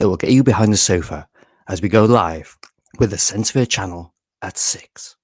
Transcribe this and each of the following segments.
that will get you behind the sofa as we go live with the Sensitive channel at 6.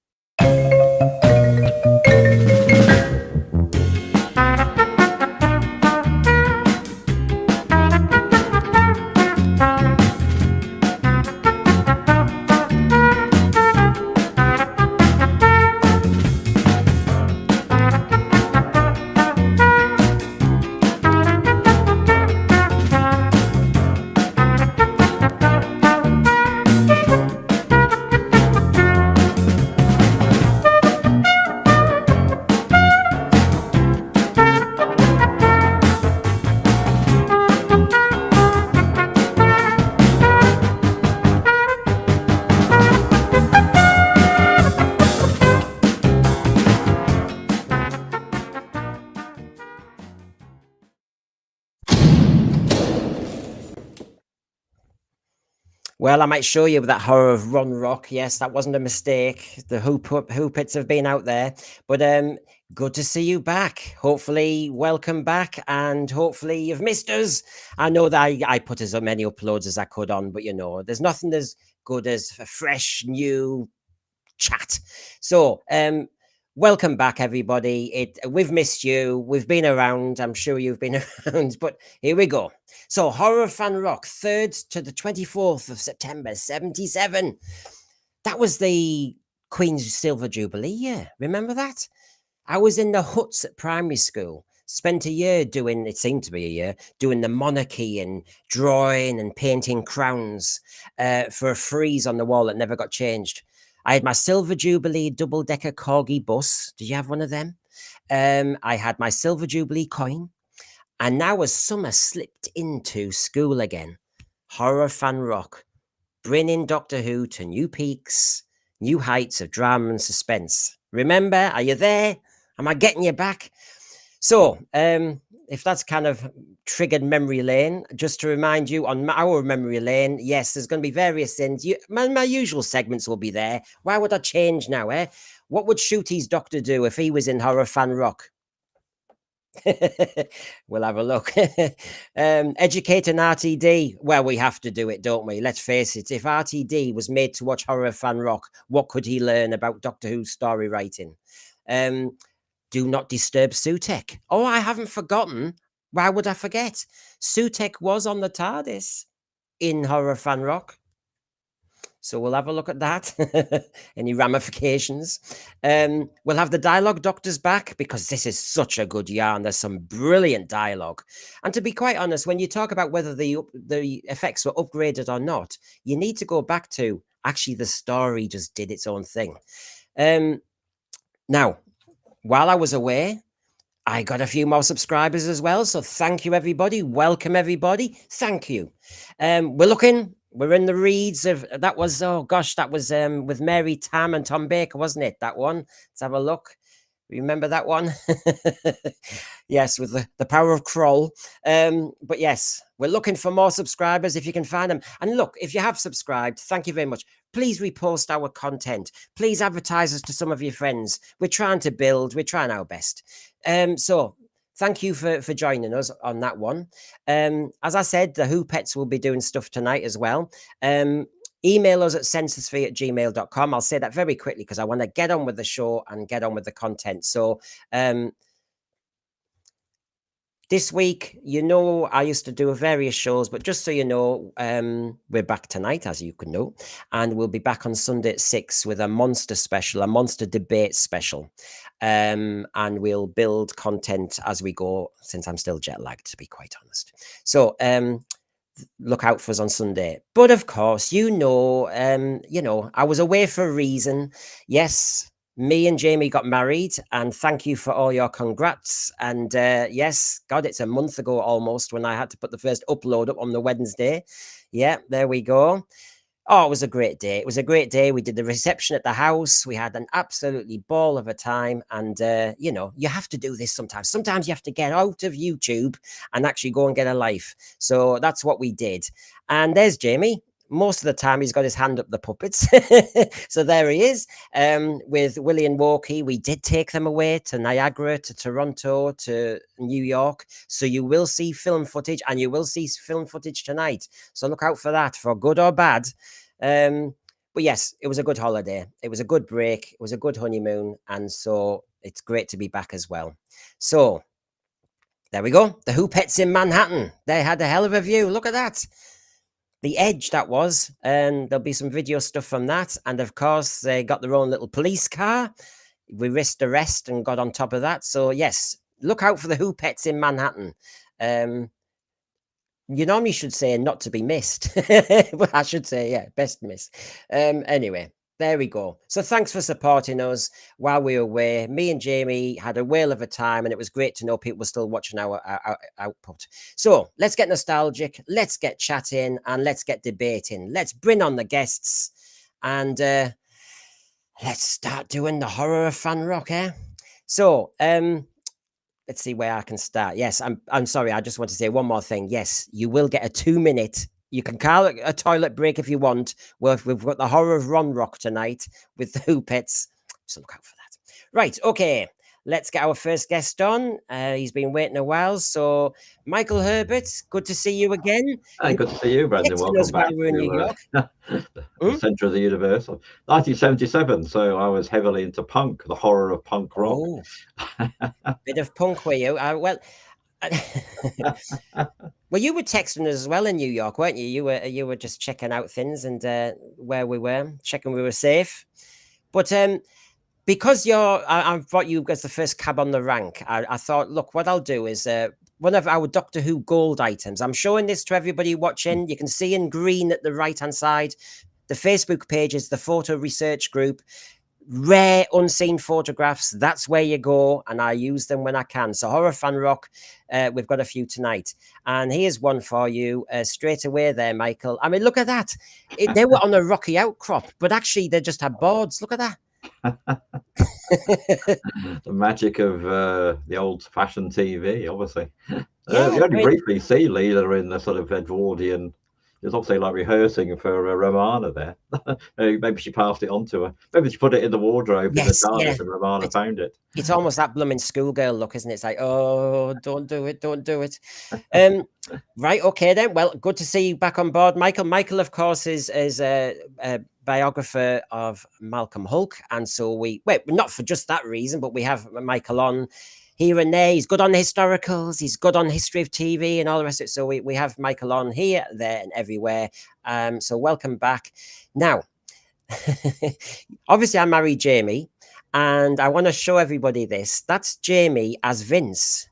Well, I might show you that Horror of Run Rock. Yes, that wasn't a mistake. The hoopits have been out there. But good to see you back. Hopefully, welcome back. And hopefully you've missed us. I know that I put as many uploads as I could on, but you know, there's nothing as good as a fresh, new chat. So, welcome back, everybody. We've missed you. We've been around. I'm sure you've been around, but here we go. So, Horror of Fang Rock, 3rd to the 24th of September, 77. That was the Queen's Silver Jubilee year. Remember that? I was in the huts at primary school. Spent a year doing, it seemed to be a year, doing the monarchy and drawing and painting crowns for a frieze on the wall that never got changed. I had my Silver Jubilee double-decker corgi bus. Did you have one of them? I had my Silver Jubilee coin. And now as summer slipped into school again, Horror of Fang Rock, bringing Doctor Who to new peaks, new heights of drama and suspense. Remember, are you there? Am I getting you back? So, if that's kind of triggered memory lane, just to remind you on our memory lane, yes, there's going to be various things. My usual segments will be there. Why would I change now, eh? What would Ncuti's Doctor do if he was in Horror of Fang Rock? We'll have a look. Educate an RTD. Well, we have to do it, don't we? Let's face it. If RTD was made to watch Horror of Fang Rock, what could he learn about Doctor Who's story writing? Do Not Disturb Sutekh. Oh, I haven't forgotten. Why would I forget? Sutekh was on the TARDIS in Horror of Fang Rock. So we'll have a look at that. Any ramifications? We'll have the dialogue doctors back because this is such a good yarn. There's some brilliant dialogue. And to be quite honest, when you talk about whether the effects were upgraded or not, you need to go back to actually the story just did its own thing. Now, while I was away, I got a few more subscribers as well. So thank you, everybody. Welcome, everybody. Thank you. We're in the reads of, that was, oh gosh, that was with Mary Tam and Tom Baker, wasn't it? That one. Let's have a look. Remember that one? Yes, with the power of Kroll. But yes, we're looking for more subscribers if you can find them. And look, if you have subscribed, thank you very much. Please repost our content. Please advertise us to some of your friends. We're trying to build. We're trying our best. So thank you for joining us on that one. As I said, the Who Pets will be doing stuff tonight as well. Email us at sensorsphere@gmail.com. I'll say that very quickly because I want to get on with the show and get on with the content. So this week, you know, I used to do various shows, but just so you know, we're back tonight, as you can know, and we'll be back on Sunday at 6 with a monster special, a monster debate special. And we'll build content as we go, since I'm still jet lagged, to be quite honest. So look out for us on Sunday. But of course, you know, I was away for a reason. Yes, me and Jamie got married, and thank you for all your congrats. And yes, God, it's a month ago almost when I had to put the first upload up on the Wednesday. Yeah, there we go. Oh, it was a great day. It was a great day. We did the reception at the house. We had an absolutely ball of a time. And, you know, you have to do this sometimes. Sometimes you have to get out of YouTube and actually go and get a life. So that's what we did. And there's Jamie. most of the time he's got his hand up the puppets. So there he is. With Willie and Walkie, we did take them away to Niagara, to Toronto, to New York. So you will see film footage, and you will see film footage tonight. So look out for that, for good or bad. But yes, it was a good holiday. It was a good break. It was a good honeymoon. And so it's great to be back as well. So there we go. The Hoopettes in Manhattan. They had a hell of a view. Look at that. The Edge, that was. And there'll be some video stuff from that. And of course, they got their own little police car. We risked arrest and got on top of that. So yes, look out for the Hoopettes in Manhattan. You normally should say not to be missed. But I should say, yeah, best miss. Anyway, there we go. So thanks for supporting us while we were away. Me and Jamie had a whale of a time, and it was great to know people were still watching our output. So let's get nostalgic, let's get chatting, and let's get debating. Let's bring on the guests, and let's start doing the Horror of Fang Rock, eh? So, let's see where I can start. Yes, I'm sorry. I just want to say one more thing. Yes, you will get a 2-minute. You can call it a toilet break if you want. Well, we've got the Horror of Ron Rock tonight with the Hoopettes. So look out for that. Right. Okay. Let's get our first guest on. He's been waiting a while. So, Michael Herbert, good to see you again. Hey, good to see you, Brendan. Welcome back to New York. The centre of the universe. 1977, so I was heavily into punk, the horror of punk rock. Oh, bit of punk, were you? Well, you were texting us as well in New York, weren't you? You were just checking out things and where we were, checking we were safe. But because I brought you as the first cab on the rank, I thought, look, what I'll do is one of our Doctor Who gold items. I'm showing this to everybody watching. You can see in green at the right-hand side. The Facebook page is the Photo Research Group. Rare unseen photographs. That's where you go, and I use them when I can. So Horror Fang Rock, we've got a few tonight, and here's one for you straight away there, Michael. I mean, look at that. They were on a rocky outcrop, but actually they just had boards. Look at that. The magic of the old-fashioned TV, obviously. Yeah, you only briefly see Leela in the sort of Edwardian. It's obviously like rehearsing for Romana there. Maybe she passed it on to her. Maybe she put it in the wardrobe in the TARDIS and Romana found it. It's almost that blooming schoolgirl look, isn't it? It's like, oh, don't do it, don't do it. Right, okay then. Well, good to see you back on board, Michael. Michael, of course, is a biographer of Malcolm Hulke, and so not for just that reason, but we have Michael on here and there. He's good on historicals, he's good on history of TV and all the rest of it. So we have Michael on here, there, and everywhere. So welcome back. Now, obviously I married Jamie, and I want to show everybody this. That's Jamie as Vince.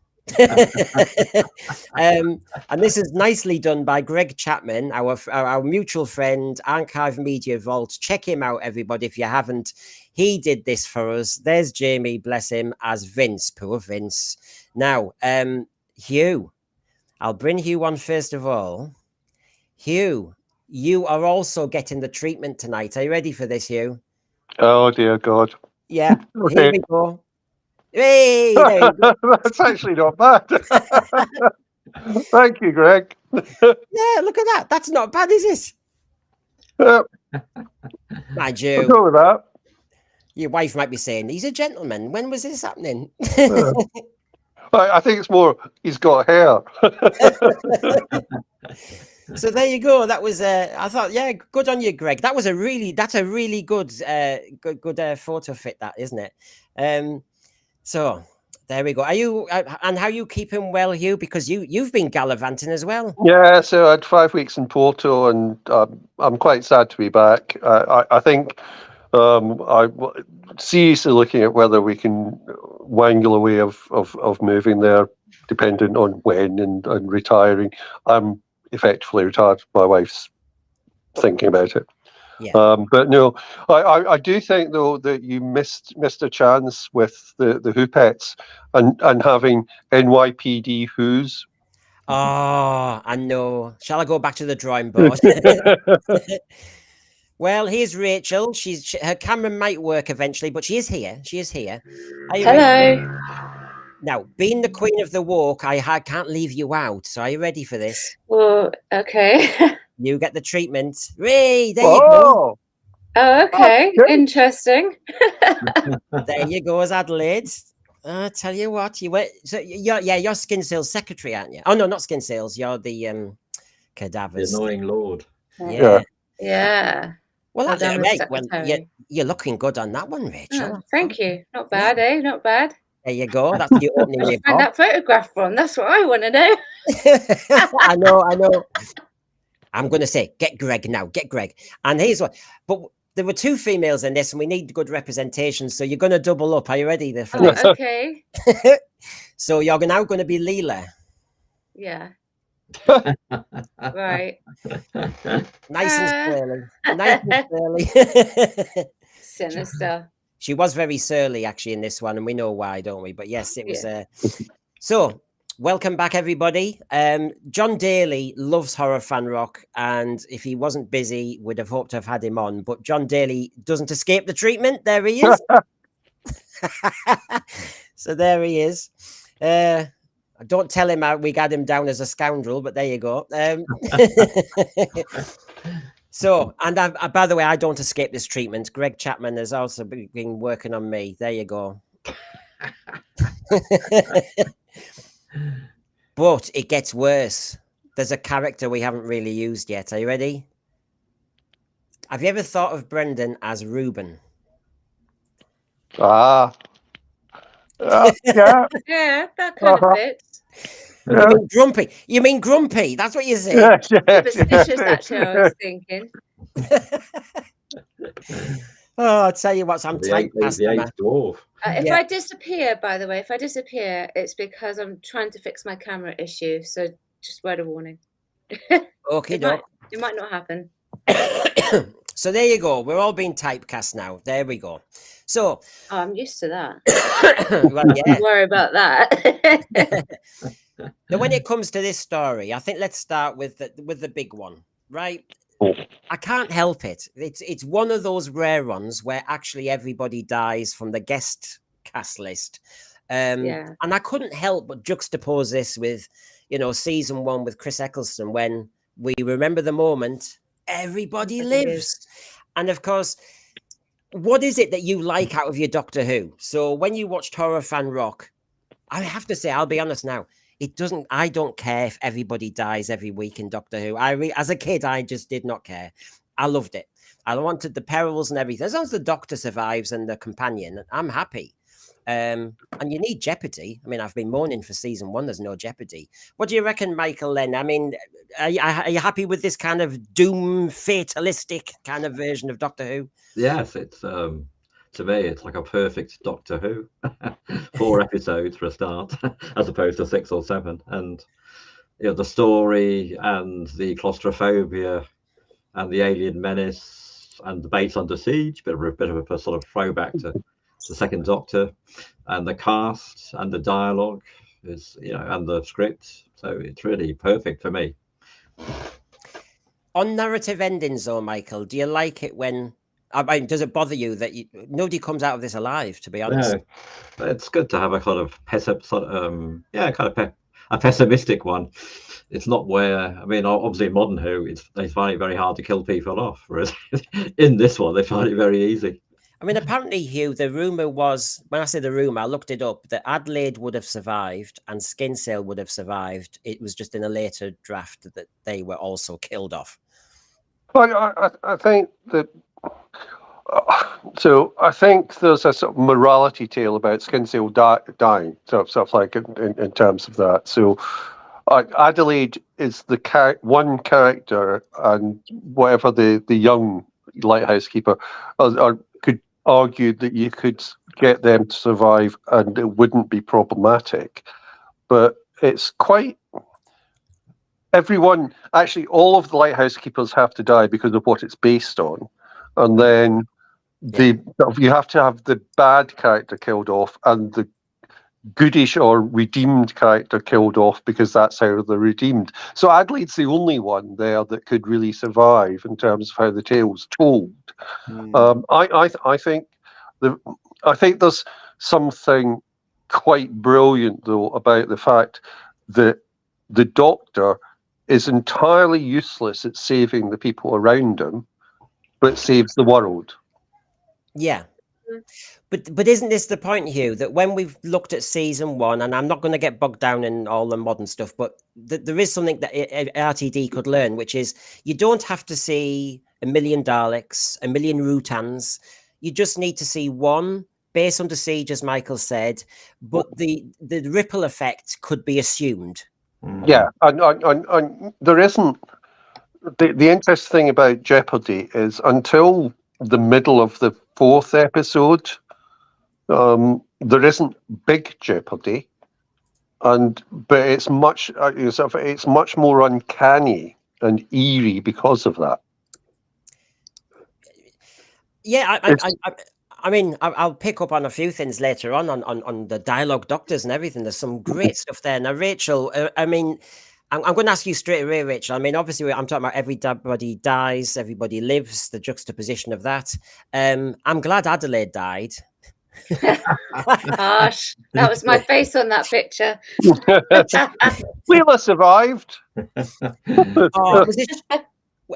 And this is nicely done by Greg Chapman, our mutual friend, Archive Media Vault. Check him out, everybody, if you haven't. He did this for us. There's Jamie, bless him, as Vince. Poor Vince. Now, Hugh, I'll bring Hugh on first of all. Hugh, you are also getting the treatment tonight. Are you ready for this, Hugh? Oh, dear God. Yeah, okay. Here we go. Hey, there you go. That's actually not bad. Thank you, Greg. Yeah, look at that. That's not bad, is it? Mind you, I'll go with that. Your wife might be saying, he's a gentleman. When was this happening? I think it's more, he's got hair. So there you go. That was, I thought, yeah, good on you, Greg. That's a really good photo fit, that, isn't it? So there we go. Are you, and how are you keeping well, Hugh? Because you've been gallivanting as well. Yeah, so I had 5 weeks in Porto, and I'm quite sad to be back. I think I'm seriously looking at whether we can wangle a way of moving there, depending on when and retiring. I'm effectively retired. My wife's thinking about it. Yeah. But no, I do think though that you missed a chance with the Hoopettes and having NYPD Who's. Oh, I know. Shall I go back to the drawing board? Well, here's Rachel. Her camera might work eventually, but she is here. Are you Hello. ready? Now, being the queen of the walk, I can't leave you out. So are you ready for this? Well, okay. You get the treatment. Ray, there you go. Oh, Oh, okay. Okay. Interesting. There you go, as Adelaide. I tell you what, you went. So you're Skin Sales secretary, aren't you? Oh no, not Skin Sales. You're the The cadavers. annoying lord. Yeah. Yeah. Well, Well done, right. Mr. Well, Secretary. you're looking good on that one, Rachel. Oh, thank you. Not bad, eh? Not bad. There you go. That's you opening Where'd your you find bob. that photograph from? That's what I want to know. I know. I'm going to say, get Greg now. Get Greg. And here's what. But there were 2 females in this, and we need good representation. So you're going to double up. Are you ready there for this? Oh, okay. So you're now going to be Leela. Yeah. Right. Nice and surly. Nice and surly. Sinister. She was very surly, actually, in this one, and we know why, don't we? But yes, it was. Yeah. So, welcome back, everybody. John Daly loves Horror Fan Rock, and if he wasn't busy, we'd have hoped to have had him on. But John Daly doesn't escape the treatment. There he is. So there he is. Don't tell him we got him down as a scoundrel, but there you go. So, and by the way, I don't escape this treatment. Greg Chapman has also been working on me. There you go. But it gets worse. There's a character we haven't really used yet. Are you ready? Have you ever thought of Brendan as Reuben? yeah. Yeah, that kind of fits. You mean grumpy? You mean grumpy? That's what you say. Superstitious, actually, I was thinking. Oh, I'll tell you what, I'm typecast. The eighth dwarf. If I disappear, by the way, it's because I'm trying to fix my camera issue. So just word of warning. Okay, it might not happen. So there you go. We're all being typecast now. There we go. So I'm used to that. well, yeah. Don't worry about that. Now, when it comes to this story, I think let's start with the big one, right? I can't help it. It's one of those rare ones where actually everybody dies from the guest cast list. And I couldn't help but juxtapose this with, season 1 with Chris Eccleston, when we remember the moment everybody lives. And of course, what is it that you like out of your Doctor Who? So when you watched Horror Fan Rock, I have to say, I'll be honest now, I don't care if everybody dies every week in Doctor Who. As a kid, I just did not care. I loved it. I wanted the perils and everything. As long as the Doctor survives and the companion, I'm happy. And you need jeopardy. I mean, I've been moaning for season 1, there's no jeopardy. What do you reckon, Michael, then? I mean, are you happy with this kind of doom, fatalistic kind of version of Doctor Who? Yes, it's to me, it's like a perfect Doctor Who. 4 episodes for a start, as opposed to 6 or 7. And the story and the claustrophobia and the alien menace and the base under siege, bit of a sort of throwback to the Second Doctor, and the cast and the dialogue is, and the script. So it's really perfect for me. On narrative endings, though, Michael, do you like it when? I mean, does it bother you that nobody comes out of this alive? To be honest, no, it's good to have a kind of a pessimistic one. It's not where, I mean, obviously in modern Who, they find it very hard to kill people off, whereas in this one they find it very easy. I mean, apparently, Hugh, the rumor was, when I say the rumor, I looked it up, that Adelaide would have survived and Skinsale would have survived. It was just in a later draft that they were also killed off. Well, I think that. So I think there's a sort of morality tale about Skinsale dying, sort of like in terms of that. So Adelaide is the one character, and whatever the young lighthouse keeper could argue that you could get them to survive and it wouldn't be problematic. But it's quite. Everyone, actually, all of the lighthouse keepers have to die because of what it's based on. And then you have to have the bad character killed off and the goodish or redeemed character killed off, because that's how they're redeemed. So Adelaide's the only one there that could really survive in terms of how the tale's told. I think there's something quite brilliant, though, about the fact that the Doctor is entirely useless at saving the people around him, but saves the world. Yeah. But isn't this the point, Hugh, that when we've looked at season 1, and I'm not going to get bogged down in all the modern stuff, but there is something that RTD could learn, which is you don't have to see a million Daleks, a million Rutans. You just need to see one base under siege, as Michael said, but the ripple effect could be assumed. Yeah, and there isn't... The interesting thing about Jeopardy is until the middle of the 4th episode, there isn't big Jeopardy, but it's much more uncanny and eerie because of that. Yeah, I mean, I'll pick up on a few things later on the dialogue doctors and everything. There's some great stuff there. Now, Rachel, I mean, I'm going to ask you straight away, Rachel. I mean, obviously, I'm talking about everybody dies, everybody lives, the juxtaposition of that. I'm glad Adelaide died. Gosh, that was my face on that picture. Leela survived. Oh, was it?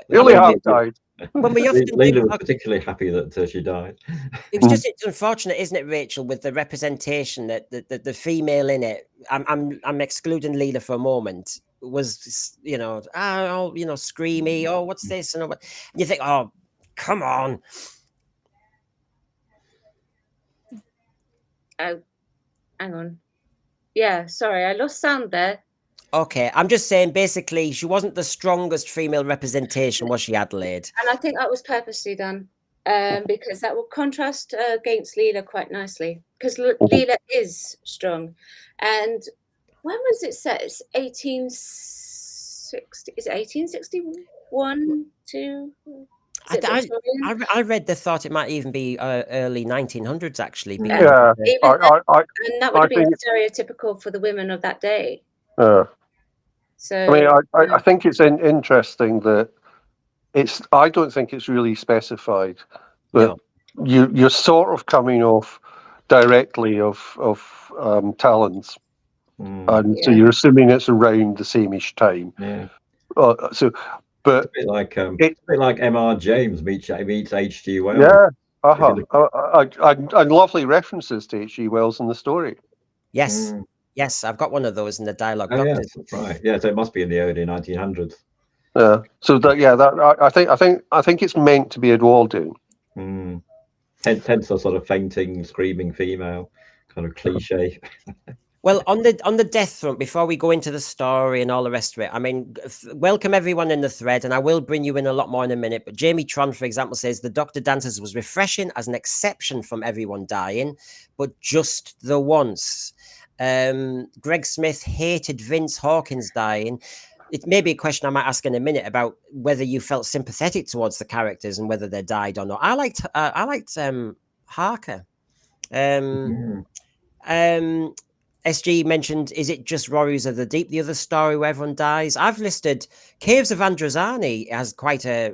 Really half died. When we often Leela was particularly happy that she died. It's just it's unfortunate, isn't it, Rachel, with the representation that the female in it. I'm excluding Leela for a moment. Was screamy. Oh, what's this? And you think, oh, come on. Oh, hang on. Yeah, sorry, I lost sound there. Okay, I'm just saying, basically, she wasn't the strongest female representation, was she, Adelaide? And I think that was purposely done, because that will contrast against Leela quite nicely. Because Leela is strong, and when was it set? It's 1860. Is it 1861? I read they thought it might even be early 1900s, actually. Yeah, and that would have been stereotypical for the women of that day. So I mean, I think it's interesting that I don't think it's really specified, but you're sort of coming off directly of Talons, and so you're assuming it's around the same-ish time. Yeah. But it's a bit like M.R. James meets H.G. Wells. Yeah, and lovely references to H.G. Wells in the story. Yes. Yes, I've got one of those in the dialogue. Oh, yes, that's right. Yeah, so it must be in the early 1900s. Yeah. So I think it's meant to be Edwardian. Hence the sort of fainting, screaming female kind of cliche. Well, on the death front, before we go into the story and all the rest of it, I mean, welcome everyone in the thread, and I will bring you in a lot more in a minute. But Jamie Tron, for example, says the Dr. Dancers was refreshing as an exception from everyone dying, but just the once. Greg Smith hated Vince Hawkins dying. It may be a question I might ask in a minute about whether you felt sympathetic towards the characters and whether they died or not. I liked Harker. SG mentioned, is it just Warriors of the Deep, the other story where everyone dies? I've listed Caves of Androzani has quite a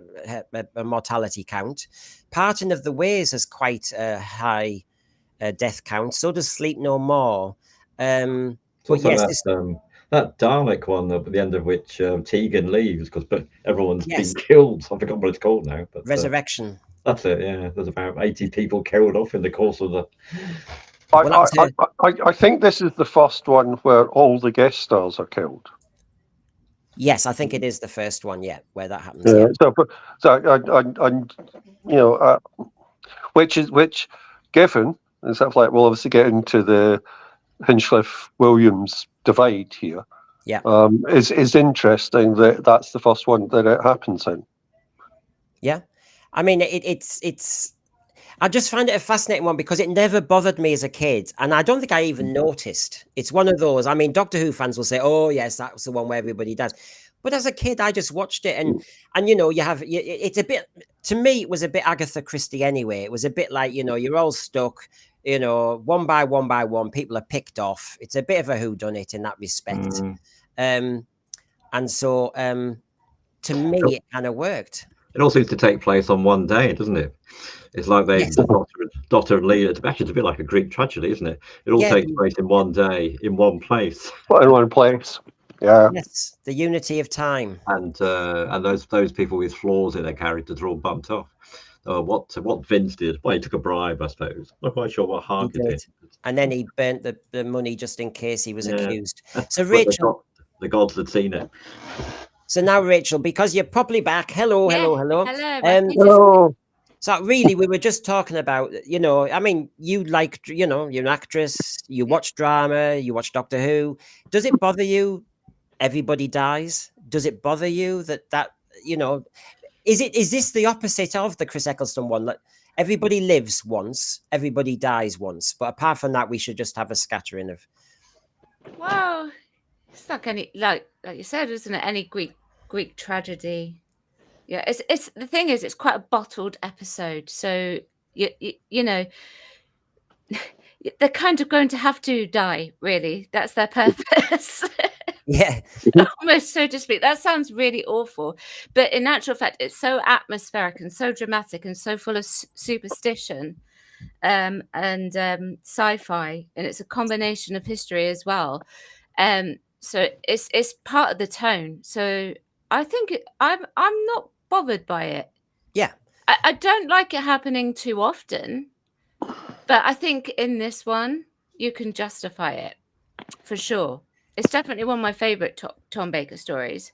mortality count. Parting of the Ways has quite a high death count. So does Sleep No More. But yes, that Dalek one at the end of which Tegan leaves because everyone's been killed. I forgot what it's called now. But Resurrection. That's it. Yeah, there's about 80 people killed off in the course of the. I think this is the first one where all the guest stars are killed. Yes, I think it is the first one. Yeah, where that happens. Yeah. Which given and stuff like we'll obviously get into the Hinchcliffe Williams divide here. Yeah, is interesting that's the first one that it happens in. Yeah, I mean it's. I just find it a fascinating one because it never bothered me as a kid, and I don't think I even noticed. It's one of those. I mean, Doctor Who fans will say, "Oh, yes, that was the one where everybody dies," but as a kid, I just watched it, and it's a bit. To me, it was a bit Agatha Christie anyway. It was a bit like you're all stuck. One by one, people are picked off. It's a bit of a whodunit in that respect. And so, to me, it kind of worked. It all seems to take place on one day, doesn't it? It's like Doctor and Leela. Actually, it's a bit like a Greek tragedy, isn't it? It all takes place in one day, in one place. In one place. Yeah. Yes, the unity of time. And those people with flaws in their characters are all bumped off. What Vince did, well, he took a bribe, I suppose. Not quite sure what He Harker did. did. And then he burnt the money just in case he was Yeah. accused. So But Rachel, the gods had seen it. so now Rachel, because you're probably back. Hello. Hello. Oh, So really, we were just talking about, I mean, you like, you're an actress, you watch drama, you watch Doctor Who. Does it bother you? Everybody dies. Does it bother you that is this the opposite of the Chris Eccleston one? Like, everybody lives once, everybody dies once, but apart from that, we should just have a scattering of. Well, it's like any like you said, isn't it? Any Greek tragedy. Yeah, it's the thing is, it's quite a bottled episode, so you know they're kind of going to have to die. Really, that's their purpose. Yeah, Almost, so to speak. That sounds really awful, but in actual fact, it's so atmospheric and so dramatic and so full of superstition and sci-fi, and it's a combination of history as well. So it's part of the tone. So I think I'm not bothered by it. yeah. I don't like it happening too often, but I think in this one you can justify it for sure. It's definitely one of my favorite Tom Baker stories.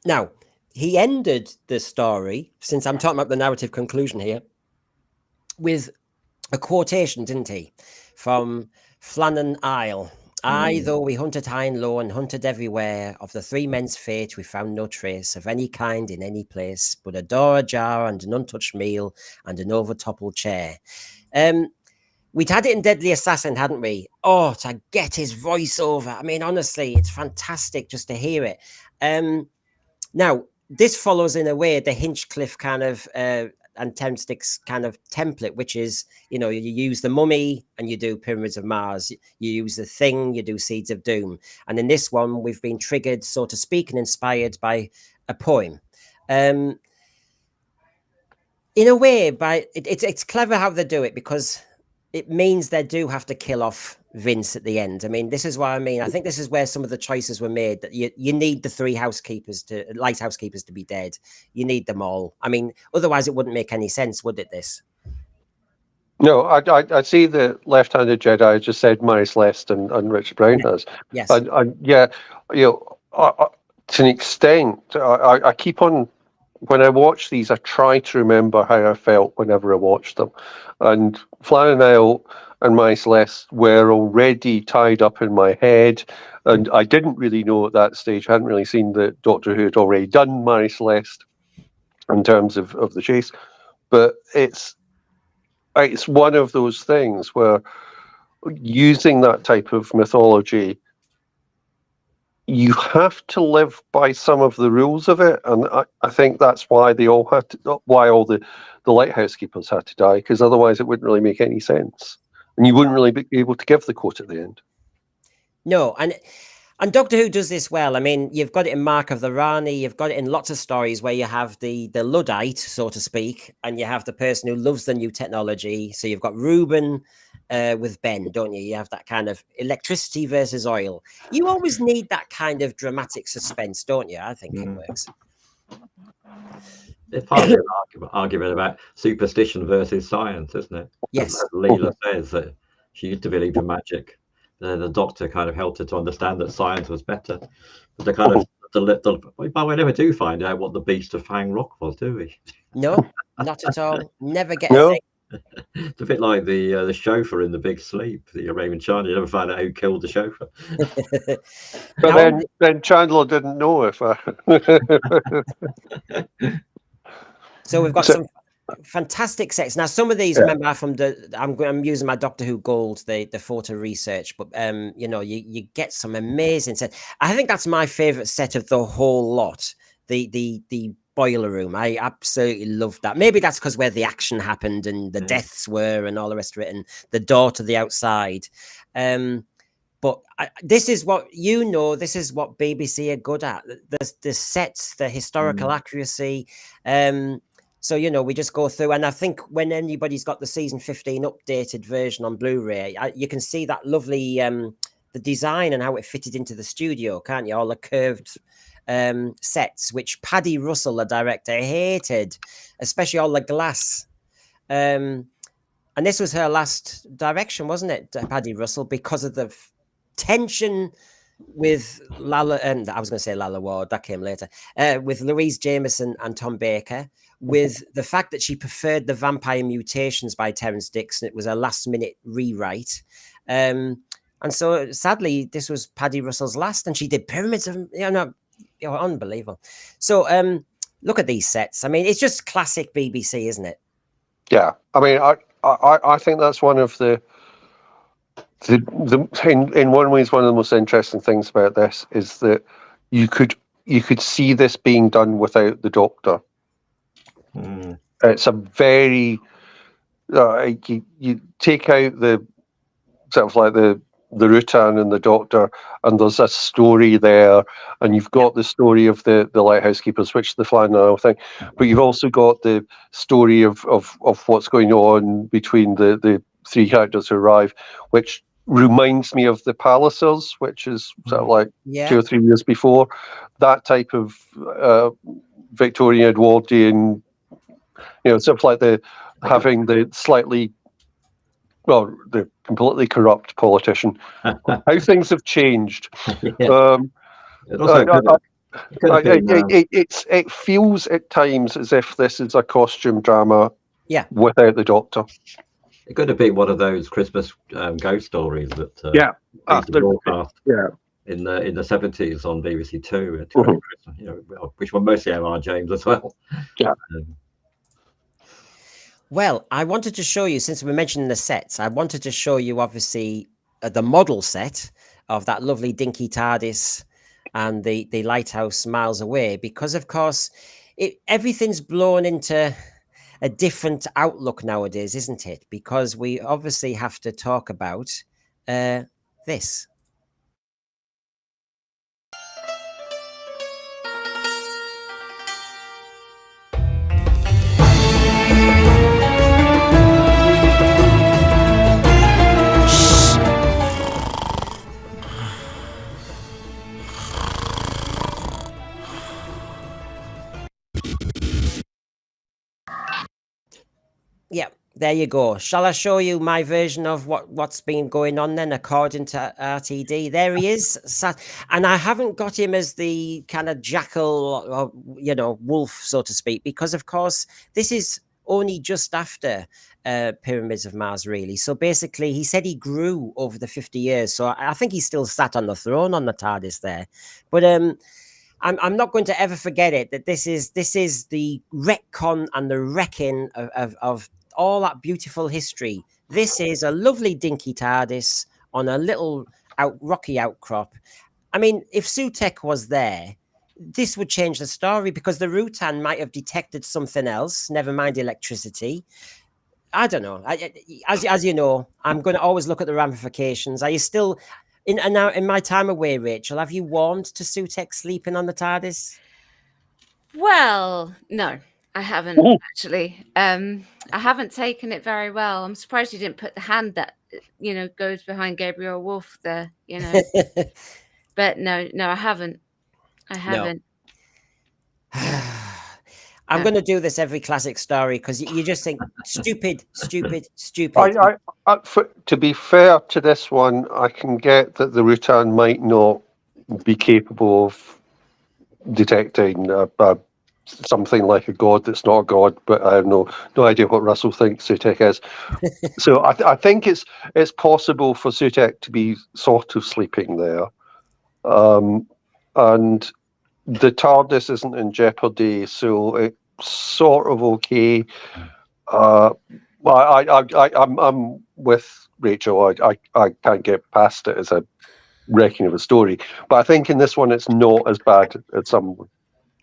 Now, he ended the story, since I'm talking about the narrative conclusion here, with a quotation, didn't he? From Flannan Isle. Aye, though we hunted high and low and hunted everywhere, of the three men's fate we found no trace of any kind in any place, but a door ajar and an untouched meal and an overtoppled chair. We'd had it in Deadly Assassin, hadn't we? Oh, to get his voiceover. I mean, honestly, it's fantastic just to hear it. Now, this follows in a way the Hinchcliffe kind of and Temstick's kind of template, which is, you use the Mummy and you do Pyramids of Mars. You use the Thing, you do Seeds of Doom. And in this one, we've been triggered, so to speak, and inspired by a poem. In a way, it's clever how they do it, because it means they do have to kill off Vince at the end. I mean, this is what I mean. I think this is where some of the choices were made, that you need the three lighthouse keepers to be dead. You need them all. I mean, otherwise it wouldn't make any sense, would it, this? no, I see the left-handed Jedi. I just said Maris Lest and Richard Brown has. Yes. And yeah, to an extent, I keep on, when I watch these, I try to remember how I felt whenever I watched them. And Flannan Isle and Maris Lest were already tied up in my head, and I didn't really know at that stage. I hadn't really seen that Doctor Who had already done Maris Lest in terms of the chase. But it's one of those things where, using that type of mythology, you have to live by some of the rules of it, and I think that's why they all had to, why all the lighthouse keepers had to die, because otherwise it wouldn't really make any sense, and you wouldn't really be able to give the quote at the end. No, and Doctor Who does this well. I mean, you've got it in Mark of the Rani, you've got it in lots of stories where you have the Luddite, so to speak, and you have the person who loves the new technology. So you've got Reuben with Ben, don't you? You have that kind of electricity versus oil. You always need that kind of dramatic suspense, don't you? I think it works. It's partly an argument about superstition versus science, isn't it? Yes. As Leela says that she used to believe in magic. The Doctor kind of helped her to understand that science was better. But the kind of we never do find out what the Beast of Fang Rock was, do we? No, not at all. Never get a No. thing. It's a bit like the chauffeur in The Big Sleep, the Raymond Chandler. You never find out who killed the chauffeur. But then Chandler didn't know if. So we've got some fantastic sets. Now, some of these, remember, from I'm using my Doctor Who Gold, the photo research, but you get some amazing sets. I think that's my favorite set of the whole lot. The boiler room. I absolutely loved that. Maybe that's because where the action happened and the deaths were and all the rest of it, and the door to the outside. But this is what this is what BBC are good at. The sets, the historical accuracy. So, we just go through, and I think when anybody's got the season 15 updated version on Blu-ray, you can see that lovely, the design and how it fitted into the studio, can't you? All the curved sets, which Paddy Russell, the director, hated, especially all the glass. And this was her last direction, wasn't it, Paddy Russell, because of the tension with Lalla, I was going to say Lalla Ward, that came later, with Louise Jameson and Tom Baker, with the fact that she preferred the Vampire Mutations by Terence Dixon. It was a last-minute rewrite. And so, sadly, this was Paddy Russell's last, and she did Pyramids of, unbelievable. So, look at these sets. I mean, it's just classic BBC, isn't it? Yeah. I mean, I think that's one of the in one way, one of the most interesting things about this is that you could see this being done without the Doctor. It's a very you take out the sort of like the Rutan and the Doctor, and there's a story there, and you've got the story of the lighthouse keepers, which the Flannel thing, but you've also got the story of what's going on between the three characters who arrive, which reminds me of the Pallisers, which is sort of like 2 or 3 years before. That type of Victorian Edwardian, sort of like having the slightly, well, the completely corrupt politician. How things have changed. It feels at times as if this is a costume drama without the Doctor. It could have been one of those Christmas ghost stories that broadcast in the 70s on BBC Two, which were mostly M.R. James as well. Yeah. Well, I wanted to show you, since we mentioned the sets, I wanted to show you, obviously, the model set of that lovely dinky TARDIS and the lighthouse miles away, because, of course, everything's blown into a different outlook nowadays, isn't it? Because we obviously have to talk about this. Yeah, there you go. Shall I show you my version of what's been going on then, according to RTD? There he is. And I haven't got him as the kind of jackal or, wolf, so to speak, because, of course, this is only just after Pyramids of Mars, really. So basically, he said he grew over the 50 years. So I think he still sat on the throne on the TARDIS there. But I'm not going to ever forget it, that this is the retcon and the wrecking of all that beautiful history. This is a lovely dinky TARDIS on a little rocky outcrop. I mean, if Sutekh was there, this would change the story, because the Rutan might have detected something else, never mind electricity. I don't know. As you know, I'm going to always look at the ramifications. Are you still... in my time away, Rachel, have you warmed to Sutekh sleeping on the TARDIS? Well, no, I haven't actually. I haven't taken it very well. I'm surprised you didn't put the hand that goes behind Gabriel Wolf there. But no, I haven't. I haven't. No. I'm going to do this every classic story, because you just think stupid. To be fair to this one, I can get that the Rutan might not be capable of detecting something like a god that's not a god, but I have no idea what Russell thinks Sutekh is. So I think it's possible for Sutekh to be sort of sleeping there, and the TARDIS isn't in jeopardy, so it's sort of okay. Well, I'm with Rachel. I can't get past it as a wrecking of a story, but I think in this one it's not as bad as some.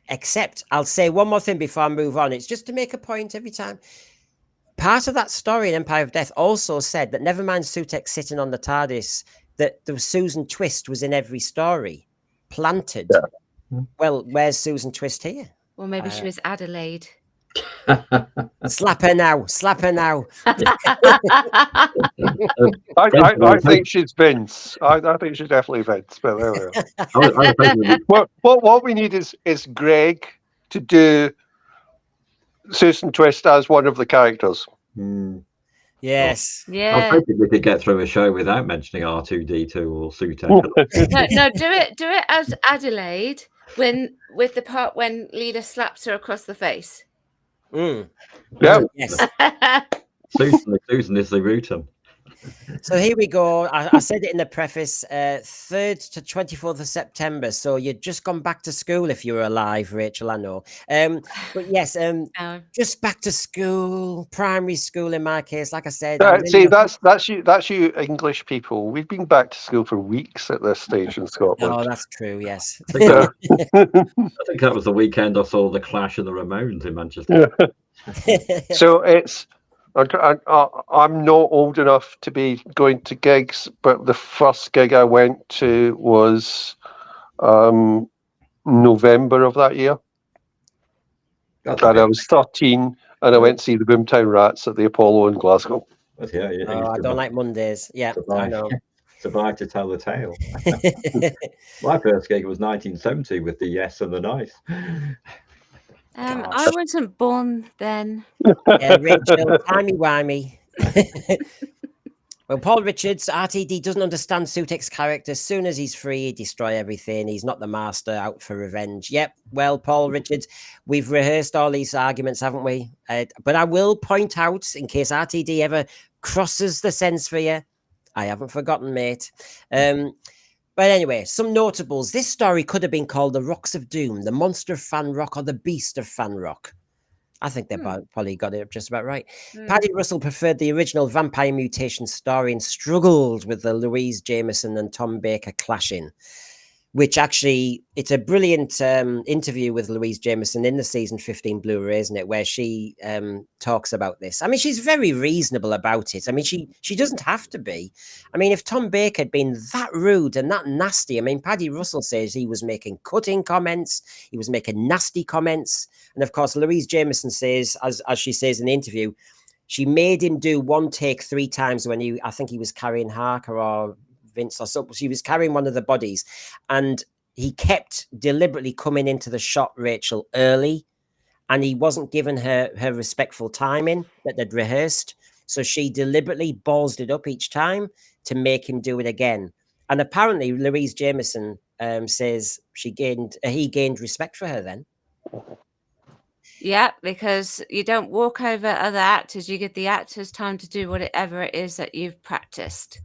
Except, I'll say one more thing before I move on. It's just to make a point every time. Part of that story in Empire of Death also said that, never mind Sutekh sitting on the TARDIS, that the Susan Twist was in every story, planted. Yeah. Well, where's Susan Twist here? Well, maybe she was Adelaide. Slap her now. Slap her now. I think she's Vince. I think she's definitely Vince. But there we are. I was hoping What we need is Greg to do Susan Twist as one of the characters. Yes. I was Yeah. hoping we could get through a show without mentioning R2D2 or Sutekh. No, do it as Adelaide with the part when Leela slaps her across the face. Mm. Yeah. Yes. Susan is the Rutan. So here we go. I said it in the preface, 3rd to 24th of September. So you'd just gone back to school if you were alive, Rachel, I know. But yes, just back to school, primary school in my case, like I said. See, that's you English people. We've been back to school for weeks at this stage in Scotland. Oh, that's true, yes. I think that was the weekend I saw the Clash and the Ramones in Manchester. So it's I'm not old enough to be going to gigs, but the first gig I went to was November of that year. And I was 13, and I went to see the Boomtown Rats at the Apollo in Glasgow. Yeah, I don't like Mondays. Yeah, I know. Survive to tell the tale. My first gig was 1970 with the Yes and the Nice. I wasn't born then. Yeah, Rachel, timey-wimey. Well, Paul Richards, RTD doesn't understand Sutekh's character. As soon as he's free, he destroy everything. He's not the master, out for revenge. Yep, well, Paul Richards, we've rehearsed all these arguments, haven't we? But I will point out, in case RTD ever crosses the sense for you, I haven't forgotten, mate. But anyway, some notables. This story could have been called The Rocks of Doom, The Monster of Fan Rock, or The Beast of Fan Rock. I think they probably got it just about right. Paddy Russell preferred the original Vampire Mutation story and struggled with the Louise Jameson and Tom Baker clashing, which actually, it's a brilliant interview with Louise Jameson in the season 15 Blu-ray, isn't it, where she talks about this. I mean, she's very reasonable about it. I mean, she doesn't have to be. I mean, if Tom Baker had been that rude and that nasty, I mean, Paddy Russell says he was making cutting comments, he was making nasty comments. And of course, Louise Jameson says, as she says in the interview, she made him do one take 3 times when I think he was carrying Harker or Vince or something. She was carrying one of the bodies, and he kept deliberately coming into the shot, Rachel, early, and he wasn't giving her respectful timing that they'd rehearsed. So she deliberately ballsed it up each time to make him do it again. And apparently Louise Jameson says he gained respect for her then. Yeah, because you don't walk over other actors. You give the actors time to do whatever it is that you've practiced.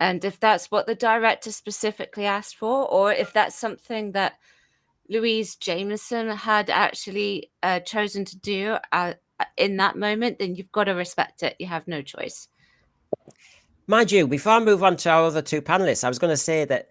And if that's what the director specifically asked for, or if that's something that Louise Jameson had actually chosen to do in that moment, then you've got to respect it. You have no choice. Mind you, before I move on to our other 2 panelists, I was going to say that,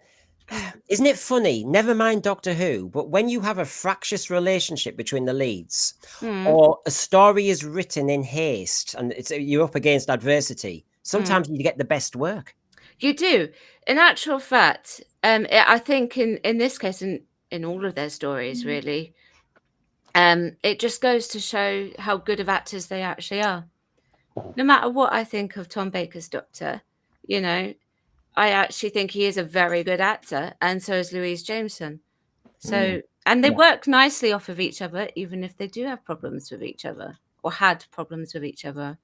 isn't it funny, never mind Doctor Who, but when you have a fractious relationship between the leads, or a story is written in haste and you're up against adversity, sometimes you get the best work. You do. In actual fact, I think in this case, in all of their stories, really, it just goes to show how good of actors they actually are. No matter what I think of Tom Baker's Doctor, you know, I actually think he is a very good actor, and so is Louise Jameson. So, and they work nicely off of each other, even if they do have problems with each other, or had problems with each other.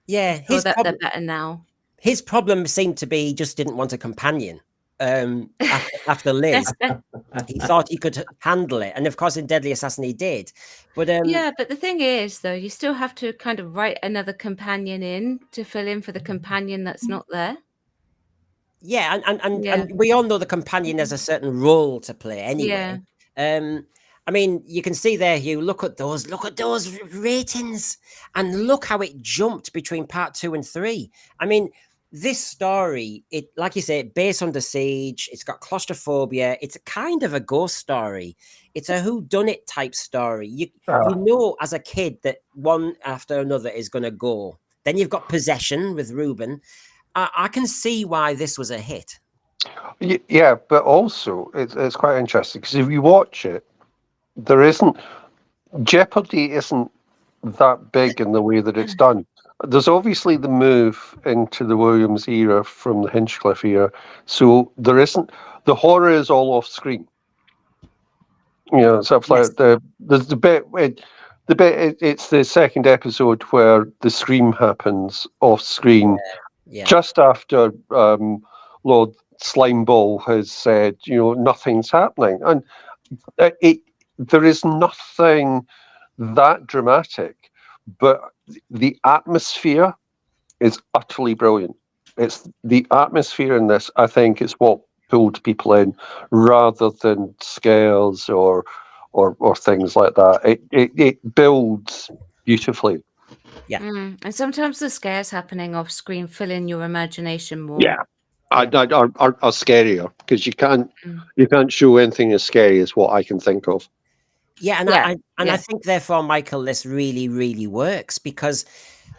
Yeah, they're better now. His problem seemed to be he just didn't want a companion. After Liz, he thought he could handle it, and of course, in Deadly Assassin, he did. But yeah, but the thing is, though, you still have to kind of write another companion in to fill in for the companion that's not there. Yeah, and we all know the companion has a certain role to play anyway. Yeah. I mean, you can see there, Hugh, look at those ratings, and look how it jumped between part 2 and 3. I mean, this story, it, like you say, based under siege, it's got claustrophobia, it's kind of a ghost story. It's a whodunit type story. You know as a kid that one after another is going to go. Then you've got Possession with Ruben. I can see why this was a hit. Yeah, but also it's quite interesting because if you watch it, there isn't Jeopardy isn't that big in the way that it's done. There's obviously the move into the Williams era from the Hinchcliffe era, so there isn't the horror is all off screen. You know, sort of like there's the bit. It's the second episode where the scream happens off screen, just after Lord Slimeball has said, you know, nothing's happening, and there is nothing that dramatic, but the atmosphere is utterly brilliant. It's the atmosphere in this, I think, is what pulled people in, rather than scares or things like that. It builds beautifully. Yeah, and sometimes the scares happening off screen fill in your imagination more. Yeah, are scarier because you can't show anything as scary as what I can think of. Yeah, and I think therefore, Michael, this really, really works because,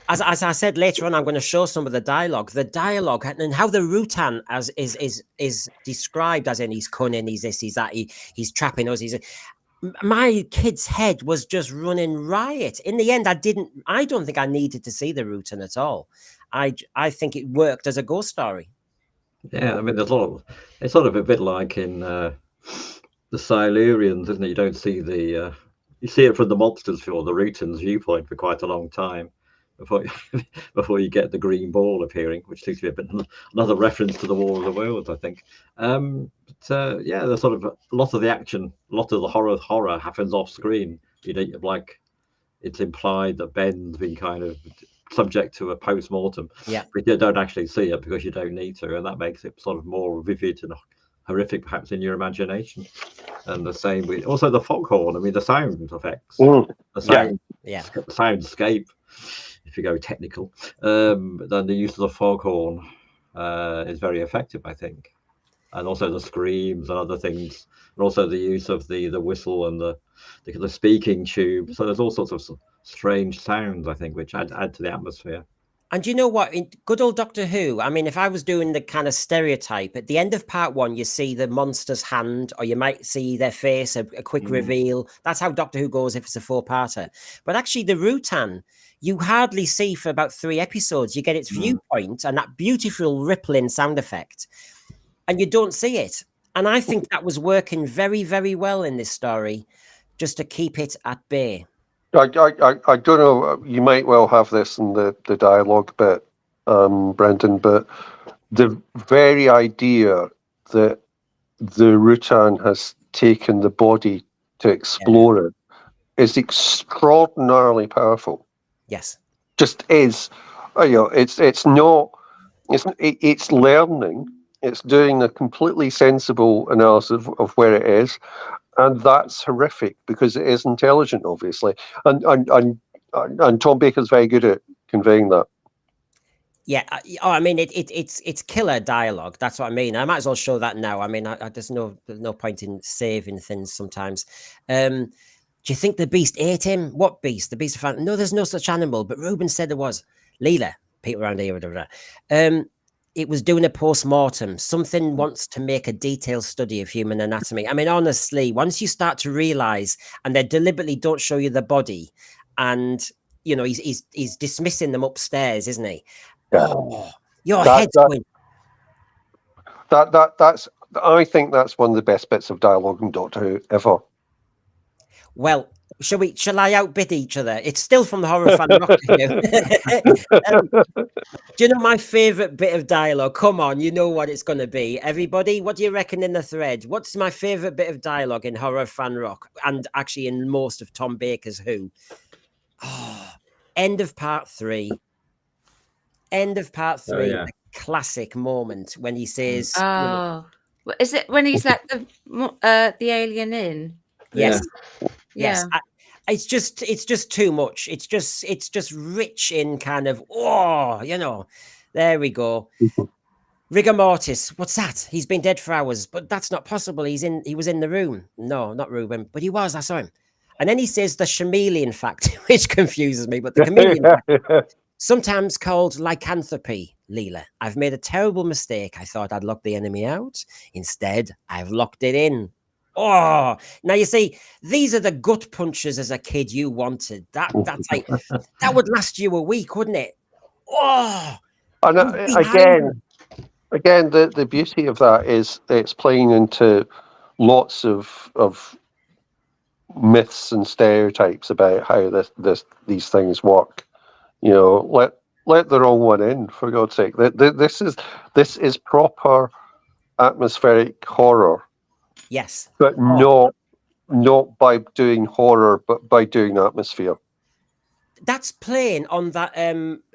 as I said later on, I'm going to show some of the dialogue and how the Rutan is described, as in he's cunning, he's this, he's that, he's trapping us. My kid's head was just running riot. In the end, I don't think I needed to see the Rutan at all. I think it worked as a ghost story. Yeah, I mean, it's sort of a bit like in the Silurians, isn't it? You don't see you see it from the monsters or the Rutan's viewpoint for quite a long time before you get the green ball appearing, which seems to be a bit another reference to the War of the Worlds, I think. Yeah, there's sort of a lot of the action, a lot of the horror happens off screen. You know, like it's implied that Ben's been kind of subject to a post-mortem, but you don't actually see it because you don't need to, and that makes it sort of more vivid and horrific perhaps in your imagination. And the same with also the foghorn. I mean, the sound effects, the soundscape, if you go technical, then the use of the foghorn is very effective, I think, and also the screams and other things, and also the use of the whistle and the speaking tube. So there's all sorts of strange sounds, I think, which add to the atmosphere. And you know what? In good old Doctor Who, I mean, if I was doing the kind of stereotype, at the end of part one, you see the monster's hand, or you might see their face, a quick reveal. That's how Doctor Who goes if it's a 4-parter. But actually, the Rutan, you hardly see for about 3 episodes. You get its viewpoint and that beautiful rippling sound effect, and you don't see it. And I think that was working very, very well in this story, just to keep it at bay. I don't know. You might well have this in the dialogue bit, Brendan, but the very idea that the Rutan has taken the body to explore it is extraordinarily powerful. Yes, just is. You know, it's not. It's learning. It's doing a completely sensible analysis of where it is. And that's horrific because it is intelligent, obviously, and Tom Baker's very good at conveying that. Yeah, I mean it's killer dialogue. That's what I mean. I might as well show that now. I mean, there's no point in saving things sometimes. Do you think the beast ate him? What beast? The beast of Phantom? No, there's no such animal. But Reuben said there was. Leela, people around here, it was doing a post-mortem. Something wants to make a detailed study of human anatomy. I mean, honestly, once you start to realize, and they deliberately don't show you the body, and you know he's dismissing them upstairs, isn't he? Yeah. Oh, your head's going. That's. I think that's one of the best bits of dialogue in Doctor Who ever. Well, shall I outbid each other? It's still from the Horror of Fang Rock. Do you know my favourite bit of dialogue? Come on, you know what it's going to be. Everybody, what do you reckon in the thread? What's my favourite bit of dialogue in Horror of Fang Rock? And actually in most of Tom Baker's Who? Oh, end of part 3. End of part 3. Oh, yeah. A classic moment when he says... Oh, is it when he's let the alien in? Yes. Yeah. Yes. Yeah. It's just too much. It's just rich in kind of, there we go. Rigor mortis. What's that? He's been dead for hours, but that's not possible. He was in the room. No, not Reuben, but he was. I saw him. And then he says the chameleon fact, which confuses me, but the chameleon fact, sometimes called lycanthropy, Leela. I've made a terrible mistake. I thought I'd lock the enemy out. Instead, I've locked it in. Oh, now you see, these are the gut punches as a kid you wanted. That's like that would last you a week, wouldn't it? Oh, And again, the beauty of that is it's playing into lots of myths and stereotypes about how these things work. You know, let the wrong one in, for God's sake. This is proper atmospheric horror. Yes, but not by doing horror, but by doing atmosphere. that's playing on that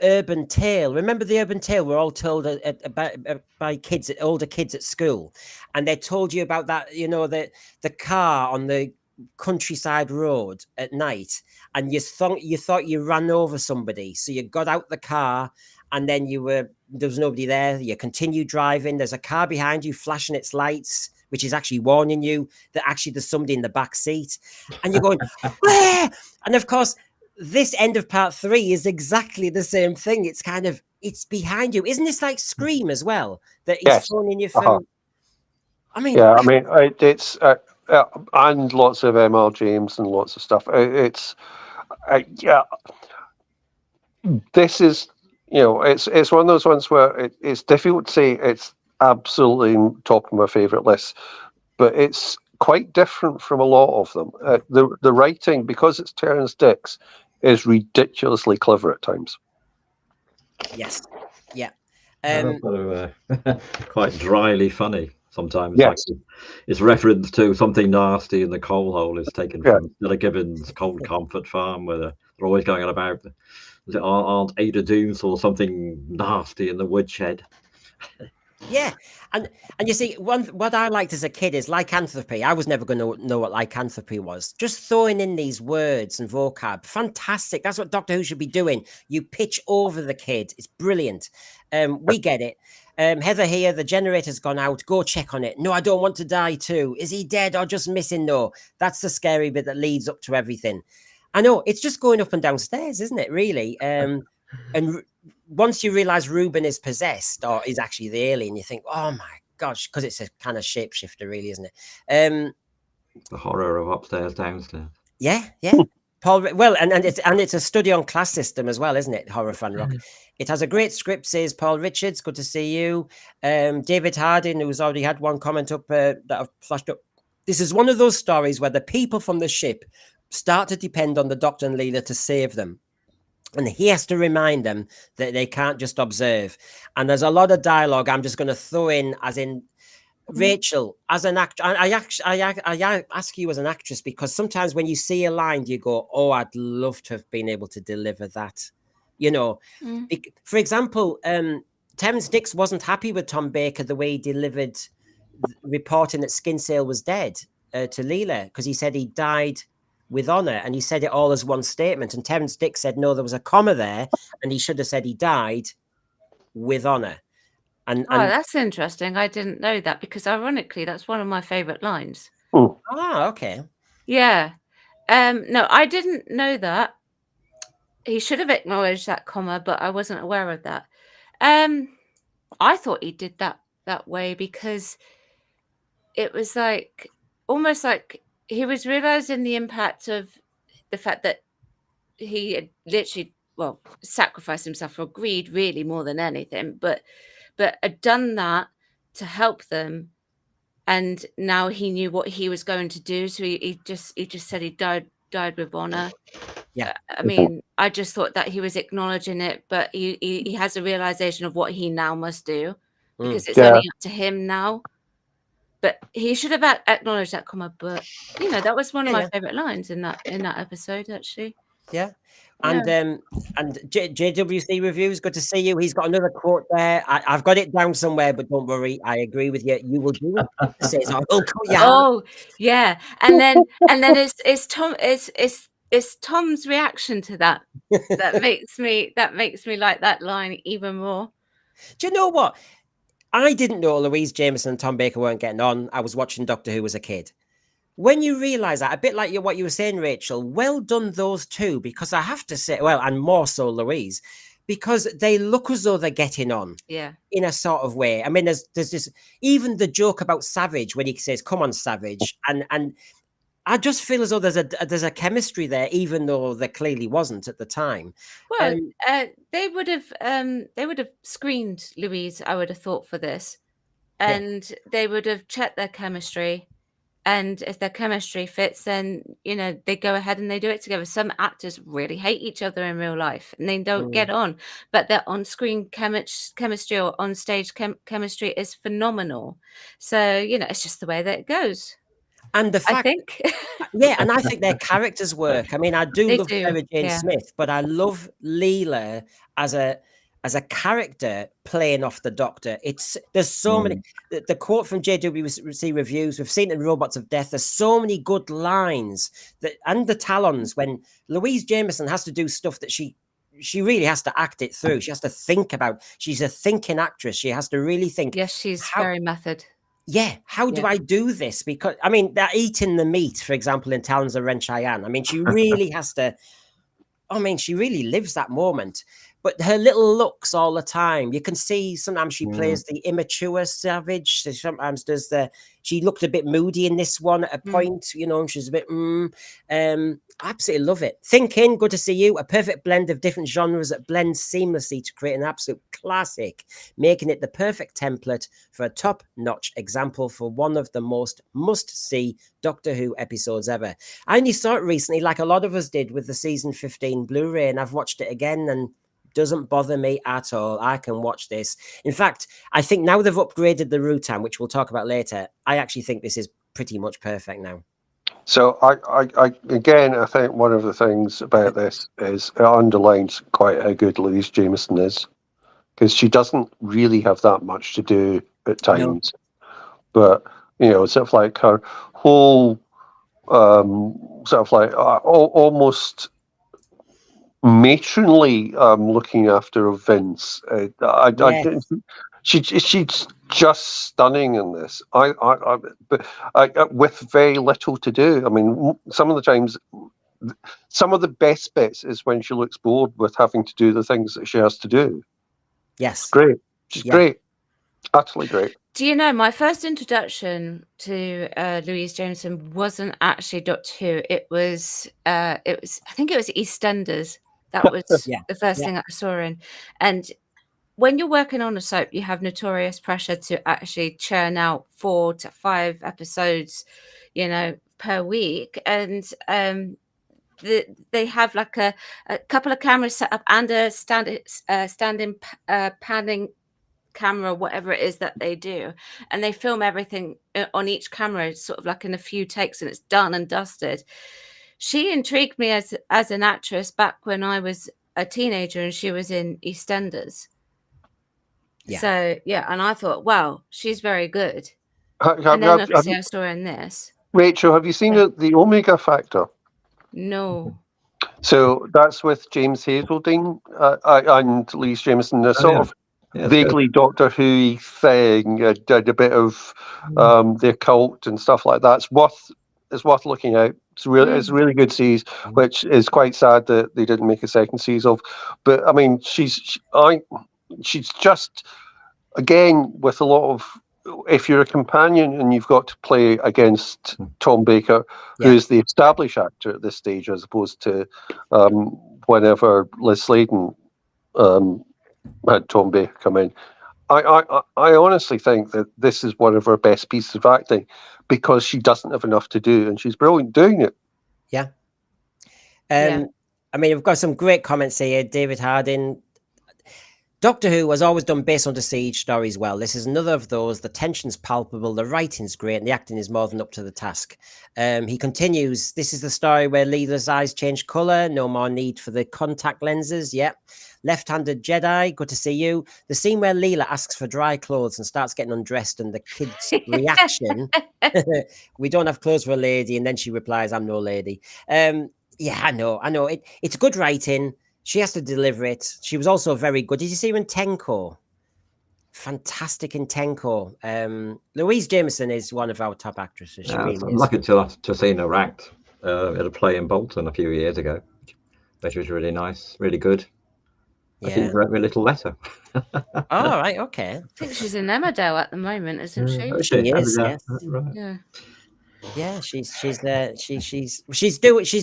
urban tale. Remember the urban tale we're all told about by kids, older kids at school, and they told you about that. You know, the car on the countryside road at night, and you thought you ran over somebody, so you got out the car, and then there was nobody there. You continue driving. There's a car behind you flashing its lights, which is actually warning you that actually there's somebody in the back seat, and you're going, ah! And of course, this end of part 3 is exactly the same thing. It's kind of, it's behind you. Isn't this like Scream as well? That he's phoning you from. I mean, yeah, I mean, it's and lots of M.R. James and lots of stuff. Yeah, this is, you know, it's one of those ones where it's difficult to say it's absolutely top of my favorite list, but it's quite different from a lot of them. The writing, because it's Terrance Dicks, is ridiculously clever at times. Yes, yeah. Quite dryly funny sometimes. Yes. Like it's reference to something nasty in the coal hole is taken from Stella Gibbons' Cold Comfort Farm, where they're always going on about Aunt Ada Dooms or something nasty in the woodshed. Yeah, and you see, what I liked as a kid is lycanthropy. I was never going to know what lycanthropy was. Just throwing in these words and vocab, fantastic. That's what Doctor Who should be doing. You pitch over the kid. It's brilliant. We get it. Heather here, the generator's gone out. Go check on it. No, I don't want to die too. Is he dead or just missing? No, that's the scary bit that leads up to everything. I know, it's just going up and downstairs, isn't it, really? And once you realize Ruben is possessed or is actually the alien, you think, oh my gosh, because it's a kind of shapeshifter, really, isn't it? The horror of upstairs, downstairs. Yeah. Paul, well, and it's a study on class system as well, isn't it? Horror Fan Rock. It has a great script, says Paul Richards. Good to see you. David Harding, who's already had one comment up that I've flashed up. This is one of those stories where the people from the ship start to depend on the Doctor and Leela to save them. And he has to remind them that they can't just observe. And there's a lot of dialogue I'm just going to throw in, as in, Rachel, as an actor, I ask you as an actress, because sometimes when you see a line, you go, oh, I'd love to have been able to deliver that. You know, for example, Terrance Dicks wasn't happy with Tom Baker the way he delivered reporting that Skinsale was dead to Leela, because he said he died with honor, and he said it all as one statement. And Terrance Dicks said, no, there was a comma there, and he should have said he died with honor. And that's interesting. I didn't know that, because ironically, that's one of my favorite lines. Okay. Yeah. No, I didn't know that. He should have acknowledged that comma, but I wasn't aware of that. I thought he did that way because it was like almost like he was realizing the impact of the fact that he had literally, sacrificed himself for greed, really, more than anything, but had done that to help them, and now he knew what he was going to do. So he just said he died with honor. Yeah, I mean, I just thought that he was acknowledging it, but he has a realization of what he now must do, because it's only up to him now. But he should have acknowledged that comma. But that was one of my favorite lines in that episode, actually. Yeah. And JWC Reviews, good to see you. He's got another quote there. I've got it down somewhere, but don't worry, I agree with you. You will do it. Says, oh yeah, and then it's Tom. It's Tom's reaction to that that makes me like that line even more. Do you know what? I didn't know Louise Jameson and Tom Baker weren't getting on. I was watching Doctor Who as a kid. When you realise that, a bit like what you were saying, Rachel, well done those two, because I have to say, well, and more so Louise, because they look as though they're getting on. Yeah. In a sort of way. I mean, there's this, even the joke about Savage when he says, "Come on, Savage," and I just feel as though there's a chemistry there, even though there clearly wasn't at the time. Well, they would have screened Louise, I would have thought, for this, and they would have checked their chemistry. And if their chemistry fits, then, you know, they go ahead and they do it together. Some actors really hate each other in real life and they don't get on, but their on-screen chemistry or on-stage chemistry is phenomenal. So, you know, it's just the way that it goes. And the fact, I think. yeah, and I think their characters work. I mean, I do love Sarah Jane Smith, but I love Leela as a character playing off the Doctor. There's so many. The quote from JWC Reviews, we've seen it in Robots of Death. There's so many good lines and the Talons when Louise Jameson has to do stuff that she really has to act it through. She has to think about. She's a thinking actress. She has to really think. Yes, she's very method. Yeah, how do I do this? Because, I mean, they're eating the meat, for example, in Talons of Ren Cheyenne. I mean, she really has to, she really lives that moment. But her little looks all the time, you can see sometimes she plays the immature Savage. So sometimes she looked a bit moody in this one at a point, you know, she's a bit, absolutely love it. Thinking, good to see you. A perfect blend of different genres that blends seamlessly to create an absolute classic, making it the perfect template for a top-notch example for one of the most must-see Doctor Who episodes ever. I only saw it recently, like a lot of us did with the season 15 Blu-ray, and I've watched it again and doesn't bother me at all. I can watch this. In fact, I think now they've upgraded the Rutan, which we'll talk about later, I actually think this is pretty much perfect now. So I again, I think one of the things about this is it underlines quite how good Louise Jameson is, because she doesn't really have that much to do at times, but you know, sort of like her whole sort of like almost matronly looking after of Vince. She's just stunning in this. But with very little to do. I mean, some of the times, some of the best bits is when she looks bored with having to do the things that she has to do. Yes, great. She's great, utterly great. Do you know, my first introduction to Louise Jameson wasn't actually Doctor Who. It was I think it was EastEnders. That was the first thing I saw her in. And when you're working on a soap, you have notorious pressure to actually churn out 4 to 5 episodes, you know, per week. And they have like a couple of cameras set up and a standing panning camera, whatever it is that they do, and they film everything on each camera sort of like in a few takes, and it's done and dusted. She intrigued me as an actress back when I was a teenager and she was in EastEnders. So and I thought, wow, she's very good. And then obviously I saw her in this. Rachel, have you seen the Omega Factor? No. So that's with James Hazeldine and Louise Jameson. They're sort of vaguely good. Doctor Who thing. Did a bit of the occult and stuff like that. It's worth looking out. It's a really good series, which is quite sad that they didn't make a second series of. But I mean, she's just, again, with a lot of, if you're a companion and you've got to play against Tom Baker, who is the established actor at this stage, as opposed to whenever Liz Sladen had Tom Baker come in. I honestly think that this is one of her best pieces of acting, because she doesn't have enough to do, and she's brilliant doing it. I mean, we've got some great comments here. David Harding. Doctor Who has always done base under siege stories well. This is another of those. The tension's palpable, the writing's great, and the acting is more than up to the task. He continues, this is the story where Leela's eyes change colour, no more need for the contact lenses. Left-handed Jedi, good to see you. The scene where Leela asks for dry clothes and starts getting undressed, and the kid's reaction, we don't have clothes for a lady, and then she replies, I'm no lady. I know. It's good writing. She has to deliver it. She was also very good. Did you see her in Tenko? Fantastic in Tenko. Louise Jameson is one of our top actresses. She really I'm is. lucky to have seen her act at a play in Bolton a few years ago, which was really nice, really good. I think Yeah. wrote me a little letter. All right. Okay. I think she's in Emmerdale at the moment, isn't she? Oh, She is. Yeah. Yes. Right. Yeah. Yeah. She's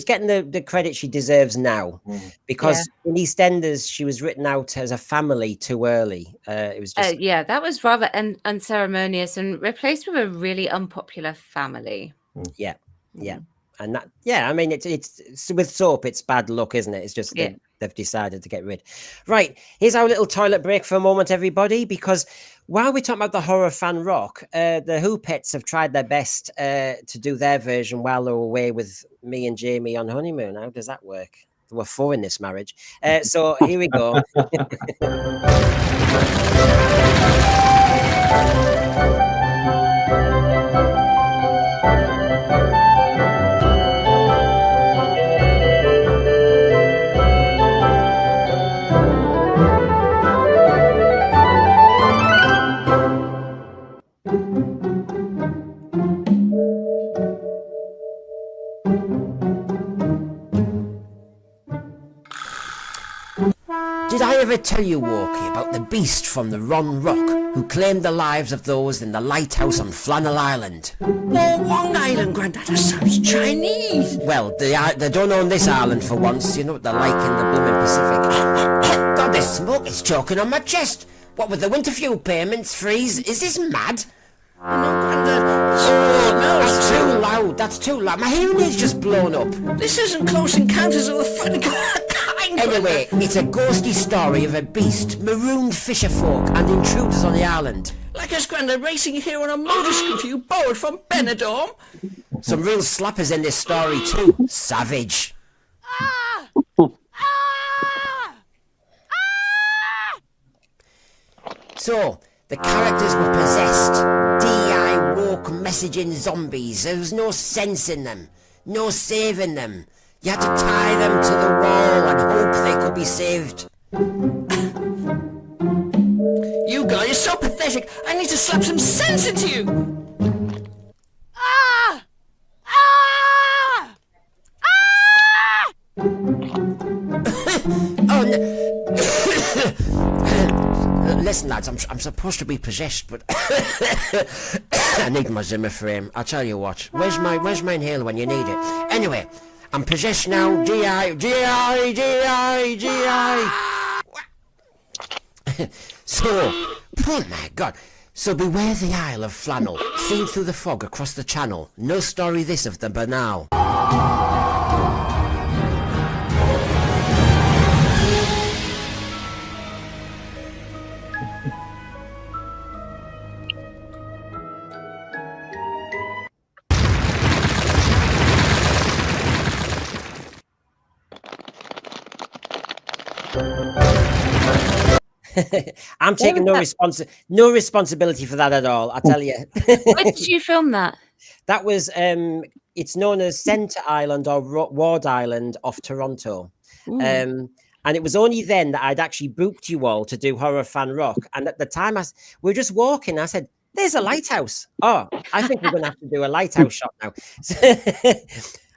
getting the credit she deserves now, because in EastEnders she was written out as a family too early. It was just Yeah, that was rather unceremonious and replaced with a really unpopular family. yeah. And that, I mean, it's with soap, it's bad luck, isn't it? It's just they've decided to get rid. Right, here's our little toilet break for a moment, everybody, because while we're talking about the Horror of Fang Rock, the Who-Pets have tried their best to do their version while they were away with me and Jamie on honeymoon. How does that work? There were 4 in this marriage. So here we go. Did I ever tell you, Walkie, about the beast from the Ron Rock who claimed the lives of those in the lighthouse on Flannel Island? Oh, Long Island, Grandad, that sounds Chinese. Well, they don't own this island for once. You know what they're like in the blooming Pacific. God, this smoke is choking on my chest. What with the winter fuel payments freeze? Is this mad? Oh, no, Grandad. Oh, no. That's too loud. That's too loud. My hearing aid's just blown up. This isn't Close Encounters of the Threatening Kind. Anyway, it's a ghosty story of a beast, marooned fisher folk, and intruders on the island. Like us, Grandad, racing here on a motor scooter you borrowed from Benidorm. Some real slappers in this story too. Savage. So, the characters were possessed. DI woke messaging zombies. There was no sense in them. No saving them. You had to tie them to the wall and hope they could be saved. You guys are so pathetic. I need to slap some sense into you. Oh, no. Listen, lads, I'm supposed to be possessed, but I need my Zimmer frame. I'll tell you what. Where's my inhaler when you need it? Anyway, I'm possessed now. G.I. So, oh my God. So beware the Isle of Flannel, seen through the fog across the channel. No story this of the banal. I'm taking no responsibility for that at all. I tell you. Where did you film that? That was it's known as Centre Island or Ward Island off Toronto. And it was only then that I'd actually booked you all to do Horror of Fang Rock. And at the time, we were just walking. I said, "There's a lighthouse. Oh, I think we're going to have to do a lighthouse shot now."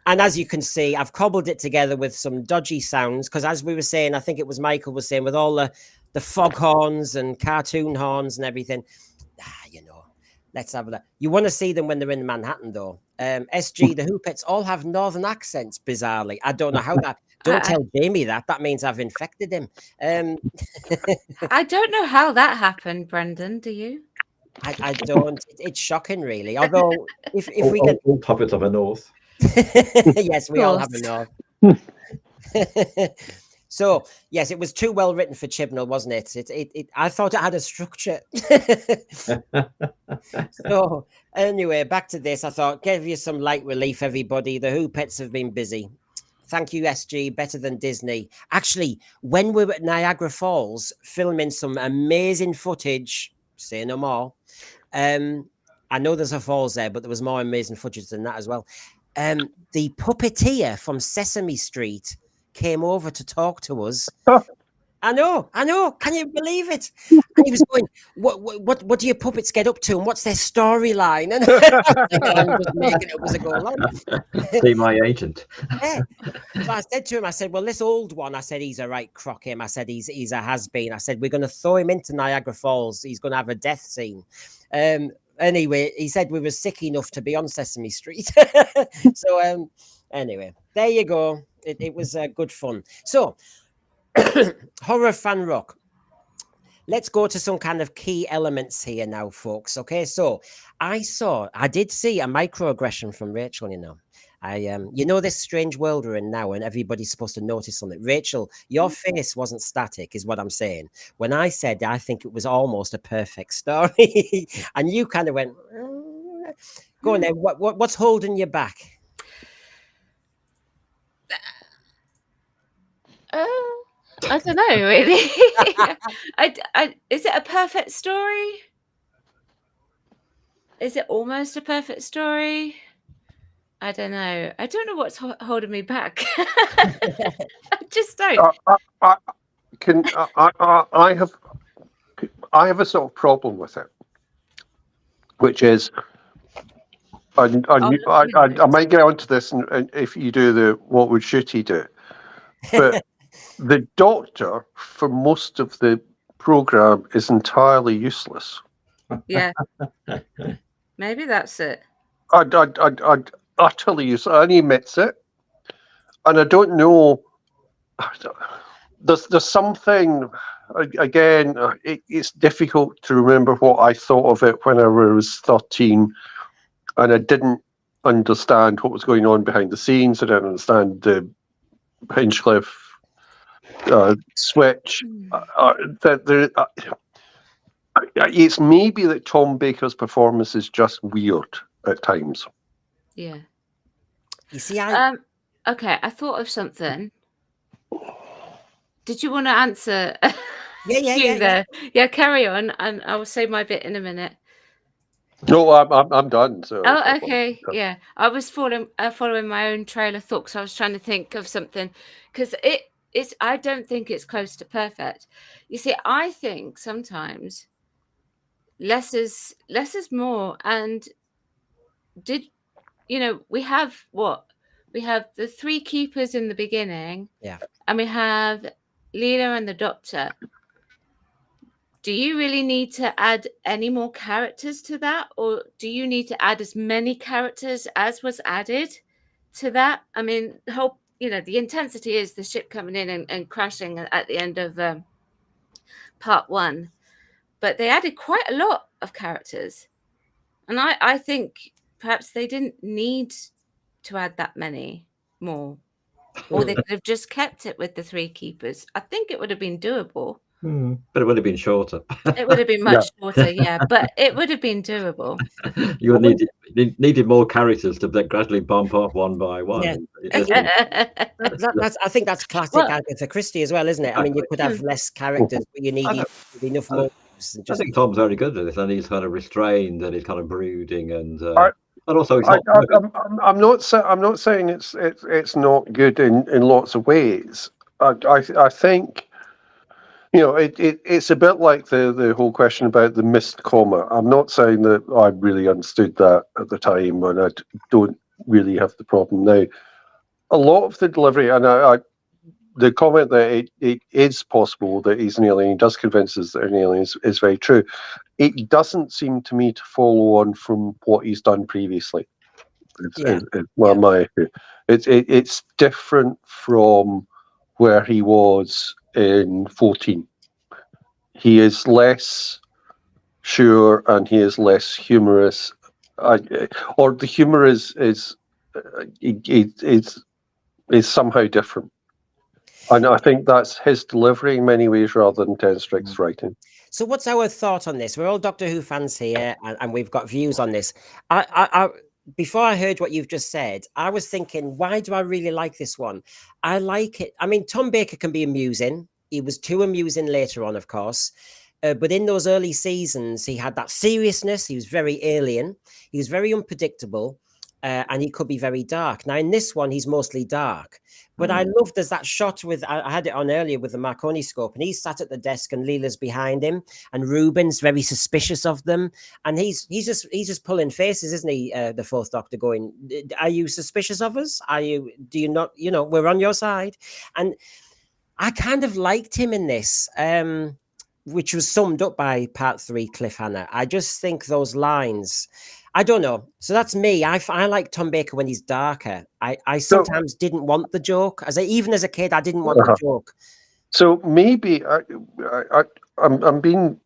And as you can see, I've cobbled it together with some dodgy sounds because, as we were saying, I think it was Michael was saying, with all the fog horns and cartoon horns and everything. You know, let's have that. You want to see them when they're in Manhattan, though. SG, the Who-Pets all have northern accents, bizarrely. I don't know how that. Don't tell Jamie that. That means I've infected him. I don't know how that happened, Brendan. Do you? I don't. It's shocking, really. Although, if we can. All puppets of the north. Yes, we all have a north. So, yes, it was too well written for Chibnall, wasn't it? I thought it had a structure. So, anyway, back to this. I thought, give you some light relief, everybody. The Who-Pets have been busy. Thank you, SG. Better than Disney. Actually, when we were at Niagara Falls filming some amazing footage, say no more. I know there's a falls there, but there was more amazing footage than that as well. The puppeteer from Sesame Street came over to talk to us. I know. Can you believe it? And he was going, what do your puppets get up to, and what's their storyline? And I'm just making it up as I go along. See my agent. Yeah. So I said to him, I said, well, this old one, I said, he's a right crock him. I said, he's a has-been. I said, we're going to throw him into Niagara Falls. He's going to have a death scene. Anyway, he said we were sick enough to be on Sesame Street. So anyway, there you go. It was good fun. So Horror of Fang Rock. Let's go to some kind of key elements here now, folks. Okay, so I did see a microaggression from Rachel, you know. You know this strange world we're in now, and everybody's supposed to notice something. Rachel, your face wasn't static, is what I'm saying. When I said I think it was almost a perfect story, and you kind of went, go on then. What's holding you back? I don't know, really. Is it a perfect story? Is it almost a perfect story? I don't know. I don't know what's holding me back. I just don't. I have a sort of problem with it, which is I might get onto this, and if you do the what would Ncuti do, but the Doctor for most of the program is entirely useless. Yeah, maybe that's it. I'd utterly useless, and he admits it. And I don't know. There's something. Again, it's difficult to remember what I thought of it when I was 13, and I didn't understand what was going on behind the scenes. I didn't understand the Hinchcliffe switch. It's maybe that Tom Baker's performance is just weird at times. Yeah. You see, okay, I thought of something. Did you want to answer? Yeah. Yeah, carry on, and I will say my bit in a minute. No, I'm done. So. Oh, okay. Yeah, I was following my own trail of thought, so I was trying to think of something, because it's. I don't think it's close to perfect. You see, I think sometimes less is more. And we have what? We have the three keepers in the beginning. Yeah. And we have Leela and the Doctor. Do you really need to add any more characters to that? Or do you need to add as many characters as was added to that? I mean, the whole, the intensity is the ship coming in and crashing at the end of part 1. But they added quite a lot of characters. And I think perhaps they didn't need to add that many more. Or they could have just kept it with the three keepers. I think it would have been doable. But it would have been shorter. It would have been much shorter, yeah. But it would have been doable. You would needed more characters to gradually bump up one by one. Yeah. I think that's classic Agatha Christie as well, isn't it? I mean, you could have less characters, but you need enough more. I think Tom's very good at this, and he's kind of restrained, and he's kind of brooding, and also I'm not saying it's not good in lots of ways. I think. It's a bit like the whole question about the missed comma. I'm not saying that I really understood that at the time, and I don't really have the problem now. A lot of the delivery, and the comment that it is possible that he's an alien, he does convince us that an alien is very true. It doesn't seem to me to follow on from what he's done previously. It's different from where he was in 14. He is less sure, and he is less humorous, or the humor is somehow different. And I think that's his delivery in many ways rather than Ten Strike's writing. So what's our thought on this? We're all Doctor Who fans here, and we've got views on this. Before I heard what you've just said, I was thinking, why do I really like this one? I like it. I mean, Tom Baker can be amusing. He was too amusing later on, of course. But in those early seasons, he had that seriousness. He was very alien. He was very unpredictable. and he could be very dark. Now, in this one, he's mostly dark. But I love there's that shot with, I had it on earlier with the Marconi scope, and he's sat at the desk and Leela's behind him, and Ruben's very suspicious of them. And he's just pulling faces, isn't he? The Fourth Doctor going, are you suspicious of us? Do you not, we're on your side. And I kind of liked him in this, which was summed up by part 3 cliffhanger. I just think those lines, I don't know. So that's me. I like Tom Baker when he's darker. I sometimes didn't want the joke. Even as a kid, I didn't want the joke. So maybe I'm being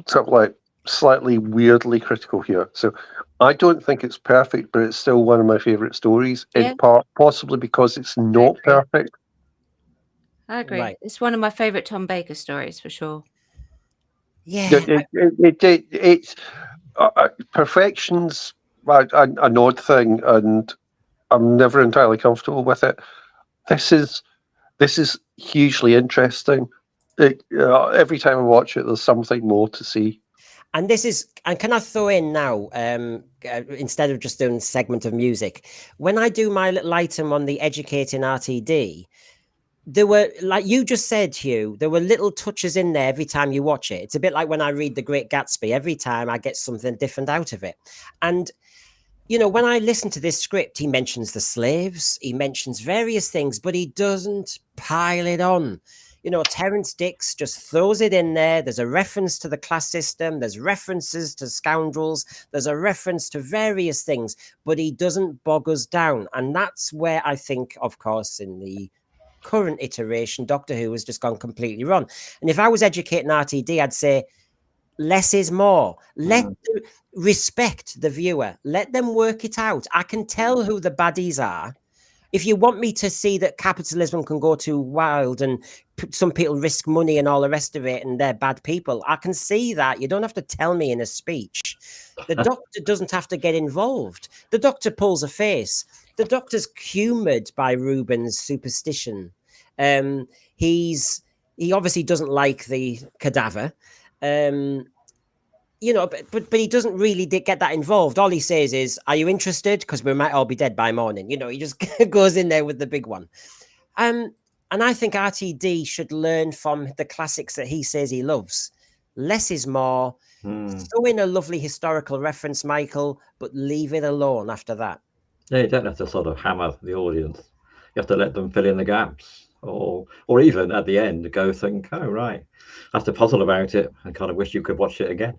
sort of like slightly weirdly critical here. So I don't think it's perfect, but it's still one of my favorite stories. In part, possibly because it's not perfect. I agree. Right. It's one of my favorite Tom Baker stories for sure. Yeah. It's perfection's an odd thing, and I'm never entirely comfortable with it. This is hugely interesting. Every time I watch it, there's something more to see. And can I throw in now, instead of just doing a segment of music, when I do my little item on the educating RTD, there were, like you just said, Hugh, there were little touches in there every time you watch it. It's a bit like when I read The Great Gatsby. Every time I get something different out of it. And, when I listen to this script, he mentions the slaves, he mentions various things, but he doesn't pile it on. Terrence Dicks just throws it in there. There's a reference to the class system. There's references to scoundrels. There's a reference to various things, but he doesn't bog us down. And that's where I think, of course, in the current iteration, Doctor Who has just gone completely wrong. And if I was educating RTD, I'd say less is more. Respect the viewer. Let them work it out. I can tell who the baddies are. If you want me to see that capitalism can go too wild and some people risk money and all the rest of it and they're bad people, I can see that. You don't have to tell me in a speech. The Doctor doesn't have to get involved. The Doctor pulls a face. The Doctor's humoured by Ruben's superstition. He obviously doesn't like the cadaver. But he doesn't really get that involved. All he says is, are you interested? Because we might all be dead by morning. He just goes in there with the big one. And I think RTD should learn from the classics that he says he loves. Less is more. Throw in a lovely historical reference, Michael, but leave it alone after that. Yeah, you don't have to sort of hammer the audience. You have to let them fill in the gaps. Or even at the end, go think, oh, right, I have to puzzle about it and kind of wish you could watch it again.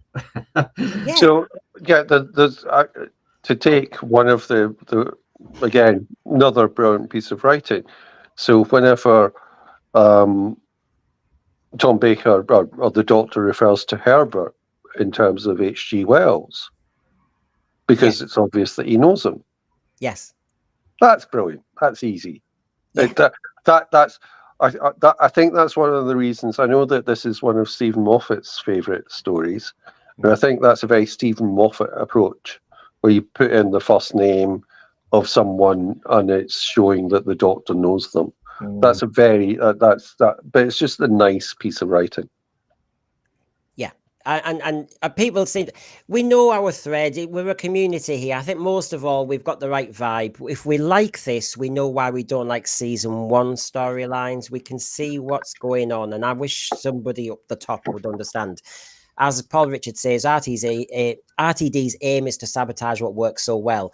Yeah. So, there's to take one of the again, another brilliant piece of writing. So whenever Tom Baker or the Doctor refers to Herbert in terms of H.G. Wells, because it's obvious that he knows him. Yes. That's brilliant. That's easy. Yeah. I think that's one of the reasons. I know that this is one of Stephen Moffat's favourite stories, and I think that's a very Stephen Moffat approach, where you put in the first name of someone and it's showing that the Doctor knows them. That's a very but it's just a nice piece of writing. And people seem we know our thread. We're a community here. I think most of all we've got the right vibe. If we like this, we know why we don't like season 1 storylines. We can see what's going on, and I wish somebody up the top would understand. As Paul Richard says, RTD's aim is to sabotage what works so well.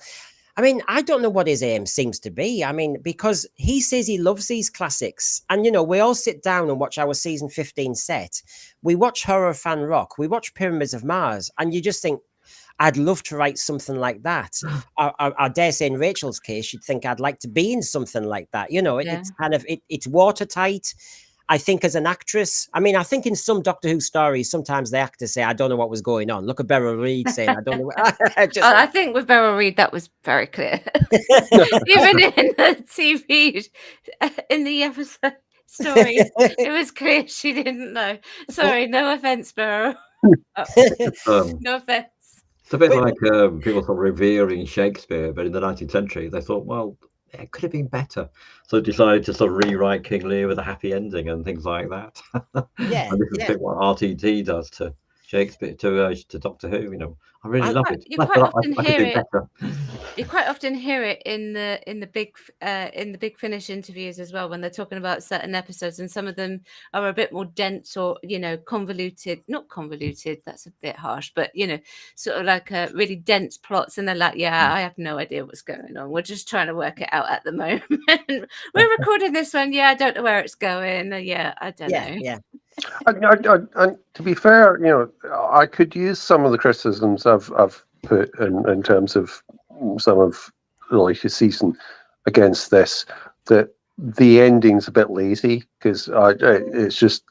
I mean, I don't know what his aim seems to be. I mean, because he says he loves these classics. And, we all sit down and watch our season 15 set. We watch Horror of Fang Rock. We watch Pyramids of Mars. And you just think, I'd love to write something like that. I dare say in Rachel's case, you'd think I'd like to be in something like that. It's kind of, it's watertight. I think as an actress, I mean, I think in some Doctor Who stories, sometimes the actors say, I don't know what was going on. Look at Beryl Reid saying, I don't know. I think with Beryl Reid, that was very clear. Even in the TV, in the episode story, it was clear she didn't know. Sorry, no offense, Beryl. No offense. It's a bit like people sort of revering Shakespeare, but in the 19th century, they thought, well, it could have been better. So decided to sort of rewrite King Lear with a happy ending and things like that. Yeah. And this is a bit what RTD does to Shakespeare to Doctor Who. You know, I really love it. You quite often I could hear do it. better. You quite often hear it in the Big Finish interviews as well, when they're talking about certain episodes, and some of them are a bit more dense or, you know, convoluted. Not convoluted, that's a bit harsh, but, you know, sort of like really dense plots, and they're like, yeah, I have no idea what's going on. We're just trying to work it out at the moment. We're recording this one. Yeah, I don't know where it's going. Yeah, I don't know. Yeah. And to be fair, you know, I could use some of the criticisms I've put in terms of some of the latest season against this, that the ending's a bit lazy, because it's just,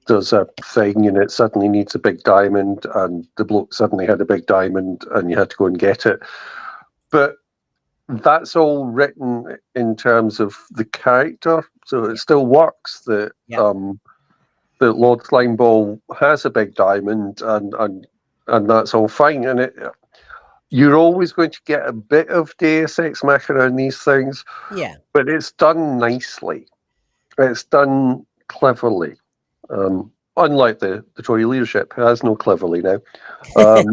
there's a thing and it suddenly needs a big diamond, and the bloke suddenly had a big diamond and you had to go and get it. But that's all written in terms of the character, so it still works that that Lord Slimeball has a big diamond, and that's all fine. And you're always going to get a bit of Deus Ex Machina in these things, but it's done nicely. It's done cleverly. Unlike the Tory leadership, who has no cleverly now. But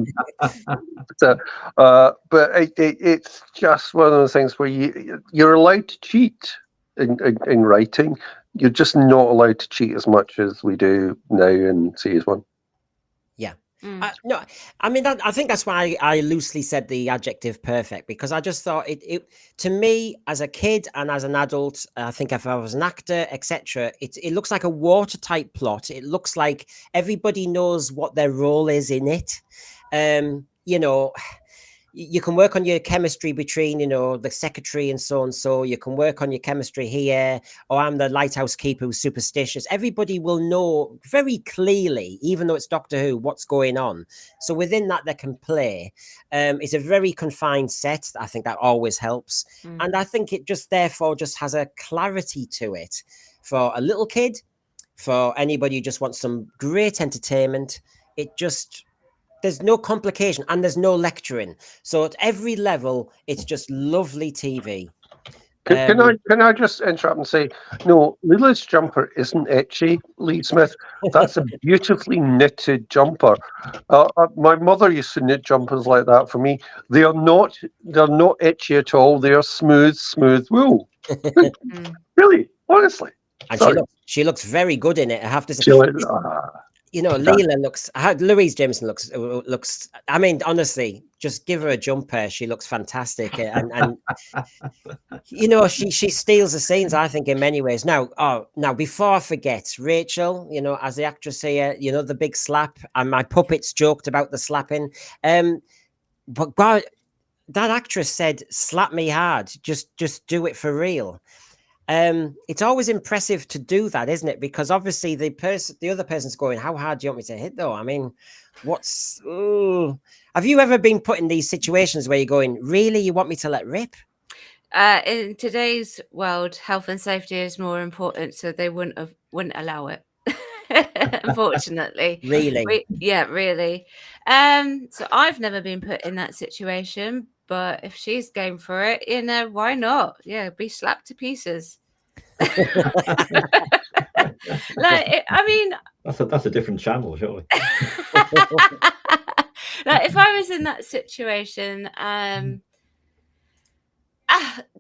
it's just one of those things where you're allowed to cheat in writing. You're just not allowed to cheat as much as we do now in Series 1. Yeah. No, I mean, I think that's why I loosely said the adjective perfect, because I just thought it to me, as a kid and as an adult, I think if I was an actor, etc., it looks like a watertight plot. It looks like everybody knows what their role is in it. You know, you can work on your chemistry between, you know, the secretary and so. You can work on your chemistry here. Or I'm the lighthouse keeper who's superstitious. Everybody will know very clearly, even though it's Doctor Who, what's going on. So within that, they can play. It's a very confined set. I think that always helps. And I think it just therefore just has a clarity to it for a little kid, for anybody who just wants some great entertainment. It just... there's no complication and there's no lecturing. So at every level, it's just lovely TV. Can I just interrupt and say, no, Leela's jumper isn't etchy, Lee Smith. That's a beautifully knitted jumper. My mother used to knit jumpers like that for me. They're not etchy at all. They are smooth wool. Really, honestly. And she looks very good in it, I have to say. You know, Leela looks... Louise Jameson looks... I mean, honestly, just give her a jumper. She looks fantastic. And you know, she steals the scenes, I think, in many ways. Now, before I forget, Rachel, you know, as the actress here, you know, the big slap, and my puppets joked about the slapping. But God, that actress said, slap me hard. Just do it for real. It's always impressive to do that, isn't it? Because obviously the other person's going, how hard do you want me to hit though? I mean, have you ever been put in these situations where you're going, really, you want me to let rip? In today's world, health and safety is more important, so they wouldn't allow it. Unfortunately. Really? Really. So I've never been put in that situation, but if she's game for it, you know, why not? Yeah, be slapped to pieces. I mean, that's a different channel, surely. Like, if I was in that situation,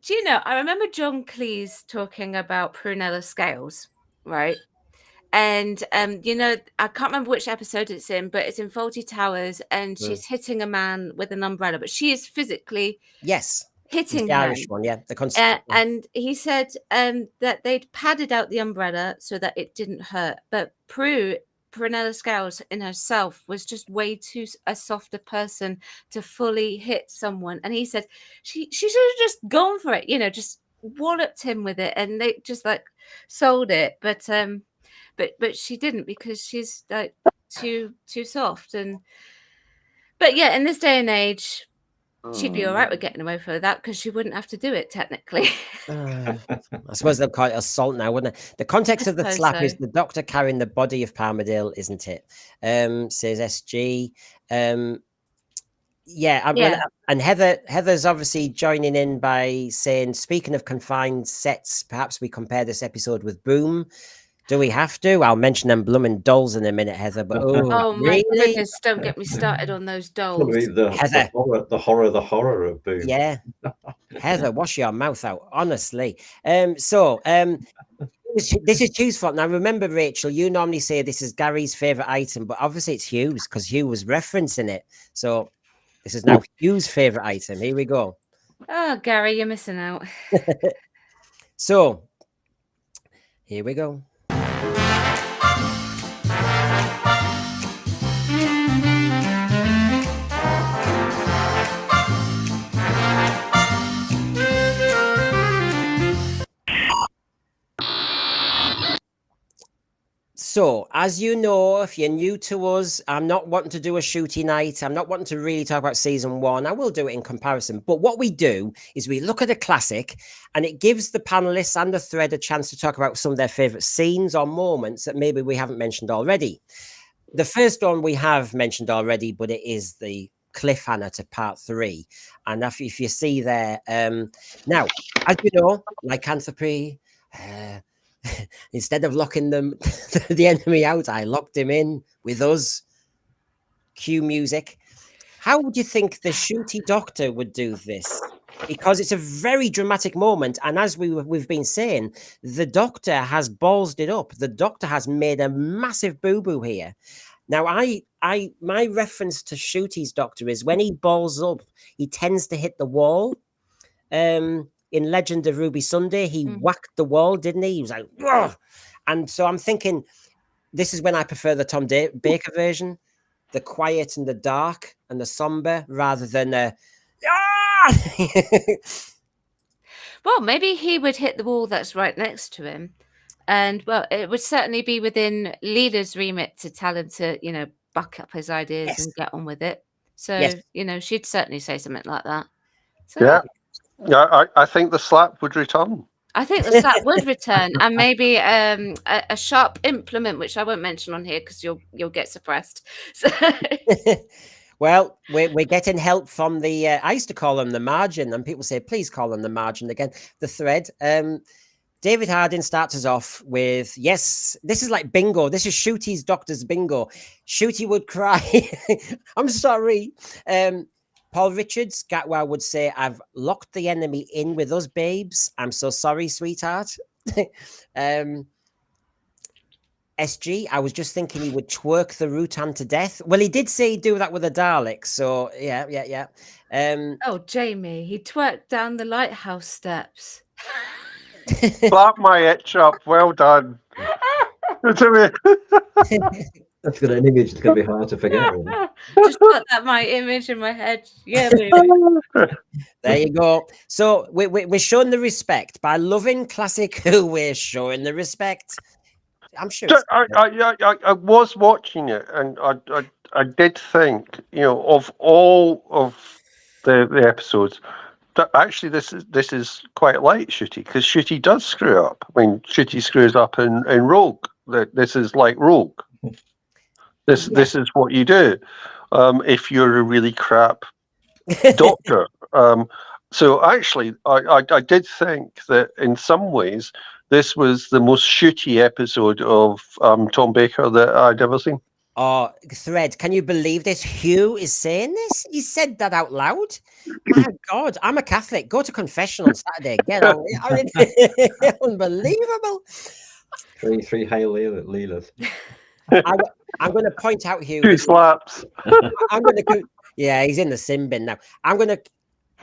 do you know, I remember John Cleese talking about prunella scales, right? And you know, I can't remember which episode it's in, but it's in Fawlty Towers, and she's hitting a man with an umbrella, but she is physically hitting the him. Irish one, yeah. And he said that they'd padded out the umbrella so that it didn't hurt, but Prunella Scales in herself was just way too a softer person to fully hit someone. And he said she should have just gone for it, you know, just walloped him with it, and they just like sold it. But she didn't, because she's like too soft. But yeah, in this day and age, she'd be all right with getting away with that, because she wouldn't have to do it technically. I suppose they'll call it assault now, wouldn't it? The context of the slap is the doctor carrying the body of Palmadale, isn't it? Says SG. And Heather's obviously joining in by saying, speaking of confined sets, perhaps we compare this episode with Boom. Do we have to? I'll mention them blooming dolls in a minute, Heather. But Oh my really? goodness! Don't get me started on those dolls. Probably Heather. the horror of Boom. Yeah, Heather, wash your mouth out, honestly. This is Hugh's fault. Now, remember, Rachel, you normally say this is Gary's favorite item, but obviously it's Hugh's because Hugh was referencing it. So this is now Hugh's favorite item. Here we go. Oh, Gary, you're missing out. So here we go. So, as you know, if you're new to us, I'm not wanting to do a shooty night. I'm not wanting to really talk about season 1. I will do it in comparison. But what we do is we look at a classic and it gives the panelists and the thread a chance to talk about some of their favorite scenes or moments that maybe we haven't mentioned already. The first one we have mentioned already, but it is the cliffhanger to part 3. And if you see there, now, as you know, lycanthropy, instead of locking the enemy out, I locked him in with us. Cue music. How would you think the shooty doctor would do this? Because it's a very dramatic moment, and as we've been saying, the doctor has ballsed it up. The doctor has made a massive boo-boo here. Now, my reference to Shooty's doctor is when he balls up, he tends to hit the wall. In Legend of Ruby Sunday, he whacked the wall, didn't he? He was like, "Ugh!" And so I'm thinking, this is when I prefer the Tom Baker version, the quiet and the dark and the somber, rather than Well, maybe he would hit the wall that's right next to him. And, well, it would certainly be within Leela's remit to tell him to, buck up his ideas and get on with it. So, she'd certainly say something like that. So, Yeah, I think the slap would return. I think the slap would return, and maybe a sharp implement, which I won't mention on here because you'll get suppressed. So. Well, we're getting help from the. I used to call them the margin, and people say, "Please call them the margin again." The thread. David Harding starts us off with, yes, this is like bingo. This is Shooty's Doctor's bingo. Shooty would cry. I'm sorry. Paul Richards, Gatwa would say, I've locked the enemy in with us, babes. I'm so sorry, sweetheart. SG, I was just thinking he would twerk the Rutan to death. Well, he did say he'd do that with a Dalek. So, yeah. Oh, Jamie, he twerked down the lighthouse steps. Slap my itch up. Well done. That's got an image that's going to be hard to forget. Just put my image in my head. Yeah, baby. There you go. So we're showing the respect. By loving classic Who, we're showing the respect. I'm sure. I was watching it, and I did think, of all of the episodes, that actually this is quite light Shooty, because Shooty does screw up. I mean, Shooty screws up in Rogue. This is like Rogue. This is what you do if you're a really crap doctor. So actually, I did think that in some ways this was the most Shooty episode of Tom Baker that I'd ever seen. Oh, Thread, can you believe this? Hugh is saying this? He said that out loud? My God, I'm a Catholic. Go to confession on Saturday. Get on. Unbelievable. Three Hail Leelas. I'm going to point out, Hugh. 2 slaps. Yeah, he's in the sin bin now.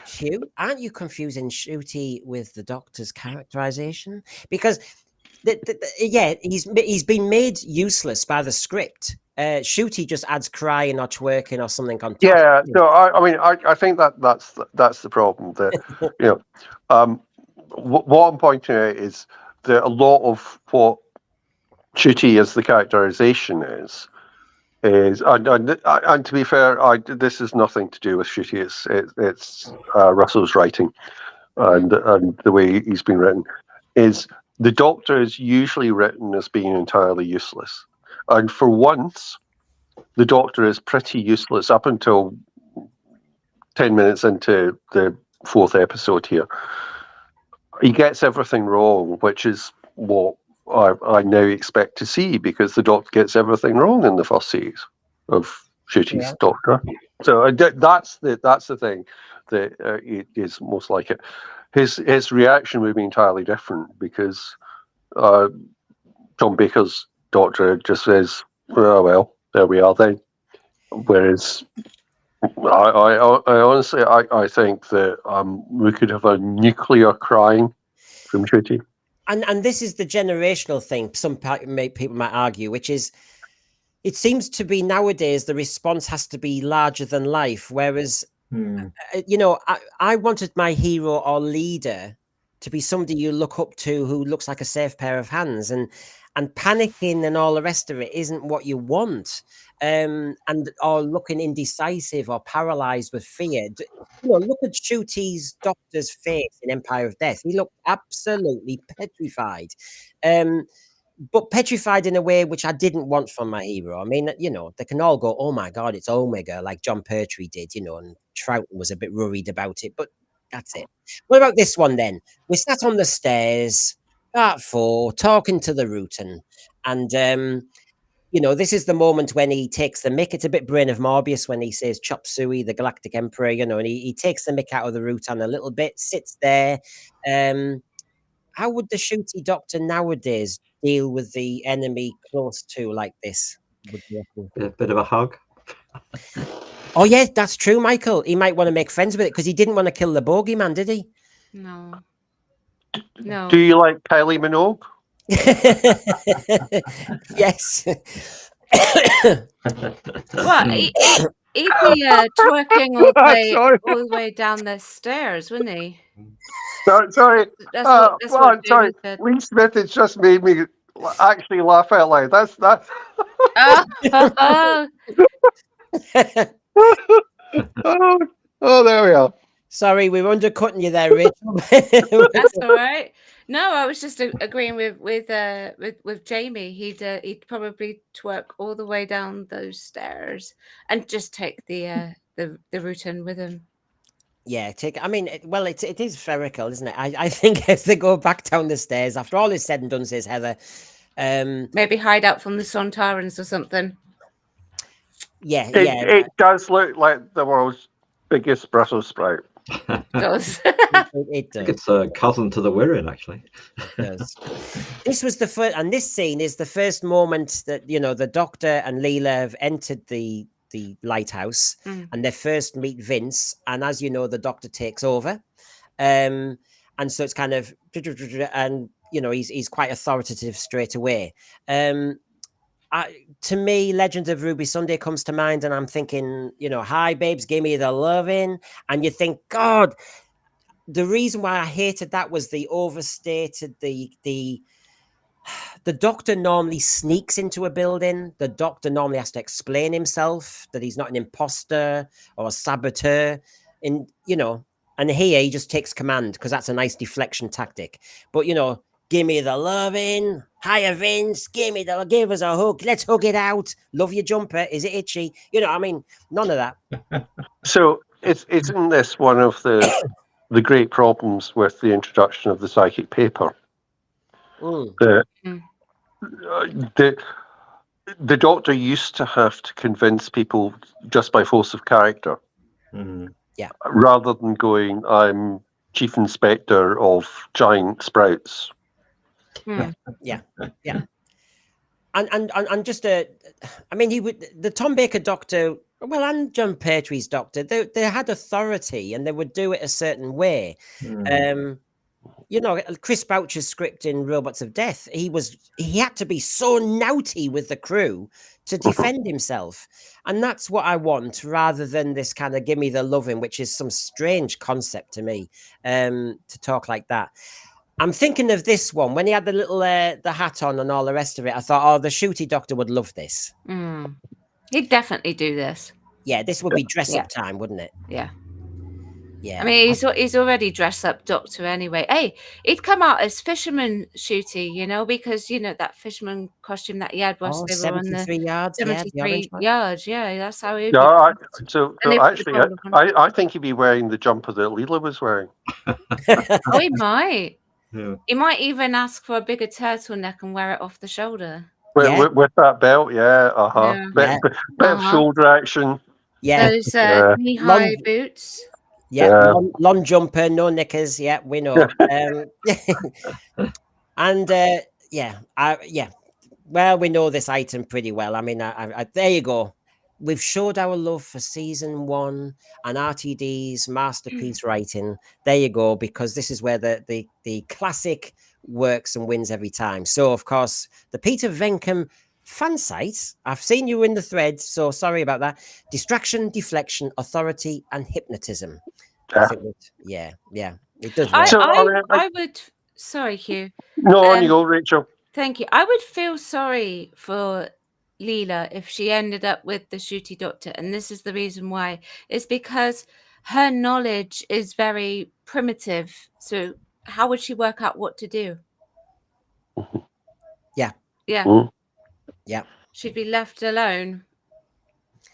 Hugh, aren't you confusing Shooty with the Doctor's characterization? Because, he's been made useless by the script. Shooty just adds crying or twerking or something on top. Yeah, no, I think that's the problem. That what I'm pointing out is that a lot of what Shooty as the characterization is, and to be fair, this is nothing to do with Shooty. It's Russell's writing, and the way he's been written is the Doctor is usually written as being entirely useless. And for once, the Doctor is pretty useless up until 10 minutes into the 4th episode here. He gets everything wrong, which is what I now expect to see, because the Doctor gets everything wrong in the first series of Ncuti's Doctor. So that's the thing that it is most like it. His reaction would be entirely different, because Tom Baker's Doctor just says, "Oh well, there we are then." Whereas I honestly I think that we could have a nuclear crying from Ncuti. And this is the generational thing. Some people might argue, which is, it seems to be nowadays the response has to be larger than life. Whereas, you know, I wanted my hero or leader to be somebody you look up to, who looks like a safe pair of hands, and panicking and all the rest of it isn't what you want. Or looking indecisive or paralyzed with fear. You know, look at Ncuti's Doctor's face in Empire of Death. He looked absolutely petrified. But petrified in a way which I didn't want from my hero. I mean, you know, they can all go, "Oh my God, it's Omega," like John Pertwee did, you know, and Troughton was a bit worried about it, but that's it. What about this one then? We sat on the stairs, part 4, talking to the Rutan, and you know, this is the moment when he takes the mick. It's a bit Brain of Morbius when he says Chop Suey, the Galactic Emperor, you know, and he takes the mick out of the Rutan a little bit, sits there. How would the Ncuti Doctor nowadays deal with the enemy close to like this? A bit of a hug. Oh, yeah, that's true, Michael. He might want to make friends with it, because he didn't want to kill the bogeyman, did he? No. No. Do you like Kylie Minogue? Yes. What? He'd be twerking all the way down the stairs, wouldn't he? Sorry. That's what Sorry. David said. Lee Smith has just made me actually laugh out loud. That's oh, there we are. Sorry, we were undercutting you there, Rachel. That's all right. No, I was just agreeing with Jamie. He'd probably twerk all the way down those stairs and just take the Rutan with him. Yeah, I mean, it is spherical, isn't it? I think as they go back down the stairs, after all is said and done, says Heather. Maybe hide out from the Sontarans or something. Yeah, It does look like the world's biggest Brussels sprout. It does. It does. I think it's a cousin to the Wirrin, actually. It does. This was the first, and this scene is the first moment that, you know, the Doctor and Leela have entered the lighthouse, and they first meet Vince, and as you know, the Doctor takes over, and so it's kind of, and you know, he's quite authoritative straight away. To me, Legend of Ruby Sunday comes to mind, and I'm thinking, you know, "Hi babes, give me the loving," and you think, God, the reason why I hated that was the overstated, the Doctor normally sneaks into a building. The Doctor normally has to explain himself, that he's not an imposter or a saboteur, and you know, and here he just takes command, because that's a nice deflection tactic. But you know, "Give me the loving, hiya Vince, give us a hug, let's hug it out. Love your jumper, is it itchy?" You know, I mean, none of that. So isn't this one of the great problems with the introduction of the psychic paper? The Doctor used to have to convince people just by force of character, rather than going, "I'm Chief Inspector of Giant Sprouts." Yeah. And just I mean, the Tom Baker Doctor, well, and John Pertwee's Doctor, they had authority, and they would do it a certain way. You know, Chris Boucher's script in Robots of Death, he had to be so naughty with the crew to defend himself, and that's what I want, rather than this kind of "give me the loving," which is some strange concept to me, to talk like that. I'm thinking of this one when he had the little the hat on and all the rest of it. I thought, oh, the Ncuti Doctor would love this. He'd definitely do this. Yeah, this would be dress-up time, wouldn't it? Yeah. Yeah. I mean, he's already dressed up Doctor anyway. Hey, he'd come out as Fisherman Ncuti, you know, because, you know, that fisherman costume that he had whilst they were on the 73 yards. 73 yards. Yeah, that's how he would So actually, I think he'd be wearing the jumper that Leela was wearing. Oh, he might. Yeah. He might even ask for a bigger turtleneck and wear it off the shoulder. With that belt, yeah, Yeah. bit of shoulder action. Yeah, Those Yeah. knee-high boots. yeah, Yeah. long jumper, no knickers. Yeah, we know. And yeah, well, we know this item pretty well. I mean, there you go. We've showed our love for season 1 and RTD's masterpiece writing. There you go, because this is where the classic works and wins every time. So, of course, the Peter Venkum fan site. I've seen you in the thread, so sorry about that. Distraction, deflection, authority, and hypnotism. Yeah. Yeah. It does work. I would. Sorry, Hugh. No, on you go, Rachel. Thank you. I would feel sorry for Leela if she ended up with the shooty doctor, and this is the reason why. It's because her knowledge is very primitive. So how would she work out what to do? Yeah. Mm. Yeah. She'd be left alone.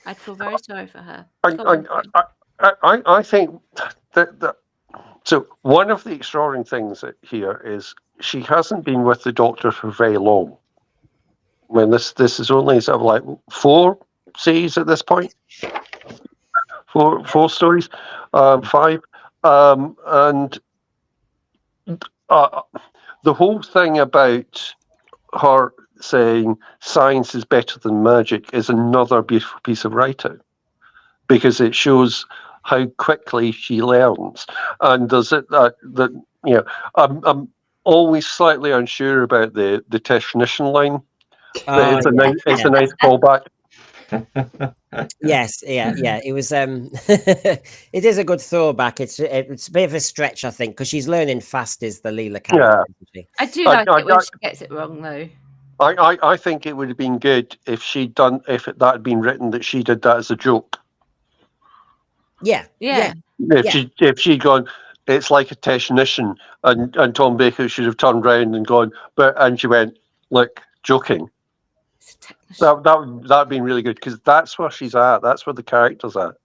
I'd feel very sorry for her. I think that so one of the extraordinary things here is she hasn't been with the Doctor for very long. I mean, this is only sort of like 4 series at this point. Four stories, 5, and the whole thing about her saying science is better than magic is another beautiful piece of writing, because it shows how quickly she learns. And does it that you know, I'm always slightly unsure about the technician line. But it's a nice callback. Yes, yeah. It was it is a good throwback. It's a bit of a stretch, I think, because she's learning fast is the Leela character. Yeah. I do like it when she gets it wrong, though. I think it would have been good if that had been written that she did that as a joke. Yeah. If she'd gone, it's like a technician, and Tom Baker should have turned around and gone, and she went, look, joking. That would been really good, because that's where she's at. That's where the character's at.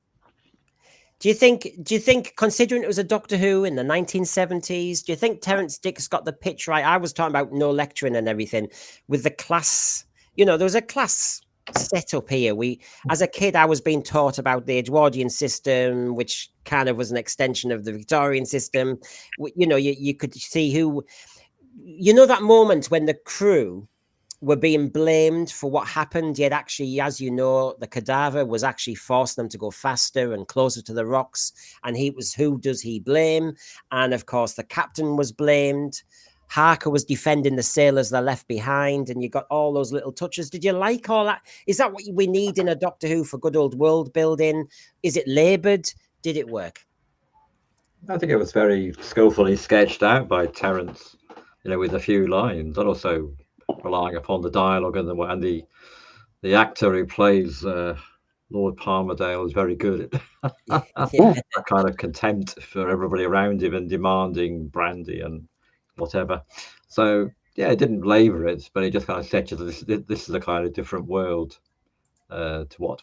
Do you think, considering it was a Doctor Who in the 1970s, do you think Terence Dicks got the pitch right? I was talking about no lecturing and everything with the class. There was a class set up here. As a kid, I was being taught about the Edwardian system, which kind of was an extension of the Victorian system. You could see who, that moment when the crew were being blamed for what happened, yet actually, as you know, the cadaver was actually forcing them to go faster and closer to the rocks, and who does he blame? And of course the captain was blamed. Harker was defending the sailors they left behind, and you got all those little touches. Did you like all that? Is that what we need in a Doctor Who for good old world building? Is it laboured? Did it work? I think it was very skillfully sketched out by Terence, with a few lines, and also relying upon the dialogue and the actor who plays Lord Palmerdale is very good at that kind of contempt for everybody around him and demanding brandy and whatever. So yeah, it didn't labour it, but it just kind of said this is a kind of different world to what,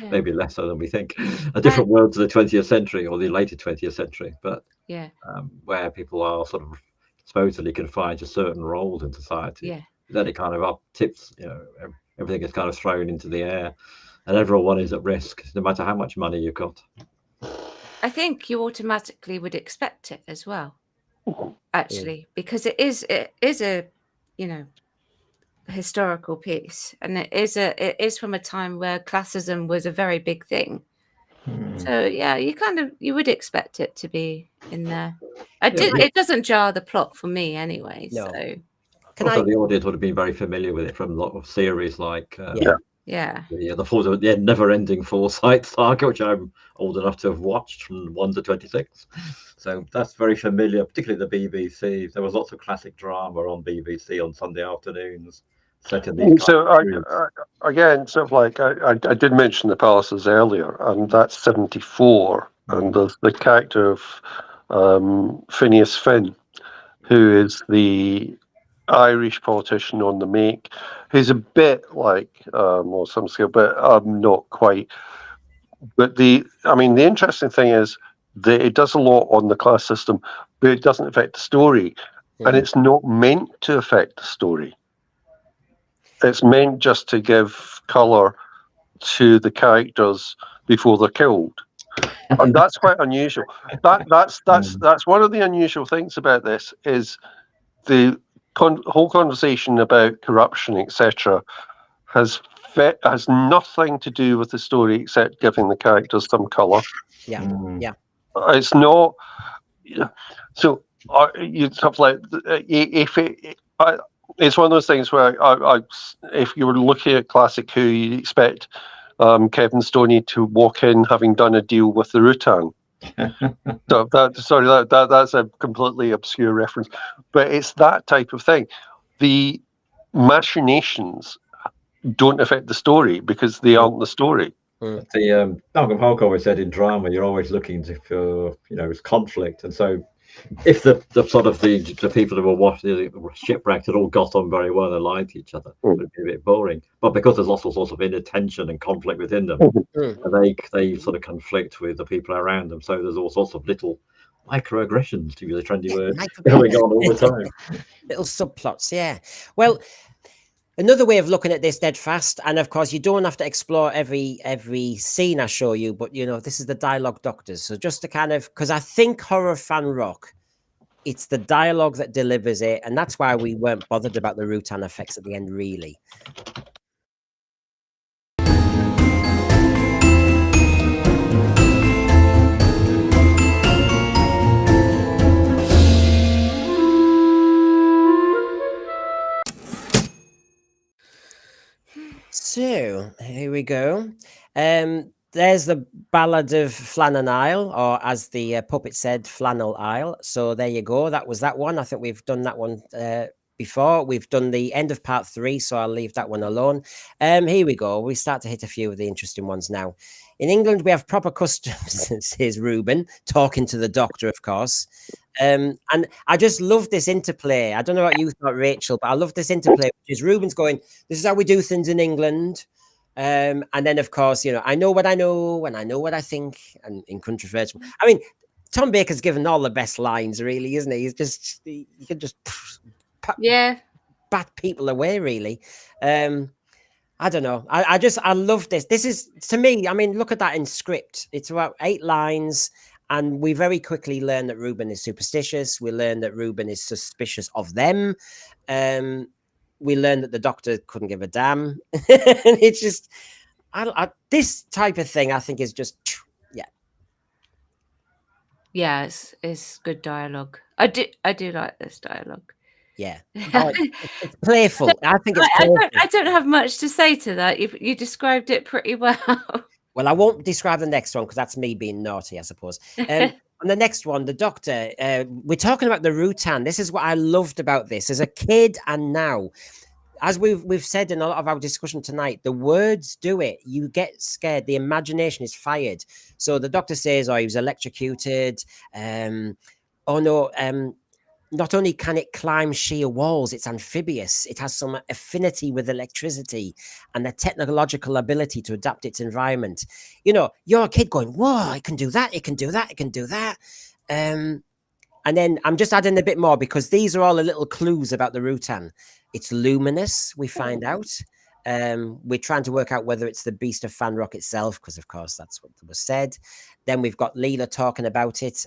maybe less so than we think, a different world to the 20th century or the later 20th century, but where people are sort of supposedly confined to certain roles in society. Then it kind of up tips, everything is kind of thrown into the air, and everyone is at risk, no matter how much money you've got. I think you automatically would expect it as well, actually, because it is a historical piece, and it is from a time where classism was a very big thing. So yeah, you would expect it to be in there. It doesn't jar the plot for me anyway. No. So the audience would have been very familiar with it from a lot of series like the never-ending Foresight saga, which I'm old enough to have watched from 1 to 26. So that's very familiar, particularly the BBC. There was lots of classic drama on BBC on Sunday afternoons. Again, sort of like I did mention the Palaces earlier, and that's 74, and there's the character of Phineas Finn, who is the Irish politician on the make, who's a bit like some skill, but not quite. But the interesting thing is that it does a lot on the class system, but it doesn't affect the story. and it's not meant to affect the story. It's meant just to give colour to the characters before they're killed, and that's quite unusual. That's one of the unusual things about this is the whole conversation about corruption, etc., has nothing to do with the story except giving the characters some colour. Yeah, yeah. It's not. So you stuff like if it's one of those things where if you were looking at classic Who, you'd expect Kevin Stoney to walk in having done a deal with the Rutan. So that's a completely obscure reference, but it's that type of thing. The machinations don't affect the story because they aren't the story. The Malcolm Hulke always said in drama, you're always looking for conflict, and so if the sort of the people who were shipwrecked had all got on very well and liked each other, it would be a bit boring. But because there's lots of sorts of inner tension and conflict within them, and they sort of conflict with the people around them. So there's all sorts of little microaggressions, to use a trendy word, going on all the time. Little subplots, yeah. Well, another way of looking at this dead fast, and of course you don't have to explore every scene I show you, but this is the dialogue doctors. So just to kind of, because I think Horror of Fang Rock, it's the dialogue that delivers it, and that's why we weren't bothered about the Rutan effects at the end, really. So here we go. There's the Ballad of Flannan Isle, or as the puppet said, Flannel Isle. So there you go. That was that one. I think we've done that one before. We've done the end of part 3, so I'll leave that one alone. Here we go. We start to hit a few of the interesting ones now. In England, we have proper customs, says Reuben, talking to the doctor, of course. And I just love this interplay. I don't know what you thought, Rachel, but I love this interplay, which is Reuben's going, this is how we do things in England. And then, of course, I know what I know and I know what I think, and incontrovertible. I mean, Tom Baker's given all the best lines, really, isn't he? He's just, you can just bat people away, really. I don't know. I love this. This is, to me, I mean, look at that in script. It's about 8 lines. And we very quickly learn that Reuben is superstitious. We learn that Reuben is suspicious of them. We learn that the doctor couldn't give a damn. It's just, this type of thing, I think, is just, yeah. Yeah, it's good dialogue. I do like this dialogue. Yeah, it's playful. I think it's playful. I don't have much to say to that. You described it pretty well. Well, I won't describe the next one because that's me being naughty, I suppose. On the next one, the doctor, we're talking about the Rutan. This is what I loved about this as a kid and now. As we've said in a lot of our discussion tonight, the words do it. You get scared. The imagination is fired. So the doctor says, he was electrocuted. Not only can it climb sheer walls, it's amphibious. It has some affinity with electricity and the technological ability to adapt its environment. You're a kid going, whoa, it can do that, it can do that, it can do that. And then I'm just adding a bit more because these are all the little clues about the Rutan. It's luminous, we find out. We're trying to work out whether it's the Beast of Fang Rock itself, because of course that's what was said. Then we've got Leela talking about it.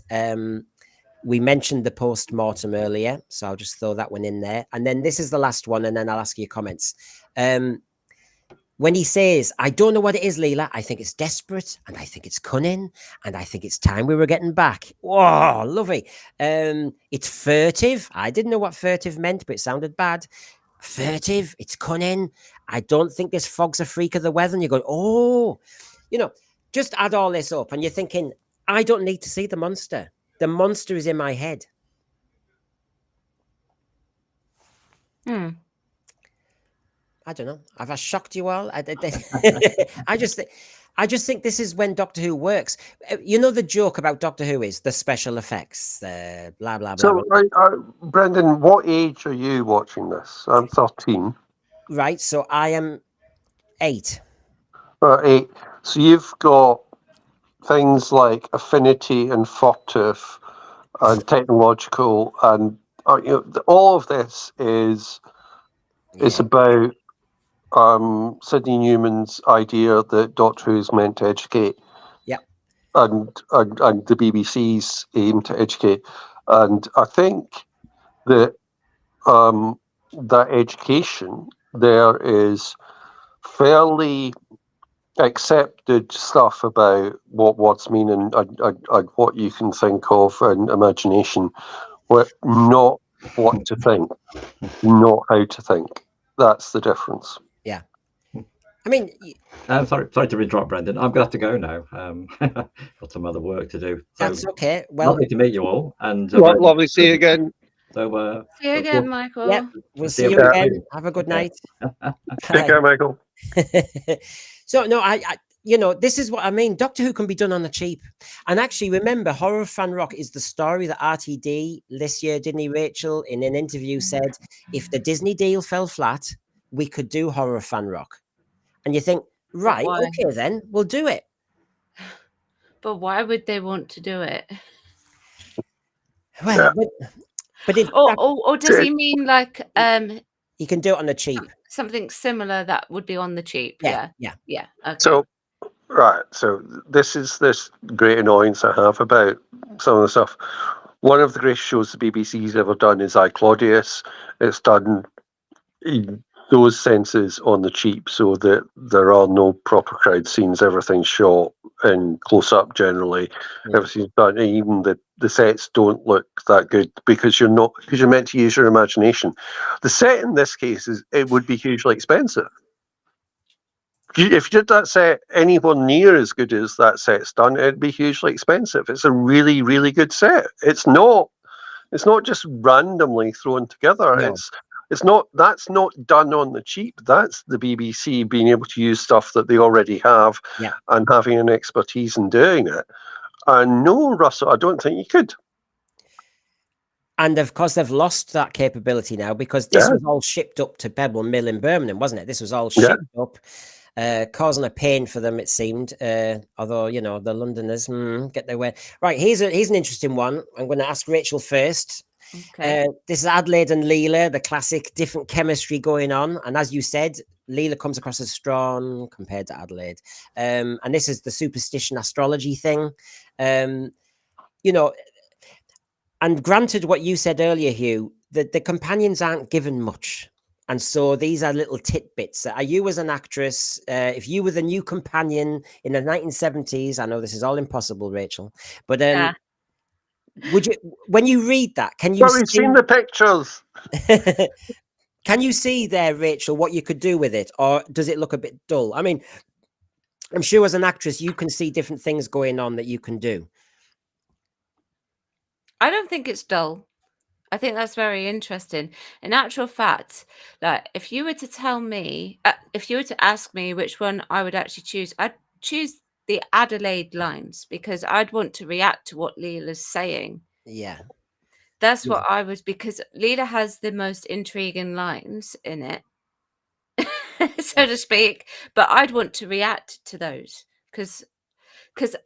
We mentioned the post-mortem earlier, so I'll just throw that one in there. And then this is the last one, and then I'll ask you comments. When he says, I don't know what it is, Leela. I think it's desperate, and I think it's cunning, and I think it's time we were getting back. Whoa, lovely. It's furtive. I didn't know what furtive meant, but it sounded bad. Furtive, it's cunning. I don't think this fog's a freak of the weather. And you're going, just add all this up, and you're thinking, I don't need to see the monster. The monster is in my head. I don't know. Have I shocked you all? I just think this is when Doctor Who works. The joke about Doctor Who is the special effects, blah, blah, blah. So, Brendan, what age are you watching this? I'm 13. Right, so I am 8. 8. So you've got things like affinity and furtive and technological and all of this is about Sidney Newman's idea that Doctor Who is meant to educate. Yeah. And the BBC's aim to educate. And I think that that education there is fairly accepted stuff about what words mean and what you can think of and imagination, but not what to think, not how to think. That's the difference. Yeah. I mean, sorry to interrupt, Brendan. I'm going to have to go now. Got some other work to do. So that's okay. Well, lovely to meet you all, and lovely to see you again. So See you again, Michael. yeah, we'll see you you again. soon. Have a good night. Take care, Michael. So no, I this is what I mean. Doctor Who can be done on the cheap. And actually, remember, Horror of Fang Rock is the story that RTD this year, didn't he, Rachel, in an interview said, if the Disney deal fell flat, we could do Horror of Fang Rock. And you think, right, why? okay, then we'll do it. But why would they want to do it? Well, but Or does he mean like you can do it on the cheap. something similar that would be on the cheap? Yeah. Okay. So, right. So this is this great annoyance I have about some of the stuff. One of the greatest shows the BBC's ever done is I, Claudius. It's done in those senses on the cheap, so that there are no proper crowd scenes. Everything's shot in close up generally. Everything's done. Even the sets don't look that good because you're meant to use your imagination. The set in this case it would be hugely expensive. If you did that set anywhere near as good as that set's done, it'd be hugely expensive. It's a really, really good set. It's not just randomly thrown together. No. That's not done on the cheap. That's the BBC being able to use stuff that they already have and having an expertise in doing it. And no, Russell, I don't think you could. And of course, they've lost that capability now because this was all shipped up to Pebble Mill in Birmingham, wasn't it? This was all shipped up, causing a pain for them, it seemed. Although, the Londoners get their way. Right, here's an interesting one. I'm going to ask Rachel first. Okay. This is Adelaide and Leela, the classic different chemistry going on. And as you said, Leela comes across as strong compared to Adelaide. And this is the superstition astrology thing. And granted what you said earlier, Hugh, that the companions aren't given much. And so these are little tidbits. Are you as an actress, if you were the new companion in the 1970s, I know this is all impossible, Rachel, but would you, when you read that, can you Well, we've seen the pictures. Can you see there, Rachel, what you could do with it? Or does it look a bit dull? I mean, I'm sure as an actress, you can see different things going on that you can do. I don't think it's dull. I think that's very interesting. In actual fact, like if you were to tell me, if you were to ask me which one I would actually choose, I'd choose the Adelaide lines because I'd want to react to what Leela's saying. Yeah. That's what I was, because Leela has the most intriguing lines in it, so to speak, but I'd want to react to those because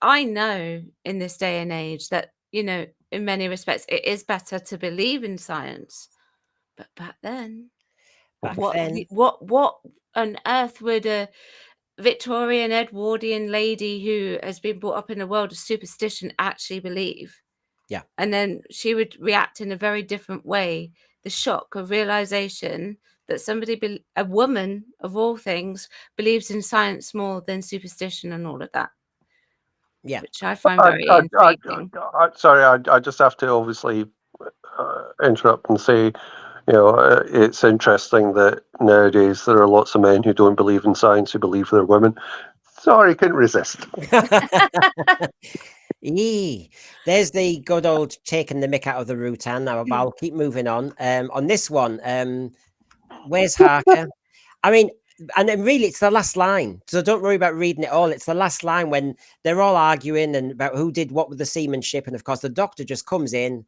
I know in this day and age that, in many respects, it is better to believe in science. But back then, what on earth would a Victorian Edwardian lady who has been brought up in a world of superstition actually believe? Yeah. And then she would react in a very different way. The shock of realization that a woman of all things, believes in science more than superstition and all of that. Yeah. Which I find very intriguing. Sorry, I just have to obviously interrupt and say, it's interesting that nowadays there are lots of men who don't believe in science who believe they're women. Sorry, couldn't resist. There's the good old taking the mick out of the Rutan. Now I'll keep moving on. On this one, where's Harker? I mean, and then really it's the last line. So don't worry about reading it all. It's the last line when they're all arguing and about who did what with the seamanship. And of course, the doctor just comes in.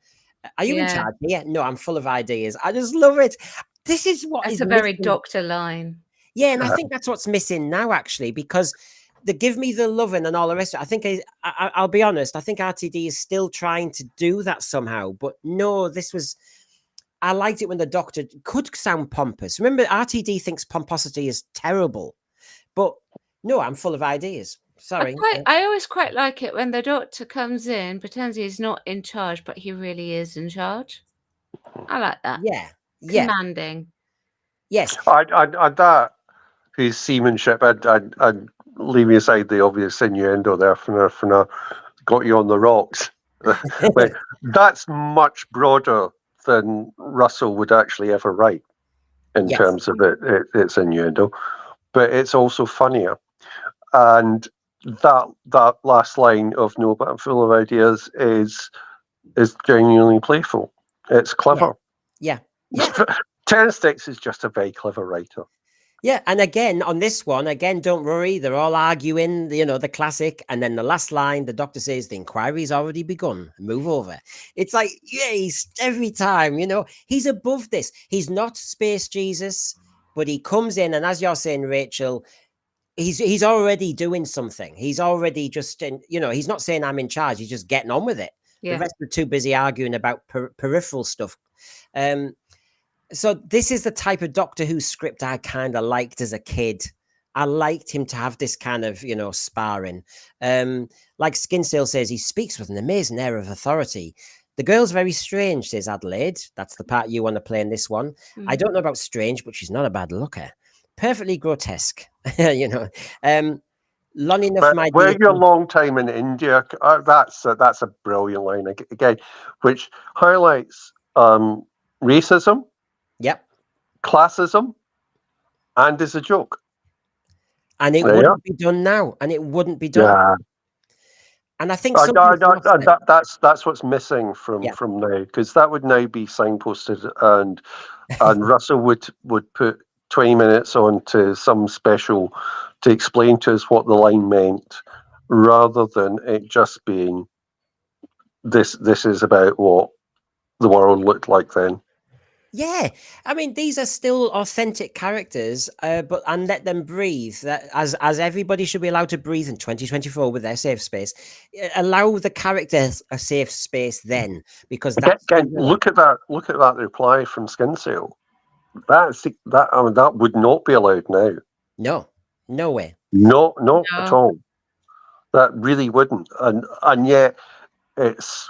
Are you in charge? Yeah, no, I'm full of ideas. I just love it. This is what That's is a very missing. doctor line. Yeah, and I think that's what's missing now, actually, because the give me the loving and all the rest of it. I think I'll be honest. I think RTD is still trying to do that somehow, but no, this was I liked it when the Doctor could sound pompous. Remember, RTD thinks pomposity is terrible, but no, I'm full of ideas. Sorry. I always quite like it when the Doctor comes in, pretends he's not in charge, but he really is in charge. I like that. Yeah. Yeah. Commanding. Yes. I that his seamanship. I'd leaving aside the obvious innuendo there for now, got you on the rocks. Like, that's much broader than Russell would actually ever write in Yes. terms of its innuendo, but it's also funnier. And that last line of "No, but I'm full of ideas" is genuinely playful. It's clever. Yeah. Terence Dicks is just a very clever writer. Yeah, and again on this one, don't worry, they're all arguing, the classic, and then the last line, the Doctor says the inquiry's already begun. Move over. It's like, yeah, he's every time, he's above this. He's not Space Jesus, but he comes in, and as you're saying, Rachel, he's already doing something. He's already just he's not saying I'm in charge. He's just getting on with it. Yeah. The rest are too busy arguing about peripheral stuff. So this is the type of Doctor Who script I kind of liked as a kid. I liked him to have this kind of, sparring. Like Skinsale says, he speaks with an amazing air of authority. The girl's very strange, says Adelaide. That's the part you want to play in this one. I don't know about strange, but she's not a bad looker. Perfectly grotesque, long enough, my Where dear. your long time in India, that's a brilliant line again, which highlights racism, Yep. classism, and is a joke. And it wouldn't be done now. And it wouldn't be done. Yeah. And I think that's what's missing from now, because that would now be signposted, and Russell would put 20 minutes onto some special to explain to us what the line meant, rather than it just being this is about what the world looked like then. Yeah, I mean, these are still authentic characters, but and let them breathe. That as everybody should be allowed to breathe in 2024 with their safe space. Allow the characters a safe space then, because that's look at that reply from Skinsale. That would not be allowed now. No way. Not at all. That really wouldn't, and yet it's.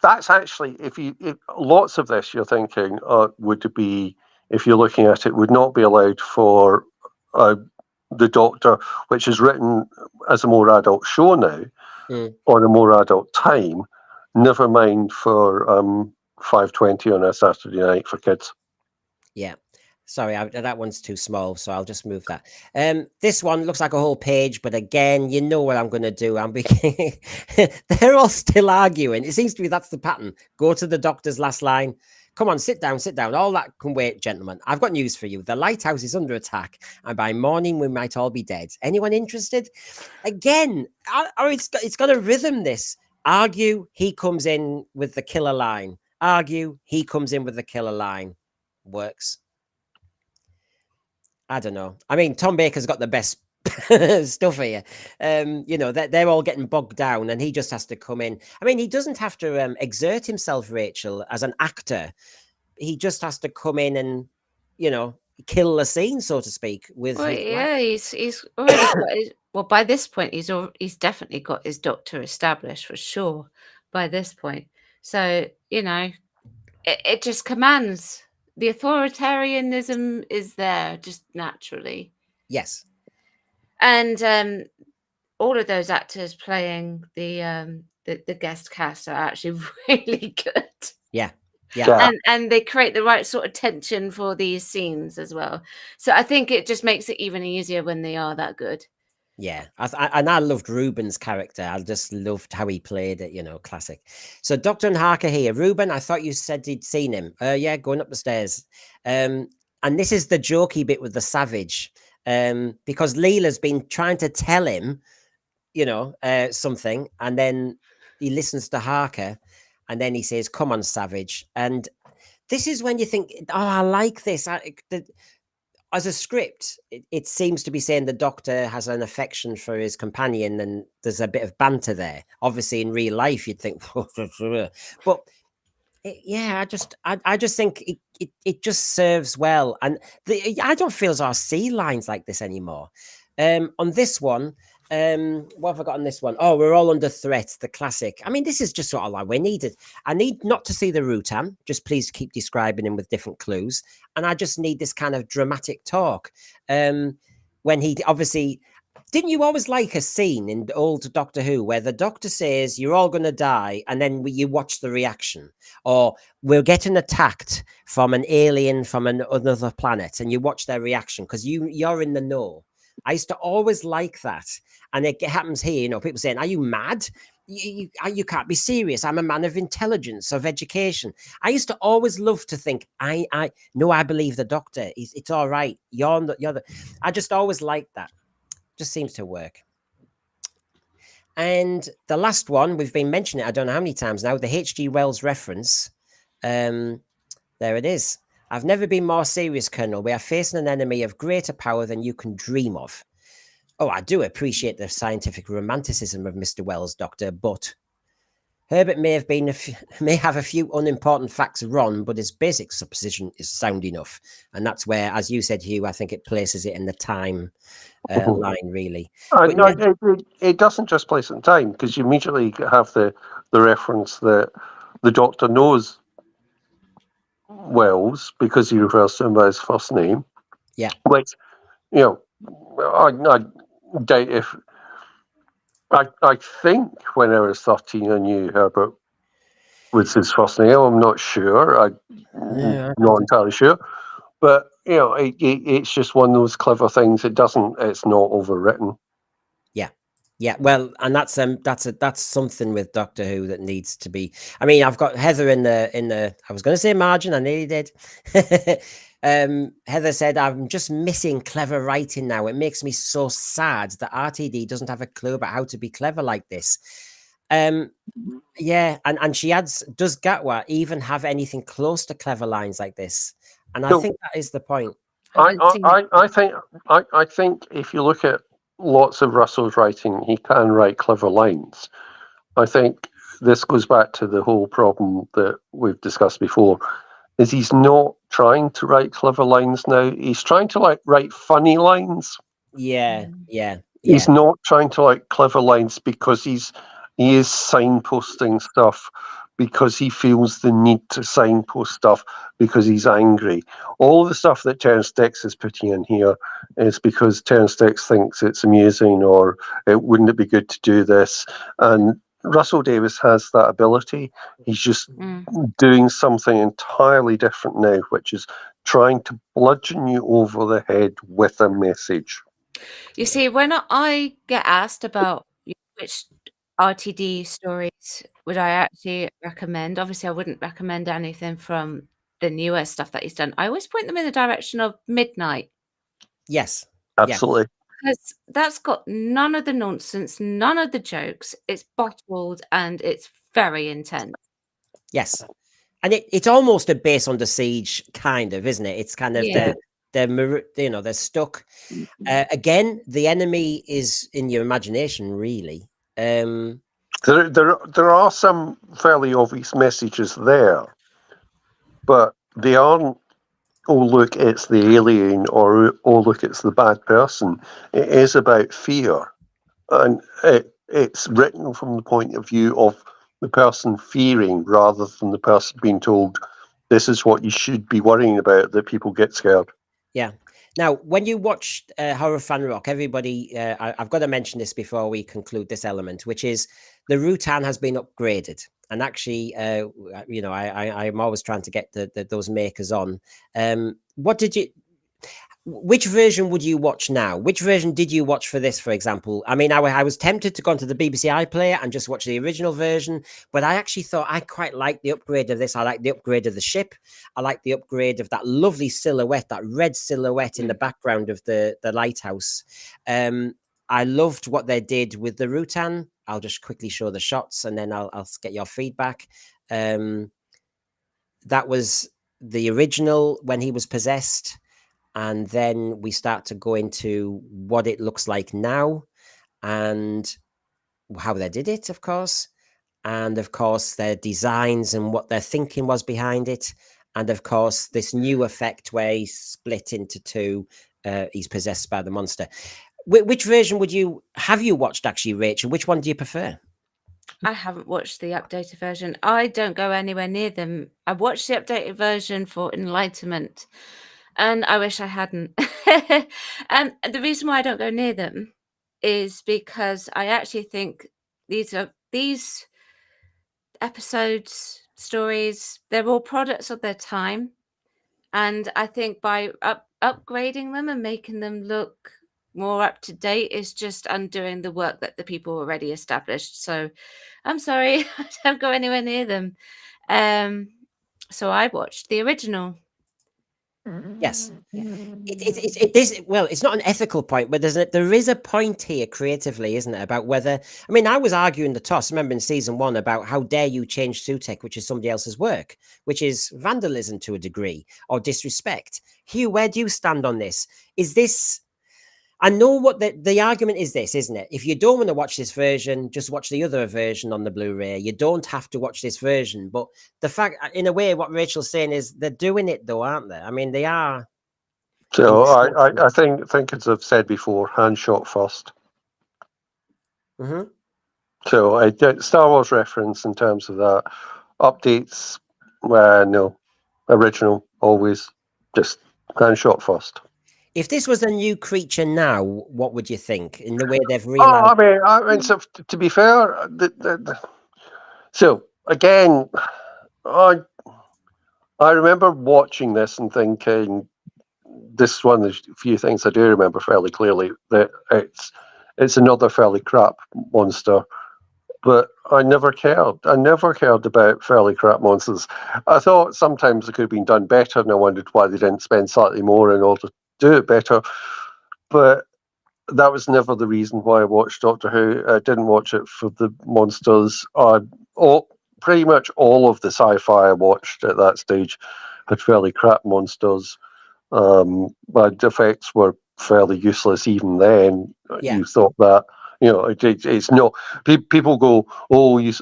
That's actually, if lots of this you're thinking would be, if you're looking at it, would not be allowed for the Doctor, which is written as a more adult show now, on a more adult time, never mind for 5:20 on a Saturday night for kids. Yeah. Sorry, that one's too small, so I'll just move that. This one looks like a whole page, but again, you know what I'm going to do. They're all still arguing. It seems to me that's the pattern. Go to the Doctor's last line. Come on, sit down. All that can wait, gentlemen. I've got news for you. The lighthouse is under attack, and by morning we might all be dead. Anyone interested? Again, it's got a rhythm, this. Argue, he comes in with the killer line. Argue, he comes in with the killer line. Works. I don't know. I mean, Tom Baker's got the best stuff here. They're all getting bogged down, and he just has to come in. I mean, he doesn't have to exert himself, Rachel, as an actor. He just has to come in and, kill the scene, so to speak. He's already got his, well, by this point, he's definitely got his Doctor established for sure. By this point, so it just commands. The authoritarianism is there just naturally. Yes. And all of those actors playing the guest cast are actually really good. Yeah. And they create the right sort of tension for these scenes as well. So I think it just makes it even easier when they are that good. Yeah, I loved Ruben's character. I just loved how he played it, classic. So Doctor and Harker here. Ruben, I thought you said you'd seen him. Yeah, going up the stairs. And this is the jokey bit with the Savage. Because Leela's been trying to tell him, something, and then he listens to Harker, and then he says, "Come on, Savage." And this is when you think, oh, I like this. As a script, it seems to be saying the Doctor has an affection for his companion, and there's a bit of banter there. Obviously, in real life, you'd think, but I just think it just serves well, and I don't feel as I see lines like this anymore. On this one, what have I got on this one? Oh, we're all under threat. The classic. I mean, this is just sort of like we needed. I need not to see the Rutan. Just please keep describing him with different clues, and I just need this kind of dramatic talk. When he obviously. Didn't you always like a scene in old Doctor Who where the Doctor says you're all going to die, and then you watch the reaction, or we're getting attacked from an alien from another planet, and you watch their reaction because you're in the know. I used to always like that, and it happens here. You know, people saying, "Are you mad? You can't be serious. I'm a man of intelligence, of education." I used to always love to think, I believe the Doctor. It's all right. You're the. I just always liked that. Just seems to work. And the last one, we've been mentioning it, I don't know how many times now, the H.G. Wells reference. There it is. I've never been more serious, Colonel. We are facing an enemy of greater power than you can dream of. Oh, I do appreciate the scientific romanticism of Mr. Wells, Doctor, but Herbert may have a few unimportant facts wrong, but his basic supposition is sound enough. And that's where, as you said, Hugh, I think it places it in the time line, really. It doesn't just place it in time, because you immediately have the reference that the Doctor knows Wells because he refers to him by his first name. Yeah. Which, I doubt if... I think when I was 13, I knew Herbert was his first name. I'm not sure. I'm not entirely sure. But, it's just one of those clever things. It's not overwritten. Yeah, well, and that's something with Doctor Who that needs to be. I mean, I've got Heather in the. I was going to say margin, I nearly did. Heather said, "I'm just missing clever writing now. It makes me so sad that RTD doesn't have a clue about how to be clever like this." Yeah, and she adds, "Does Gatwa even have anything close to clever lines like this?" And I think that is the point. I think if you look at lots of Russell's writing, he can write clever lines. I think this goes back to the whole problem that we've discussed before, is he's not trying to write clever lines now. He's trying to write funny lines. Yeah. He's not trying to write clever lines because he is signposting stuff because he feels the need to signpost stuff because he's angry. All the stuff that Terence Dicks is putting in here is because Terence Dicks thinks it's amusing, or wouldn't it be good to do this? And Russell Davies has that ability. He's just doing something entirely different now, which is trying to bludgeon you over the head with a message. You see, when I get asked about which RTD stories would I actually recommend, obviously I wouldn't recommend anything from the newer stuff that he's done. I always point them in the direction of Midnight. Yes. Absolutely. Because that's got none of the nonsense, none of the jokes. It's bottled and it's very intense. Yes. And it's almost a Base Under Siege kind of, isn't it? It's kind of they're stuck. Again, the enemy is in your imagination, really. There are some fairly obvious messages there, but they aren't, "Oh, look, it's the alien," or "Oh, look, it's the bad person." It is about fear, and it's written from the point of view of the person fearing rather than the person being told, "This is what you should be worrying about," that people get scared. Yeah. Now, when you watch Horror of Fang Rock, everybody, I've got to mention this before we conclude this element, which is the Rutan has been upgraded. And actually, I'm always trying to get those makers on. Which version would you watch now? Which version did you watch for this, for example? I mean, I was tempted to go onto the BBC iPlayer and just watch the original version, but I actually thought I quite liked the upgrade of this. I like the upgrade of the ship. I like the upgrade of that lovely silhouette, that red silhouette in the background of the lighthouse. I loved what they did with the Rutan. I'll just quickly show the shots and then I'll get your feedback. That was the original when he was possessed. And then we start to go into what it looks like now and how they did it, of course. and of course their designs and what their thinking was behind it, and of course this new effect where he's split into two. He's possessed by the monster. Which version have you watched actually, Rachel? Which one do you prefer? I haven't watched the updated version. I don't go anywhere near them. I watched the updated version for enlightenment, and I wish I hadn't. And the reason why I don't go near them is because I actually think these episodes, stories, they're all products of their time. And I think by upgrading them and making them look more up to date is just undoing the work that the people already established. So I'm sorry, I don't go anywhere near them. So I watched the original. Yes. It is, well, it's not an ethical point, but there is a point here creatively, isn't it, about whether, I mean, I was arguing the toss, remember in season 1, about how dare you change Sutekh, which is somebody else's work, which is vandalism to a degree, or disrespect. Hugh, where do you stand on this? Is this, I know what the argument is this, isn't it? If you don't want to watch this version, just watch the other version on the Blu-ray. You don't have to watch this version. But the fact, in a way, what Rachel's saying is they're doing it though, aren't they? I mean, they are. So I think as I've said before, hand shot first. Mm-hmm. So I did Star Wars reference in terms of that. Updates, no. Original, always just hand shot first. If this was a new creature now, what would you think in the way they've Oh, realized? I mean, so to be fair, so again, I remember watching this and thinking, this is one of the few things I do remember fairly clearly, that it's another fairly crap monster. But I never cared. I never cared about fairly crap monsters. I thought sometimes it could have been done better, and I wondered why they didn't spend slightly more in order to do it better. But that was never the reason why I watched Doctor Who. I didn't watch it for the monsters. Pretty much all of the sci-fi I watched at that stage had fairly crap monsters. But effects were fairly useless even then. Yeah. You thought that, it's no. People go, oh, it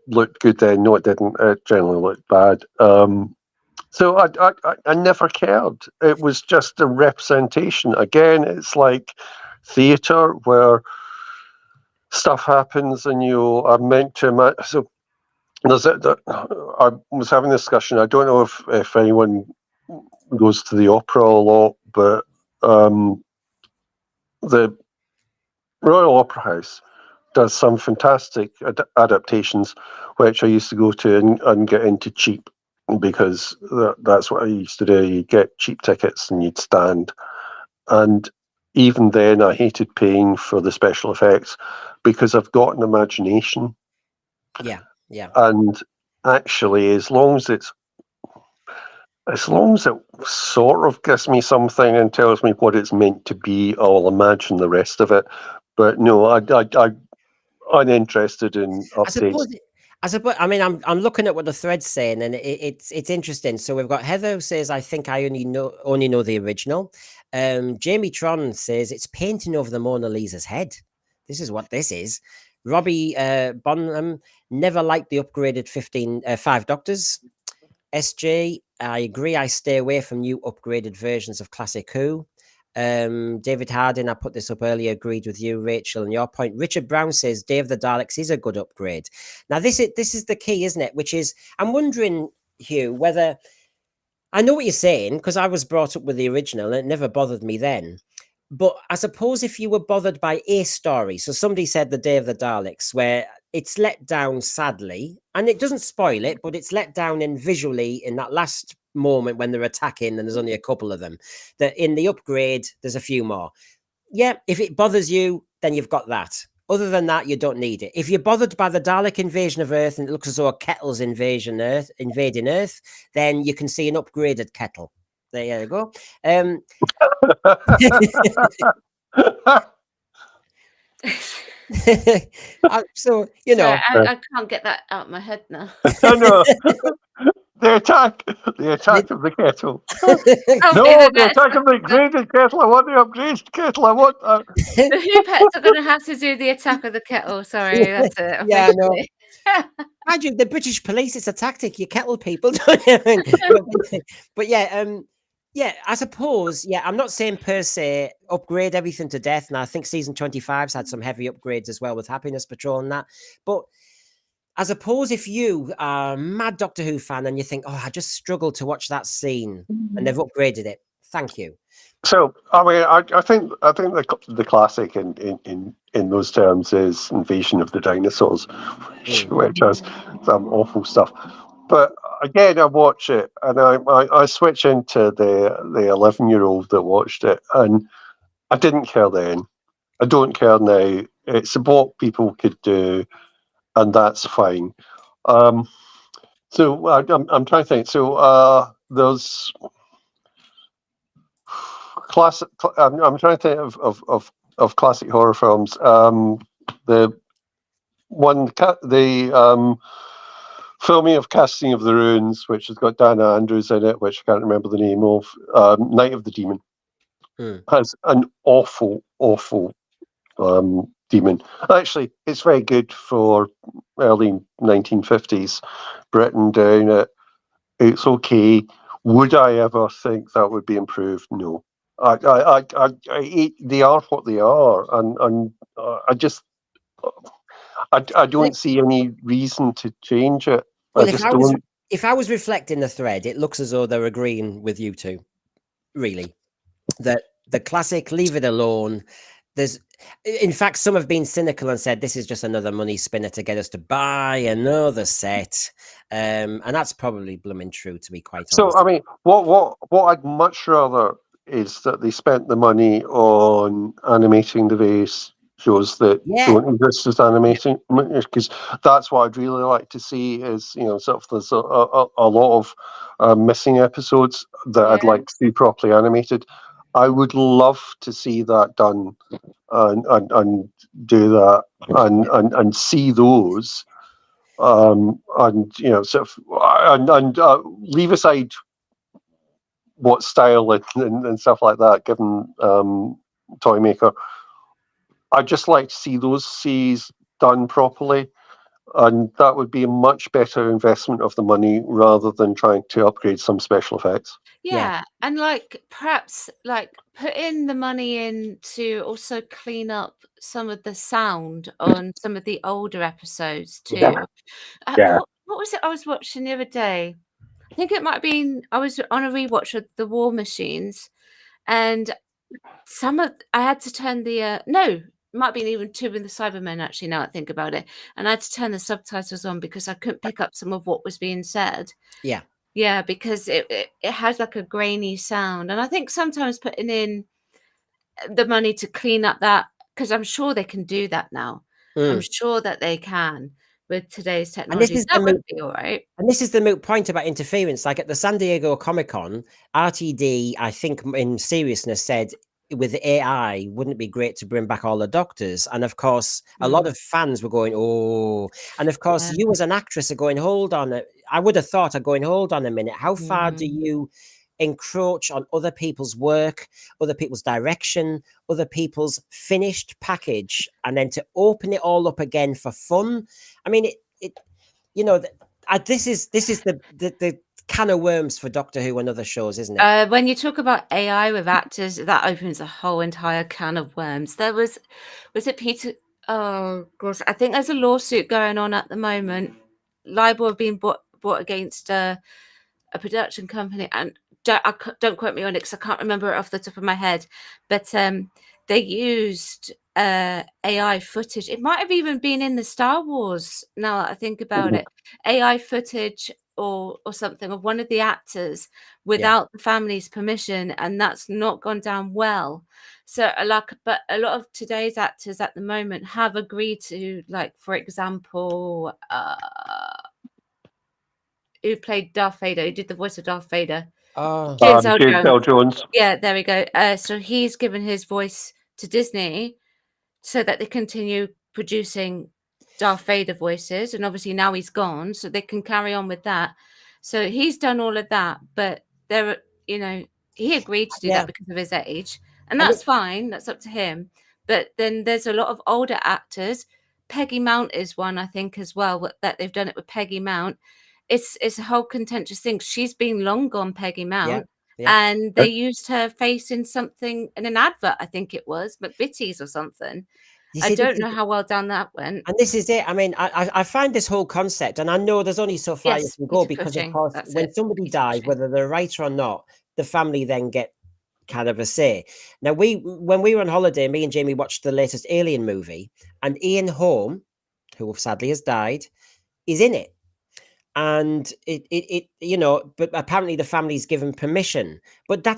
looked good then. No, it didn't. It generally looked bad. So I never cared. It was just a representation. Again, it's like theatre where stuff happens and you are meant to imagine. So I was having a discussion. I don't know if anyone goes to the opera a lot, but the Royal Opera House does some fantastic adaptations, which I used to go to and get into cheap, because that's what I used to do. You get cheap tickets and you'd stand. And even then, I hated paying for the special effects because I've got an imagination. Yeah. And actually, as long as it sort of gives me something and tells me what it's meant to be, I'll imagine the rest of it. But no, I'm uninterested in updates. I suppose. I mean, I'm looking at what the thread's saying, and it's interesting. So we've got Heather who says, "I think I only know the original." Jamie Tron says it's painting over the Mona Lisa's head. This is what this is. Robbie Bonham never liked the upgraded 5 Doctors. SJ, I agree. I stay away from new upgraded versions of Classic Who. David Harding, I put this up earlier, agreed with you, Rachel, and your point. Richard Brown says Day of the Daleks is a good upgrade. Now, this is the key, isn't it? Which is, I'm wondering, Hugh, whether I know what you're saying, because I was brought up with the original and it never bothered me then. But I suppose if you were bothered by a story, so somebody said The Day of the Daleks, where it's let down sadly, and it doesn't spoil it, but it's let down in visually in that last moment when they're attacking, and there's only a couple of them. That in the upgrade, there's a few more. Yeah, if it bothers you, then you've got that. Other than that, you don't need it. If you're bothered by the Dalek invasion of Earth and it looks as though a Kettle's invading Earth, then you can see an upgraded Kettle. There you go. So I can't get that out of my head now. No. The attack of the kettle. Oh, No, the the attack of the upgraded kettle. I want the upgraded kettle. I want. The Who-Pets are going to have to do the attack of the kettle. Sorry, that's it. Yeah, I know. officially. Mind you, the British police, it's a tactic. You kettle people, don't you? But yeah, yeah, I suppose, yeah, I'm not saying per se upgrade everything to death. And I think season 25's had some heavy upgrades as well with Happiness Patrol and that. But I suppose if you are a mad Doctor Who fan and you think, oh, I just struggled to watch that scene and they've upgraded it, thank you. So I mean, I think the classic in those terms is Invasion of the Dinosaurs, which has some awful stuff. But again, I watch it and I switch into the 11-year-old that watched it, and I didn't care then. I don't care now. It's what people could do, and that's fine. So I'm trying to think. So there's classic. I'm trying to think of classic horror films. The one, the filming of Casting of the Ruins, which has got Dana Andrews in it, which I can't remember the name of. Night of the Demon has an awful demon. Actually, it's very good for early 1950s Britain down it. It's okay. Would I ever think that would be improved? No. They are what they are, and I don't see any reason to change it. Well, if I was reflecting the thread, it looks as though they're agreeing with you two. Really, that the classic, leave it alone. There's, in fact, some have been cynical and said this is just another money spinner to get us to buy another set, and that's probably blooming true, to be quite honest. So, I mean, what I'd much rather is that they spent the money on animating the various shows that don't exist as animating, because that's what I'd really like to see. Is, you know, sort of there's a lot of missing episodes that I'd like to see properly animated. I would love to see that done and do that and see those, and you know, sort of and leave aside what style and stuff like that, given Toymaker. I'd just like to see those series done properly, and that would be a much better investment of the money rather than trying to upgrade some special effects. Yeah, and like perhaps like put in the money in to also clean up some of the sound on some of the older episodes too. What was it I was watching the other day? I think it might have been, I was on a rewatch of the War Machines, and I had to turn the no, it might have been even two in the Cybermen, actually, now I think about it, and I had to turn the subtitles on because I couldn't pick up some of what was being said. Yeah, because it has like a grainy sound. And I think sometimes putting in the money to clean up that, because I'm sure they can do that now. I'm sure that they can with today's technology. That would be all right. And this is the moot point about interference. Like at the San Diego Comic-Con, RTD, I think in seriousness, said with AI, wouldn't it be great to bring back all the doctors? And of course, a lot of fans were going, oh. And of course, you as an actress are going, hold on. I would have thought of going, hold on a minute. How far do you encroach on other people's work, other people's direction, other people's finished package, and then to open it all up again for fun? I mean, it you know, this is the can of worms for Doctor Who and other shows, isn't it? When you talk about AI with actors, that opens a whole entire can of worms. There was it Peter? Oh gosh, I think there's a lawsuit going on at the moment. Libel have been brought against a production company, and don't quote me on it because I can't remember it off the top of my head. But they used AI footage. It might have even been in the Star Wars. Now that I think about it, AI footage or something of one of the actors without the family's permission, and that's not gone down well. So but a lot of today's actors at the moment have agreed to, like, for example, who played Darth Vader, who did the voice of Darth Vader? James Earl Jones. Yeah, there we go. So he's given his voice to Disney so that they continue producing Darth Vader voices, and obviously now he's gone, so they can carry on with that. So he's done all of that, but he agreed to do Yeah. that because of his age, and And that's fine. That's up to him. But then there's a lot of older actors. Peggy Mount is one, I think, as well, that they've done it with Peggy Mount. It's a whole contentious thing. She's been long gone, Peggy Mount. Yeah. And they used her face in something, in an advert, I think it was, McVitie's or something. You I see, don't know how well done that went. And this is it. I mean, I find this whole concept, and I know there's only so far you Yes, can go Peter because, of Cushing, course, that's when it, somebody Peter dies, Cushing. whether they're a writer or not, the family then get kind of a say. Now, when we were on holiday, me and Jamie watched the latest Alien movie, and Ian Holm, who sadly has died, is in it. And but apparently the family's given permission. But I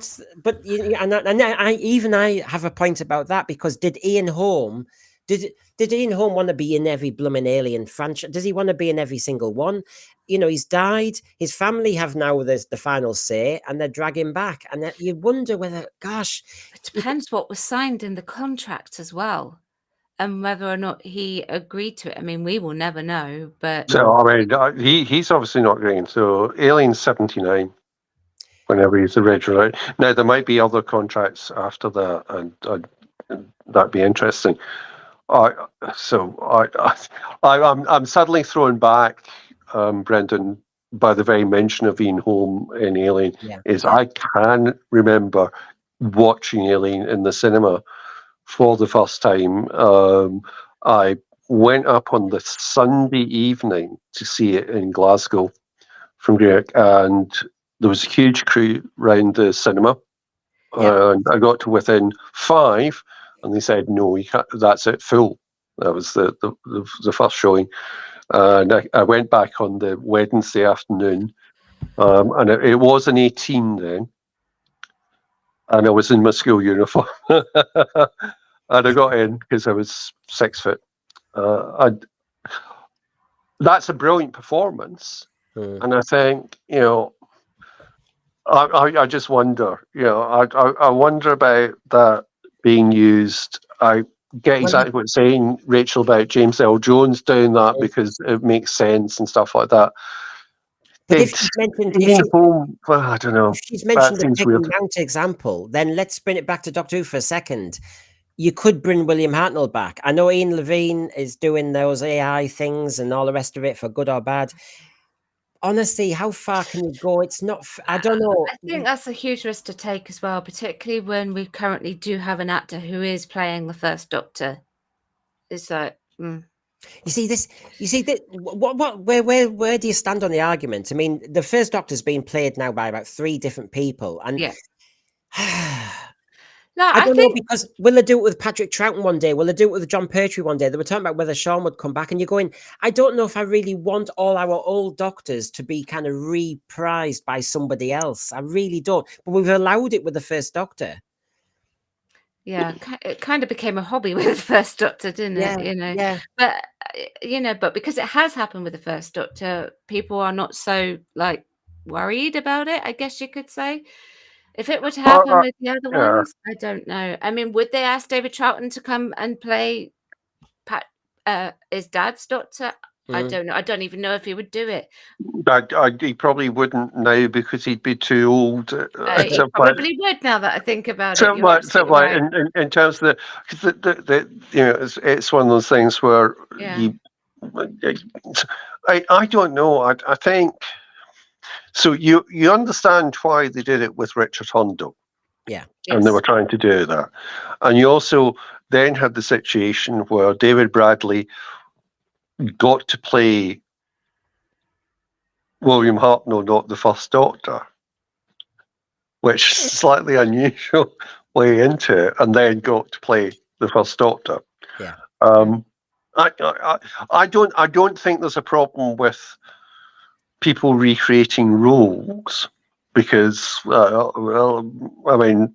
have a point about that, because did Ian Holm want to be in every blooming Alien franchise? Does he want to be in every single one? He's died. His family have now the final say, and they're dragging back. And you wonder whether, gosh, it depends what was signed in the contract as well, and whether or not he agreed to it. I mean, we will never know. But So I mean, he's obviously not agreeing. So Alien's 79. Whenever he's originally. Now there might be other contracts after that, and that'd be interesting. I'm suddenly thrown back, Brendan, by the very mention of Ian Holm in Alien. I can remember watching Alien in the cinema for the first time. I went up on the Sunday evening to see it in Glasgow from Derek, and there was a huge crew round the cinema. And I got to within 5, and they said, "No, you can't, that's it, full." That was the first showing. And I went back on the Wednesday afternoon, and it was an 18 then, and I was in my school uniform. And I got in because I was 6 foot. That's a brilliant performance. And I think, I just wonder, I wonder about that being used. I get exactly what you're saying, Rachel, about James L. Jones doing that because it makes sense and stuff like that. But if she's mentioned, I don't know. If she's mentioned the seems Peggy weird. Mount example, then let's bring it back to Doctor Who for a second. You could bring William Hartnell back. I know Ian Levine is doing those AI things and all the rest of it, for good or bad. Honestly, how far can you go? It's not. I don't know. I think that's a huge risk to take as well, particularly when we currently do have an actor who is playing the First Doctor. It's like, You see this. You see that. Where do you stand on the argument? I mean, the First Doctor's been played now by about 3 different people, and yeah. No, I don't know, because will they do it with Patrick Troughton one day? Will they do it with John Pertwee one day? They were talking about whether Sean would come back, and you're going, I don't know if I really want all our old doctors to be kind of reprised by somebody else. I really don't. But we've allowed it with the First Doctor. Yeah, it kind of became a hobby with the First Doctor, didn't it? Yeah. But because it has happened with the First Doctor, people are not so worried about it, I guess you could say. If it were to happen with the other ones, I don't know. I mean, would they ask David Troughton to come and play his dad's Doctor? I don't know. I don't even know if he would do it. He probably wouldn't now because he'd be too old. He probably would, now that I think about it. In terms of it's one of those things where I don't know. I think. So you understand why they did it with Richard Hondo. Yeah. And they were trying to do that. And you also then had the situation where David Bradley got to play William Hartnell, not the First Doctor, which is slightly unusual way into it, and then got to play the First Doctor. Yeah. I don't think there's a problem with people recreating roles, because I mean,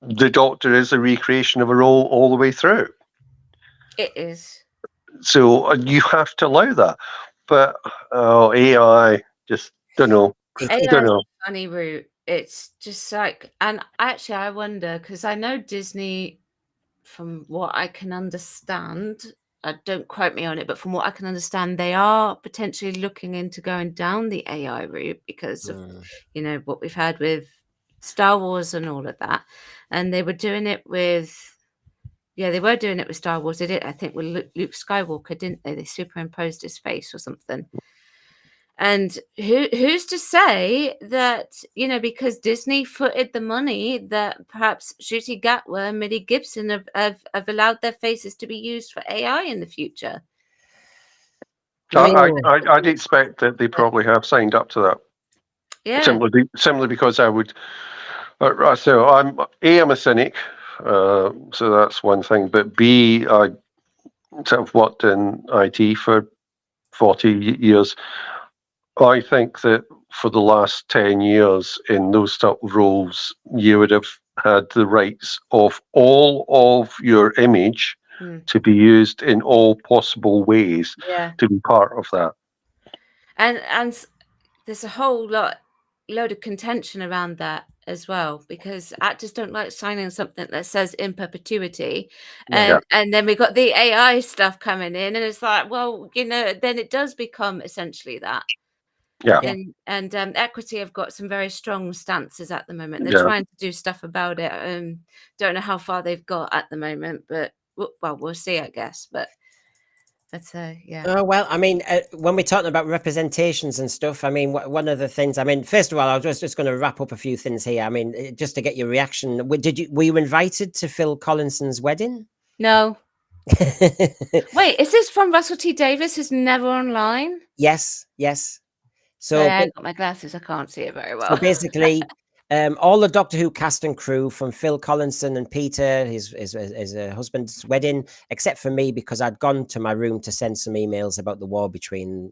the Doctor is a recreation of a role all the way through. It is. So you have to allow that. But AI, just don't know. AI is a funny route. It's just and actually I wonder, because I know Disney, from what I can understand, don't quote me on it, but from what I can understand, they are potentially looking into going down the AI route because of what we've had with Star Wars and all of that. And they were doing it with Star Wars. They did, I think, with Luke Skywalker, didn't they? They superimposed his face or something. And who's to say that, because Disney footed the money, that perhaps Ncuti Gatwa and Millie Gibson have allowed their faces to be used for AI in the future? I'd expect that they probably have signed up to that. Yeah. Simply because I would. So I'm a cynic, so that's one thing. But B, I sort of worked in IT for 40 years. I think that for the last 10 years in those type of roles, you would have had the rights of all of your image to be used in all possible ways to be part of that. And there's a whole load of contention around that as well, because actors don't like signing something that says in perpetuity. And then we've got the AI stuff coming in, and it's like, well, then it does become essentially that. Yeah. And Equity have got some very strong stances at the moment. They're trying to do stuff about it. Don't know how far they've got at the moment, but we'll see, I guess. But that's Oh, well, I mean, when we're talking about representations and stuff, I mean, one of the things, I mean, first of all, I was just going to wrap up a few things here. I mean, just to get your reaction, were you invited to Phil Collinson's wedding? No. Wait, is this from Russell T Davies, who's never online? Yes. So I ain't got my glasses, I can't see it very well. So basically, all the Doctor Who cast and crew, from Phil Collinson and Peter, his husband's wedding, except for me, because I'd gone to my room to send some emails about the war between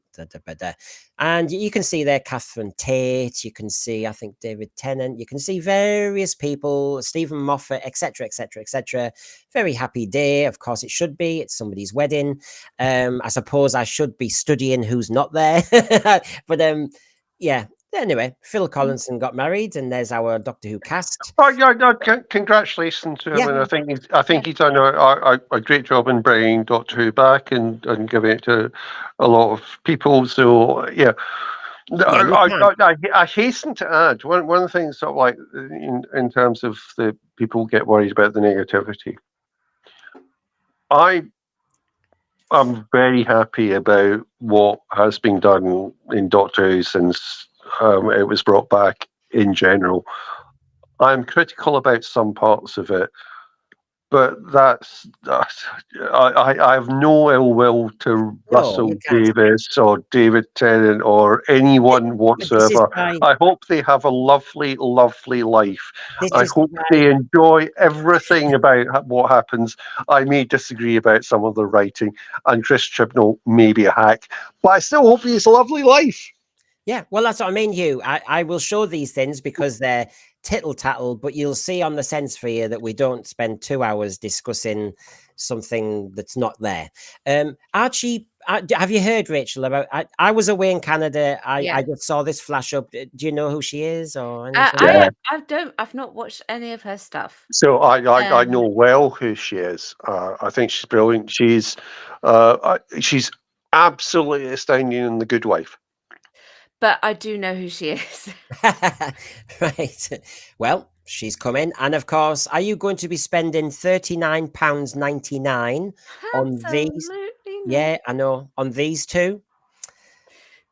and you can see there Catherine Tate, you can see, I think, David Tennant, you can see various people, Stephen Moffat, etc. Very happy day. Of course it should be, it's somebody's wedding. I suppose I should be studying who's not there. But anyway, Phil Collinson got married, and there's our Doctor Who cast. Oh yeah, no, congratulations to him, and I think he's done a great job in bringing Doctor Who back and giving it to a lot of people. So yeah, I hasten to add one of the things sort of like in terms of the people get worried about the negativity. I'm very happy about what has been done in Doctor Who since it was brought back in general. I'm critical about some parts of it, but I have no ill will to Russell Davies or David Tennant or anyone whatsoever. I hope they have a lovely, lovely life. I hope they enjoy everything about what happens. I may disagree about some of the writing, and Chris Chibnall may be a hack, but I still hope he has a lovely life. Yeah, well, that's what I mean, Hugh. I will show these things because they're tittle-tattle, but you'll see on the sense for you that we don't spend 2 hours discussing something that's not there. Archie, have you heard, Rachel, about... I was away in Canada. I just saw this flash up. Do you know who she is or anything? I've not watched any of her stuff. So I know well who she is. I think she's brilliant. She's absolutely astounding in The Good Wife. But I do know who she is. Right. Well, she's coming. And of course, are you going to be spending £39.99 on these? Yeah, I know. On these two?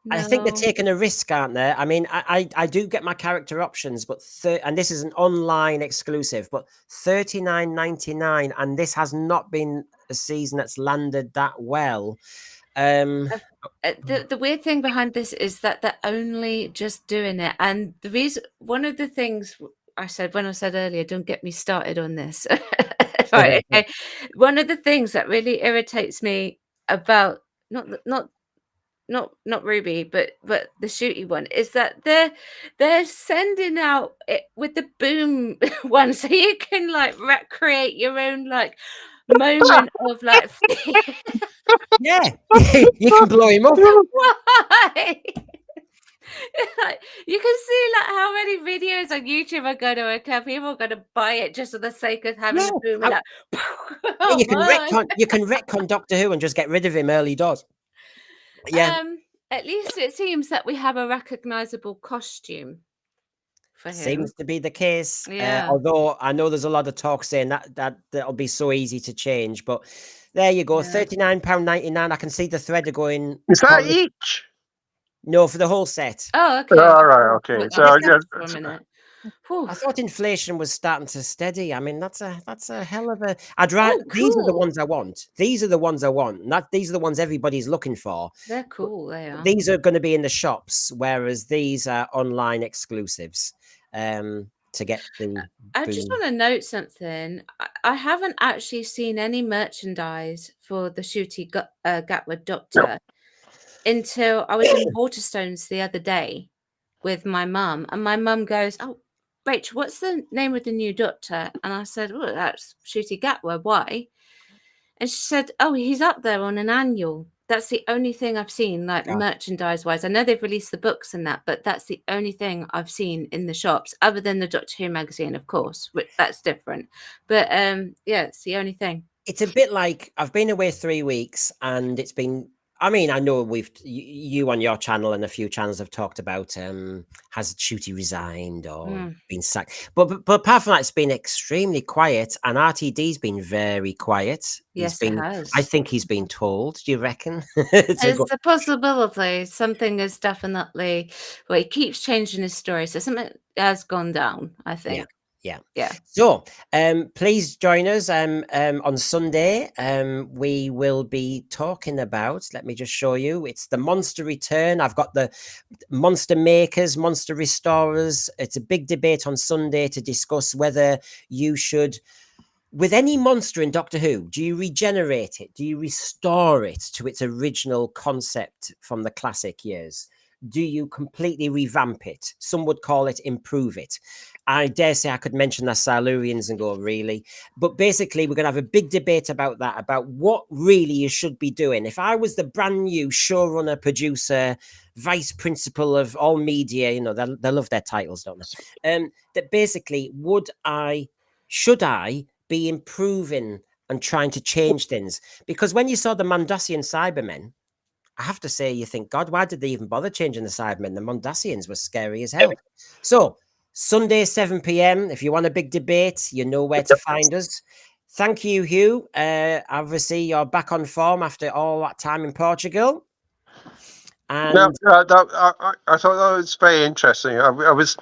No. I think they're taking a risk, aren't they? I mean, I do get my character options, but and this is an online exclusive, but £39.99, and this has not been a season that's landed that well. The weird thing behind this is that they're only just doing it, and the reason, one of the things I said earlier, don't get me started on this. Right, okay. One of the things that really irritates me about not Ruby, but the Ncuti one is that they're sending out it with the boom one, so you can like recreate your own like moment of like yeah, you can blow him up. Why? You can see like how many videos on YouTube are going to occur. People are going to buy it just for the sake of having Yeah, a boom. how- Like, Yeah, oh you can my. retcon Doctor Who and just get rid of him early doors. Yeah, At least it seems that we have a recognizable costume for him. seems to be the case. Yeah. Although I know there's a lot of talk saying that'll be so easy to change, but there you go, Yeah. £39.99. I can see the thread are going. Is that each? No, for the whole set. Oh, okay. All right, okay. Well, So I'll yeah, for a minute. Whew. I thought inflation was starting to steady. I mean, that's a hell of a. I'd rather Oh, these are the cool. ones I want. These are the ones I want. Not these are the ones everybody's looking for. They're cool. They are. These are going to be in the shops, whereas these are online exclusives. To get the. I just boom. want to note something. I haven't actually seen any merchandise for the Ncuti Gatwa Doctor until I was in Waterstones the other day with my mum, and my mum goes, "Oh, Rachel, what's the name of the new Doctor?" And I said, "Oh, that's Ncuti Gatwa. Why?" And she said, "Oh, he's up there on an annual. That's the only thing I've seen, like Yeah. merchandise-wise. I know they've released the books and that, but that's the only thing I've seen in the shops, other than the Doctor Who magazine, of course, which that's different. But yeah, it's the only thing." It's a bit like I've been away 3 weeks, and it's been. I mean, I know you on your channel and a few channels have talked about has Ncuti resigned or been sacked, but apart from that, it's been extremely quiet, and RTD's been very quiet. Yes, it has. I think he's been told. Do you reckon? It's a possibility. Something is definitely. Well, he keeps changing his story, so something has gone down, I think. Yeah. So, please join us on Sunday. We will be talking about, let me just show you, it's the Monster Return. I've got the Monster Makers, Monster Restorers. It's a big debate on Sunday to discuss whether you should, with any monster in Doctor Who, do you regenerate it? Do you restore it to its original concept from the classic years? Do you completely revamp it? Some would call it improve it. I dare say I could mention the Silurians and go, really? But basically, we're going to have a big debate about that, about what really you should be doing. If I was the brand new showrunner, producer, vice principal of all media, you know, they love their titles, don't they? That basically, should I be improving and trying to change things? Because when you saw the Mondasian Cybermen, I have to say, you think, God, why did they even bother changing the Cybermen? The Mondasians were scary as hell. So, Sunday, 7 p.m. If you want a big debate, you know where to find us. Thank you, Hugh. Obviously, you're back on form after all that time in Portugal. And I thought that was very interesting. I was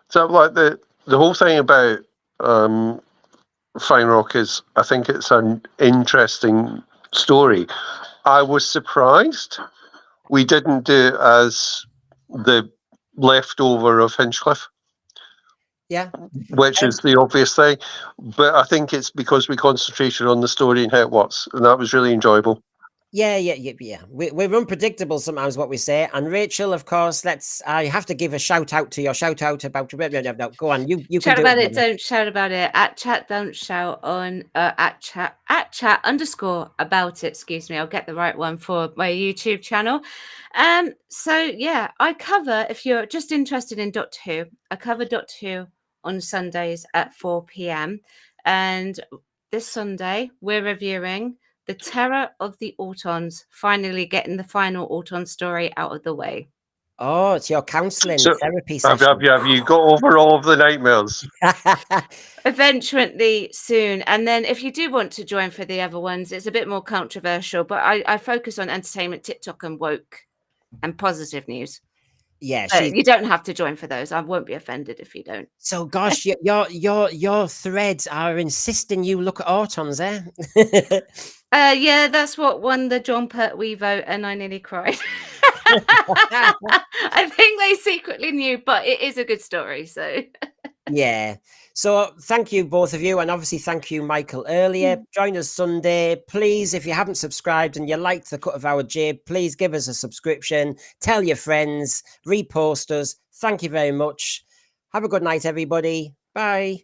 so like the whole thing about Fang Rock is, I think it's an interesting story. I was surprised we didn't do it as the leftover of Hinchcliffe. Yeah. Which is the obvious thing. But I think it's because we concentrated on the story and how it works. And that was really enjoyable. Yeah. We're unpredictable sometimes, what we say. And Rachel, of course, I have to give a shout out to your shout out about. No, go on. You Chat can about do it. Don't shout about it. At chat, don't shout on at chat _ about it. Excuse me. I'll get the right one for my YouTube channel. So yeah, I cover, if you're just interested in Doctor Who, I cover Doctor Who on Sundays at 4 p.m. And this Sunday, we're reviewing The Terror of the Autons, finally getting the final Auton story out of the way. Oh, it's your counselling therapy Have session. you got over all of the nightmares? Eventually, soon. And then if you do want to join for the other ones, it's a bit more controversial, but I focus on entertainment, TikTok and woke and positive news. Yeah, you don't have to join for those. I won't be offended if you don't. So, gosh, your threads are insisting you look at Autons, eh? Yeah, that's what won the John Pertwee vote, and I nearly cried. I think they secretly knew, but it is a good story. So, yeah. So, thank you, both of you. And obviously, thank you, Michael, earlier. Join us Sunday. Please, if you haven't subscribed and you liked the cut of our jib, please give us a subscription. Tell your friends. Repost us. Thank you very much. Have a good night, everybody. Bye.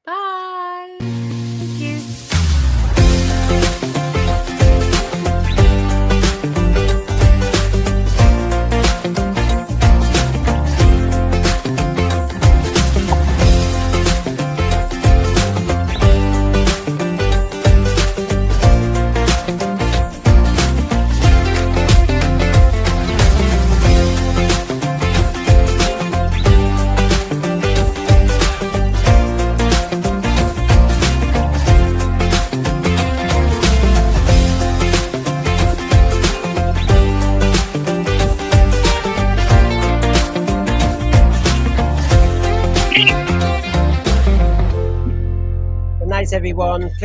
bye. Thank you. everyone.